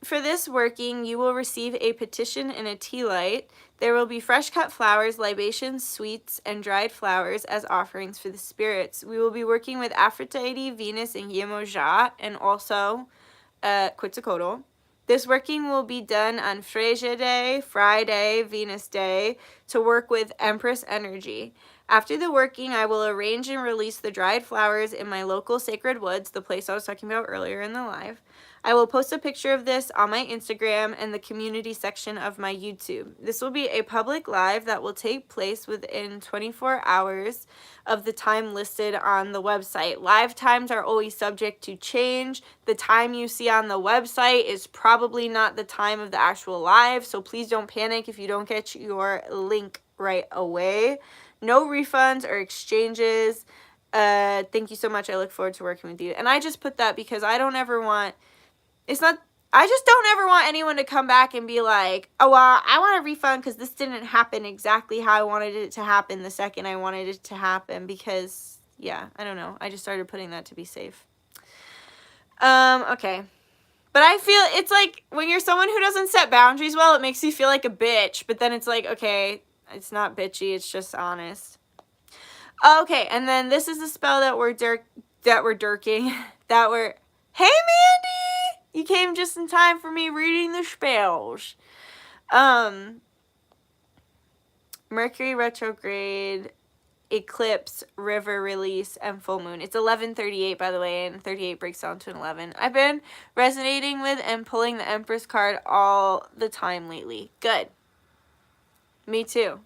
For this working, you will receive a petition and a tea light. There will be fresh cut flowers, libations, sweets, and dried flowers as offerings for the spirits. We will be working with Aphrodite, Venus, and Yemoja, and also Quetzalcoatl. This working will be done on Freyja Day, Friday, Venus Day, to work with Empress energy. After the working, I will arrange and release the dried flowers in my local sacred woods, the place I was talking about earlier in the live. I will post a picture of this on my Instagram and the community section of my YouTube. This will be a public live that will take place within 24 hours of the time listed on the website. Live times are always subject to change. The time you see on the website is probably not the time of the actual live, so please don't panic if you don't get your link right away. No refunds or exchanges. Thank you so much. I look forward to working with you. And I just put that because I don't ever want... I just don't ever want anyone to come back and be like, oh, well, I want a refund because this didn't happen exactly how I wanted it to happen the second I wanted it to happen because, yeah, I don't know. I just started putting that to be safe. Okay. But I feel it's like when you're someone who doesn't set boundaries well, it makes you feel like a bitch. But then it's like, okay, it's not bitchy. It's just honest. Okay, and then this is the spell that we're dirking. Hey, Mandy! You came just in time for me reading the spells. Mercury retrograde, eclipse, river release, and full moon. It's 11:38, by the way, and 38 breaks down to an 11. I've been resonating with and pulling the Empress card all the time lately. Good. Me too.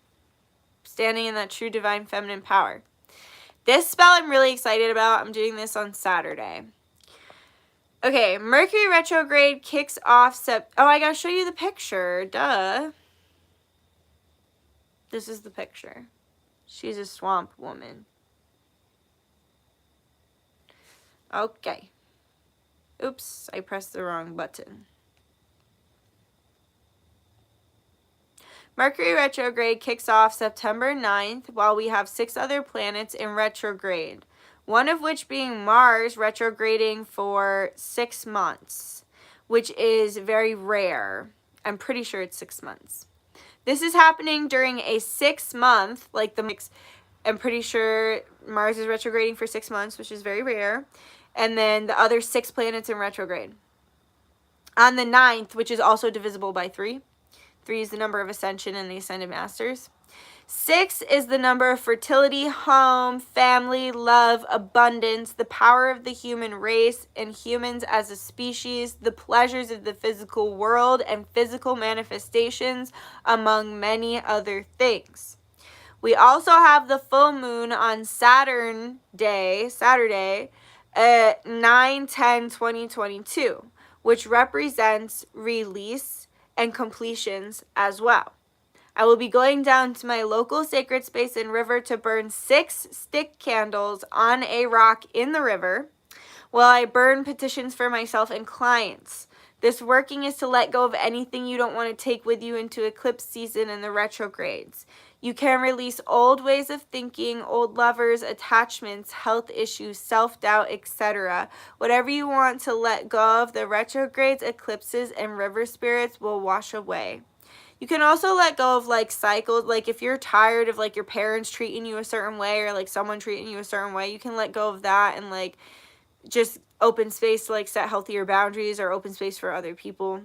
Standing in that true divine feminine power. This spell I'm really excited about. I'm doing this on Saturday. Okay, Mercury retrograde kicks off oh, I gotta show you the picture. Duh. This is the picture. She's a swamp woman. Okay. Oops, I pressed the wrong button. Mercury retrograde kicks off September 9th, while we have 6 other planets in retrograde, one of which being Mars retrograding for 6 months, which is very rare. I'm pretty sure it's 6 months. This is happening during a 6-month, like the mix. I'm pretty sure Mars is retrograding for 6 months, which is very rare. And then the other 6 planets in retrograde. On the 9th, which is also divisible by 3. 3 is the number of ascension and the ascended masters. 6 is the number of fertility, home, family, love, abundance, the power of the human race and humans as a species, the pleasures of the physical world and physical manifestations, among many other things. We also have the full moon on Saturday, at 9/10/2022, which represents release and completions as well. I will be going down to my local sacred space and river to burn 6 stick candles on a rock in the river while I burn petitions for myself and clients. This working is to let go of anything you don't want to take with you into eclipse season and the retrogrades. You can release old ways of thinking, old lovers, attachments, health issues, self-doubt, etc. Whatever you want to let go of, the retrogrades, eclipses, and river spirits will wash away. You can also let go of like cycles, like if you're tired of like your parents treating you a certain way or like someone treating you a certain way, you can let go of that and like just open space to like set healthier boundaries or open space for other people.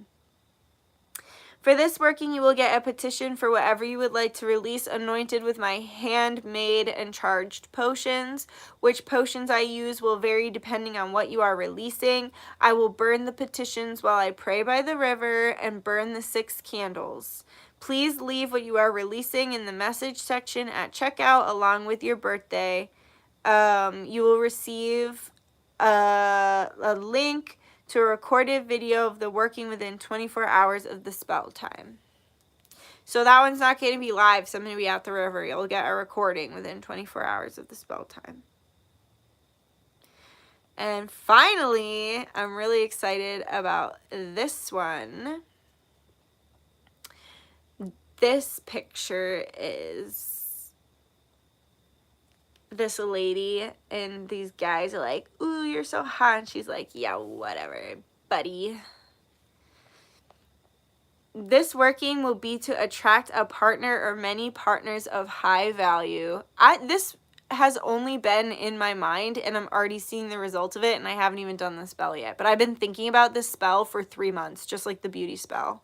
For this working, you will get a petition for whatever you would like to release, anointed with my handmade and charged potions. Which potions I use will vary depending on what you are releasing. I will burn the petitions while I pray by the river and burn the 6 candles. Please leave what you are releasing in the message section at checkout along with your birthday. You will receive a link to a recorded video of the working within 24 hours of the spell time. So that one's not going to be live, so I'm going to be at the river. You'll get a recording within 24 hours of the spell time. And finally, I'm really excited about this one. This picture is this lady and these guys are like, ooh, you're so hot. And she's like, yeah, whatever, buddy. This working will be to attract a partner or many partners of high value. This has only been in my mind and I'm already seeing the results of it and I haven't even done the spell yet. But I've been thinking about this spell for 3 months, just like the beauty spell.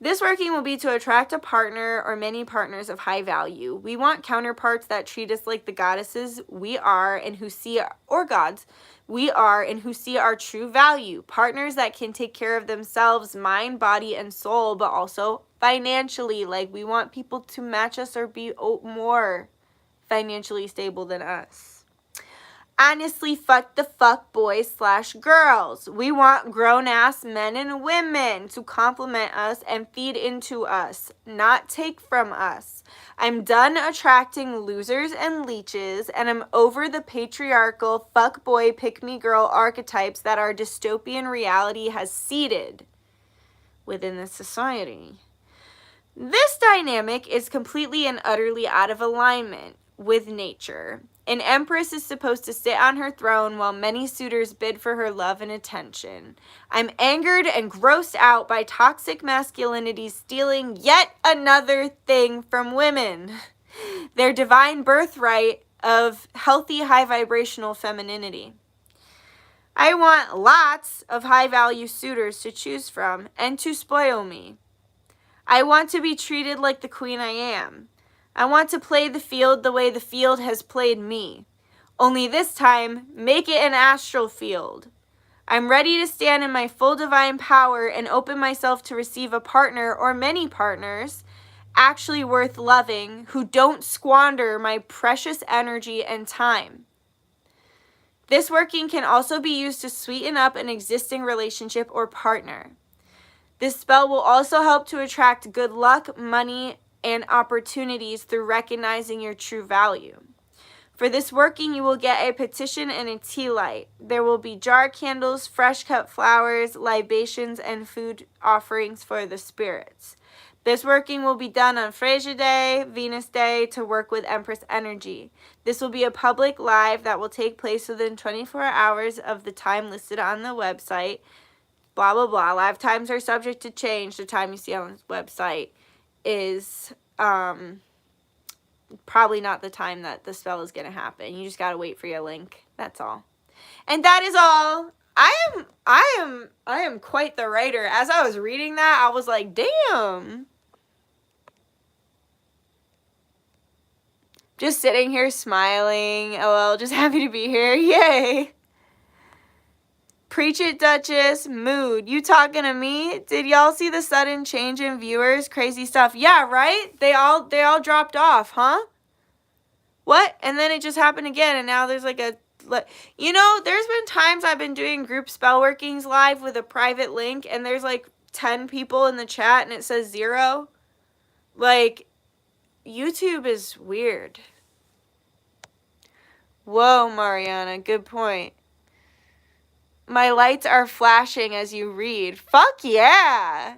This working will be to attract a partner or many partners of high value. We want counterparts that treat us like the goddesses we are and who see, or gods, we are and who see our true value. Partners that can take care of themselves, mind, body, and soul, but also financially. Like we want people to match us or be more financially stable than us. Honestly, fuck the fuck boys / girls. We want grown-ass men and women to compliment us and feed into us, not take from us. I'm done attracting losers and leeches, and I'm over the patriarchal fuck boy, pick me girl archetypes that our dystopian reality has seeded within the society. This dynamic is completely and utterly out of alignment with nature. An empress is supposed to sit on her throne while many suitors bid for her love and attention. I'm angered and grossed out by toxic masculinity stealing yet another thing from women. Their divine birthright of healthy, high vibrational femininity. I want lots of high value suitors to choose from and to spoil me. I want to be treated like the queen I am. I want to play the field the way the field has played me. Only this time, make it an astral field. I'm ready to stand in my full divine power and open myself to receive a partner or many partners actually worth loving who don't squander my precious energy and time. This working can also be used to sweeten up an existing relationship or partner. This spell will also help to attract good luck, money, and opportunities through recognizing your true value. For this working, you will get a petition and a tea light. There will be jar candles, fresh cut flowers, libations, and food offerings for the spirits. This working will be done on Frasier Day, Venus Day, to work with Empress energy. This will be a public live that will take place within 24 hours of the time listed on the website. Blah, blah, blah. Live times are subject to change. The time you see on the website is probably not the time that the spell is going to happen. You just got to wait for your link. That's all. And that is all. I am quite the writer. As I was reading that, I was like, damn. Just sitting here smiling. Oh, well, just happy to be here. Yay. Preach it, Duchess. Mood. You talking to me? Did y'all see the sudden change in viewers? Crazy stuff. Yeah, right? They all dropped off, huh? What? And then it just happened again, and now there's like a... You know, there's been times I've been doing group spell workings live with a private link, and there's like 10 people in the chat, and it says 0. Like, YouTube is weird. Whoa, Mariana, good point. My lights are flashing as you read. Fuck yeah!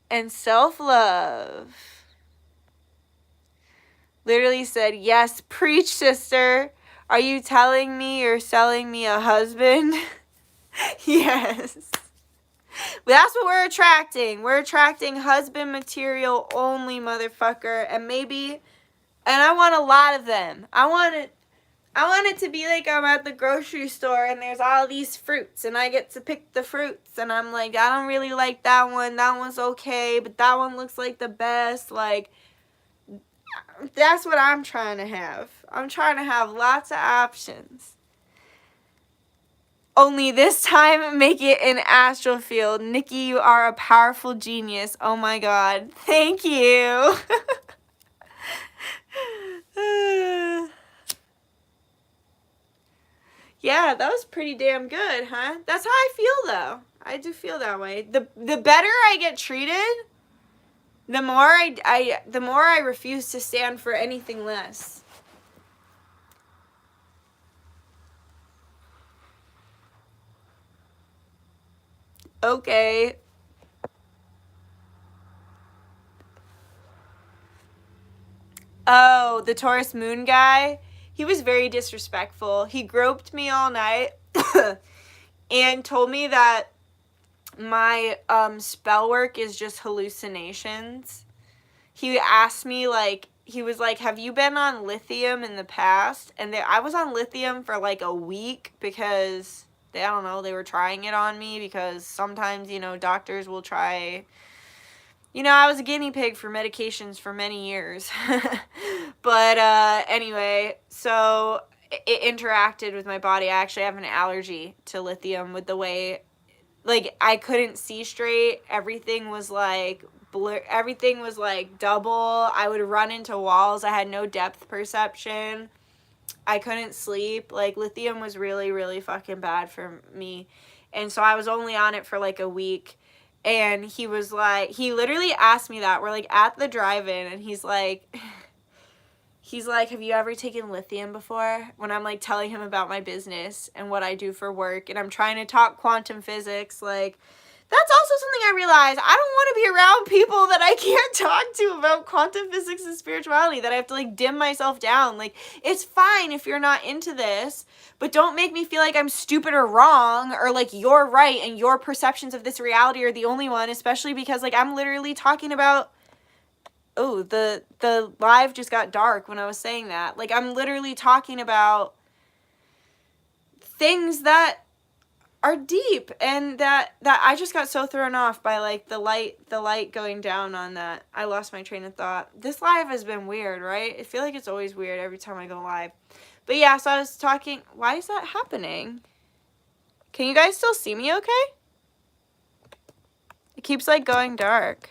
And self-love. Literally said, yes, preach, sister. Are you telling me you're selling me a husband? Yes. That's what we're attracting. We're attracting husband material only, motherfucker. And maybe, and I want a lot of them. I want it to be like I'm at the grocery store and there's all these fruits and I get to pick the fruits and I'm like, I don't really like that one. That one's okay, but that one looks like the best. Like, that's what I'm trying to have. I'm trying to have lots of options. Only this time, make it an astral field. Nikki, you are a powerful genius. Oh my god. Thank you. Yeah, that was pretty damn good, huh? That's how I feel, though. I do feel that way. The better I get treated, the more I refuse to stand for anything less. Okay. Oh, the Taurus moon guy? He was very disrespectful. He groped me all night and told me that my spell work is just hallucinations. He asked me, like, he was like, have you been on lithium in the past? And I was on lithium for like a week because I don't know, they were trying it on me because sometimes, you know, doctors will try. You know, I was a guinea pig for medications for many years. But anyway, so it interacted with my body. I actually have an allergy to lithium with the way, like, I couldn't see straight. Everything was like blur. Everything was like double. I would run into walls. I had no depth perception. I couldn't sleep. Like, lithium was really, really fucking bad for me. And so I was only on it for like a week. And he was like, he literally asked me that. We're like at the drive-in and he's like, have you ever taken lithium before? When I'm like telling him about my business and what I do for work and I'm trying to talk quantum physics, like, that's also something I realized. I don't want to be around people that I can't talk to about quantum physics and spirituality, that I have to like dim myself down. Like, it's fine if you're not into this, but don't make me feel like I'm stupid or wrong or like you're right and your perceptions of this reality are the only one, especially because like I'm literally talking about, oh, the live just got dark when I was saying that. Like, I'm literally talking about things that are deep and that I just got so thrown off by like the light going down on that. I lost my train of thought. This live has been weird, right? I feel like it's always weird every time I go live. But yeah, so I was talking, why is that happening? Can you guys still see me okay? It keeps like going dark.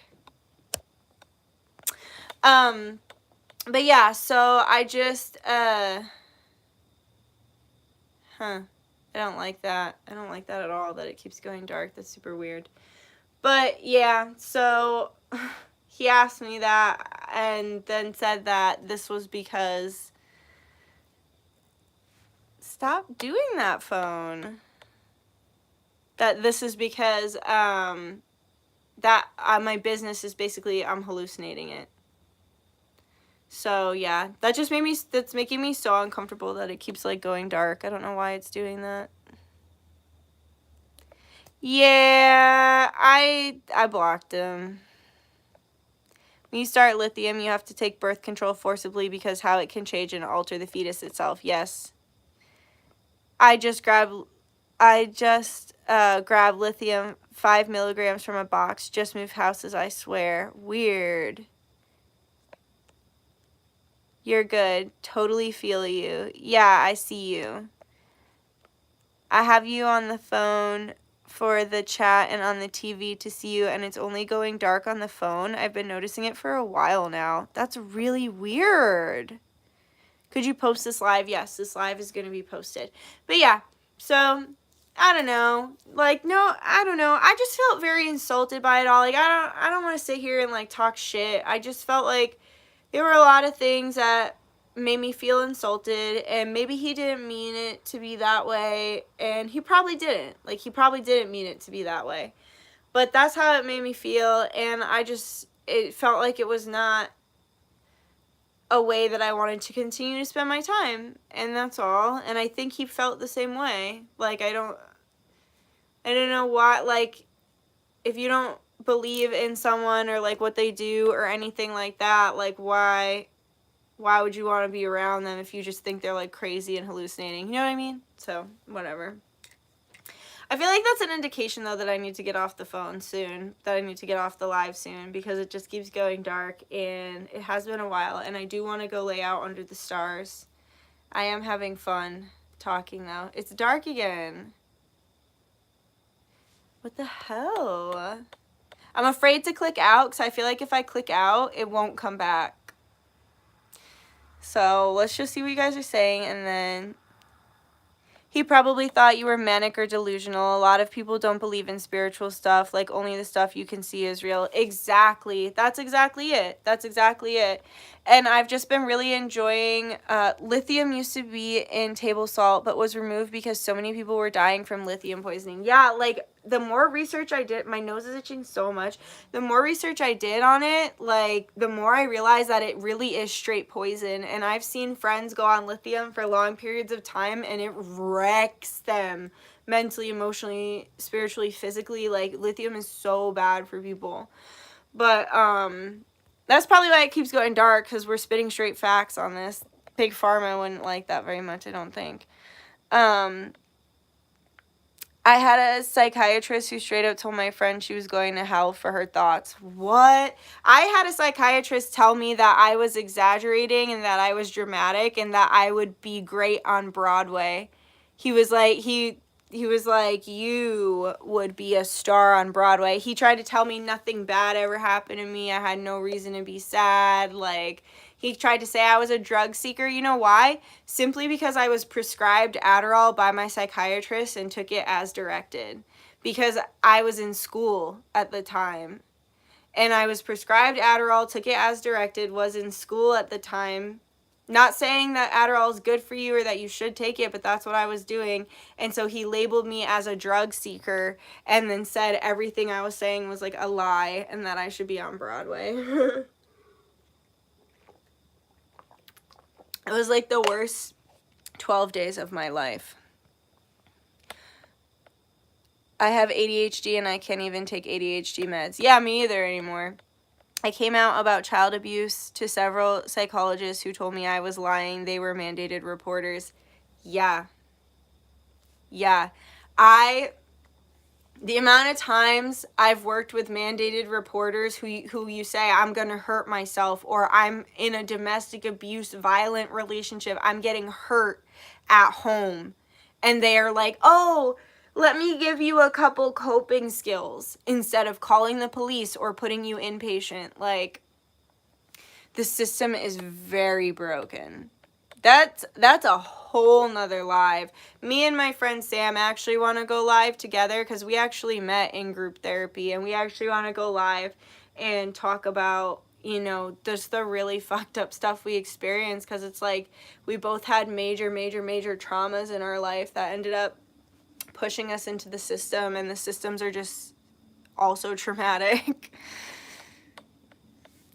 But yeah, so I just I don't like that. I don't like that at all, that it keeps going dark. That's super weird. But yeah, so he asked me that and then said that this was because... Stop doing that, phone. That this is because that my business is basically, I'm hallucinating it. So yeah, that just made me, that's making me so uncomfortable that it keeps like going dark. I don't know why it's doing that. Yeah, I blocked him. When you start lithium, you have to take birth control forcibly because how it can change and alter the fetus itself. Yes. I just grabbed lithium 5 milligrams from a box. Just moved houses, I swear. Weird. You're good. Totally feel you. Yeah, I see you. I have you on the phone for the chat and on the TV to see you, and it's only going dark on the phone. I've been noticing it for a while now. That's really weird. Could you post this live? Yes, this live is going to be posted. But yeah, so I don't know. Like, no, I don't know. I just felt very insulted by it all. Like, I don't want to sit here and like talk shit. I just felt like there were a lot of things that made me feel insulted, and maybe he didn't mean it to be that way, and he probably didn't. Like, he probably didn't mean it to be that way. But that's how it made me feel, and it felt like it was not a way that I wanted to continue to spend my time, and that's all. And I think he felt the same way. Like, I don't know why, like, if you don't believe in someone or like what they do or anything like that, like why would you want to be around them if you just think they're like crazy and hallucinating? You know what I mean? So, whatever. I feel like that's an indication though that I need to get off the phone soon, that I need to get off the live soon, because it just keeps going dark, and it has been a while, and I do want to go lay out under the stars. I am having fun talking though. It's dark again. What the hell? I'm afraid to click out because I feel like if I click out, it won't come back. So let's just see what you guys are saying, and then... He probably thought you were manic or delusional. A lot of people don't believe in spiritual stuff. Like, only the stuff you can see is real. Exactly. That's exactly it. That's exactly it. And I've just been really enjoying... lithium used to be in table salt, but was removed because so many people were dying from lithium poisoning. Yeah, like, the more research I did... My nose is itching so much. The more research I did on it, like, the more I realized that it really is straight poison. And I've seen friends go on lithium for long periods of time, and it wrecks them mentally, emotionally, spiritually, physically. Like, lithium is so bad for people. But, that's probably why it keeps going dark, because we're spitting straight facts on this. Big Pharma wouldn't like that very much, I don't think. I had a psychiatrist who straight up told my friend she was going to hell for her thoughts. What? I had a psychiatrist tell me that I was exaggerating and that I was dramatic and that I would be great on Broadway. He was like, he was like, you would be a star on Broadway. He tried to tell me nothing bad ever happened to me. I had no reason to be sad. Like, he tried to say I was a drug seeker. You know why? Simply because I was prescribed Adderall by my psychiatrist and took it as directed. Because I was in school at the time. And I was prescribed Adderall, took it as directed, was in school at the time. Not saying that Adderall is good for you or that you should take it, but that's what I was doing. And so he labeled me as a drug seeker and then said everything I was saying was like a lie and that I should be on Broadway. It was like the worst 12 days of my life. I have ADHD and I can't even take ADHD meds. Yeah, me either anymore. I came out about child abuse to several psychologists who told me I was lying. They were mandated reporters. Yeah. Yeah. The amount of times I've worked with mandated reporters who you say, I'm going to hurt myself, or I'm in a domestic abuse, violent relationship, I'm getting hurt at home. And they are like, oh, let me give you a couple coping skills instead of calling the police or putting you inpatient. Like, the system is very broken. That's a whole nother live. Me and my friend Sam actually want to go live together because we actually met in group therapy and we actually want to go live and talk about, you know, just the really fucked up stuff we experience, because it's like we both had major traumas in our life that ended up pushing us into the system, and the systems are just also traumatic.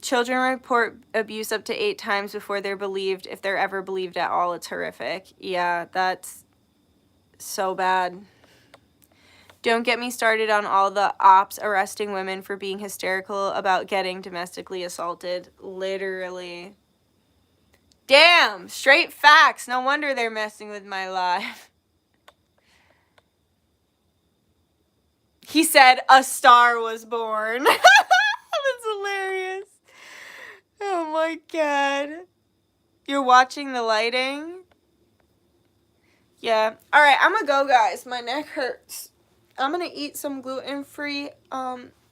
Children report abuse up to 8 times before they're believed, if they're ever believed at all. It's horrific. Yeah, that's so bad. Don't get me started on all the ops arresting women for being hysterical about getting domestically assaulted. Literally. Damn, straight facts. No wonder they're messing with my life. He said a star was born. That's hilarious. Oh my god. You're watching the lighting? Yeah. Alright, I'm gonna go, guys. My neck hurts. I'm gonna eat some gluten-free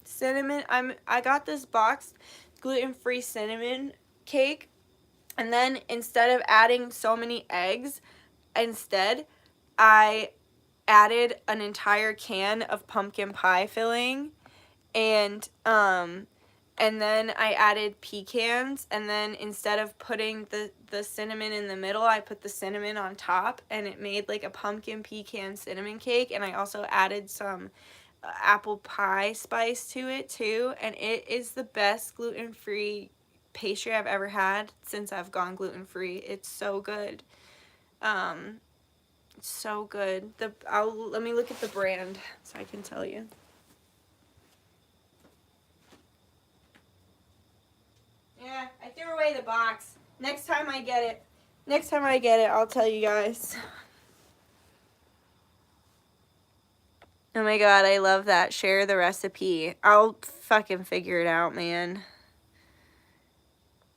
cinnamon. I got this boxed gluten-free cinnamon cake, and then instead of adding so many eggs, I added an entire can of pumpkin pie filling, and then I added pecans, and then instead of putting the cinnamon in the middle, I put the cinnamon on top, and it made like a pumpkin pecan cinnamon cake, and I also added some apple pie spice to it too, and it is the best gluten-free pastry I've ever had since I've gone gluten-free. It's so good. It's so good. Let me look at the brand so I can tell you. Yeah, I threw away the box. Next time I get it, I'll tell you guys. Oh my god, I love that. Share the recipe. I'll fucking figure it out, man.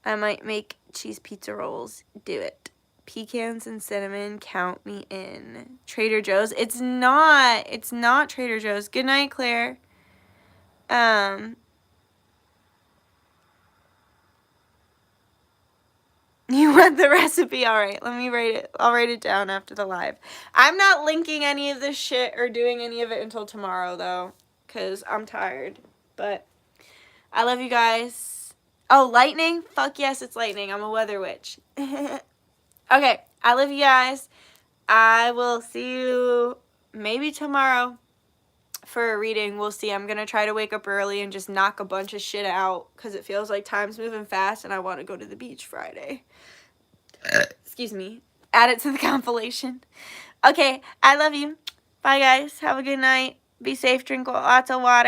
I might make cheese pizza rolls. Do it. Pecans and cinnamon, count me in. Trader Joe's? It's not Trader Joe's. Good night, Claire. You want the recipe? Alright, let me write it. I'll write it down after the live. I'm not linking any of this shit or doing any of it until tomorrow, though, because I'm tired. But I love you guys. Oh, lightning? Fuck yes, it's lightning. I'm a weather witch. Okay, I love you guys. I will see you maybe tomorrow for a reading. We'll see. I'm going to try to wake up early and just knock a bunch of shit out because it feels like time's moving fast and I want to go to the beach Friday. Excuse me. Add it to the compilation. Okay, I love you. Bye, guys. Have a good night. Be safe. Drink lots of water.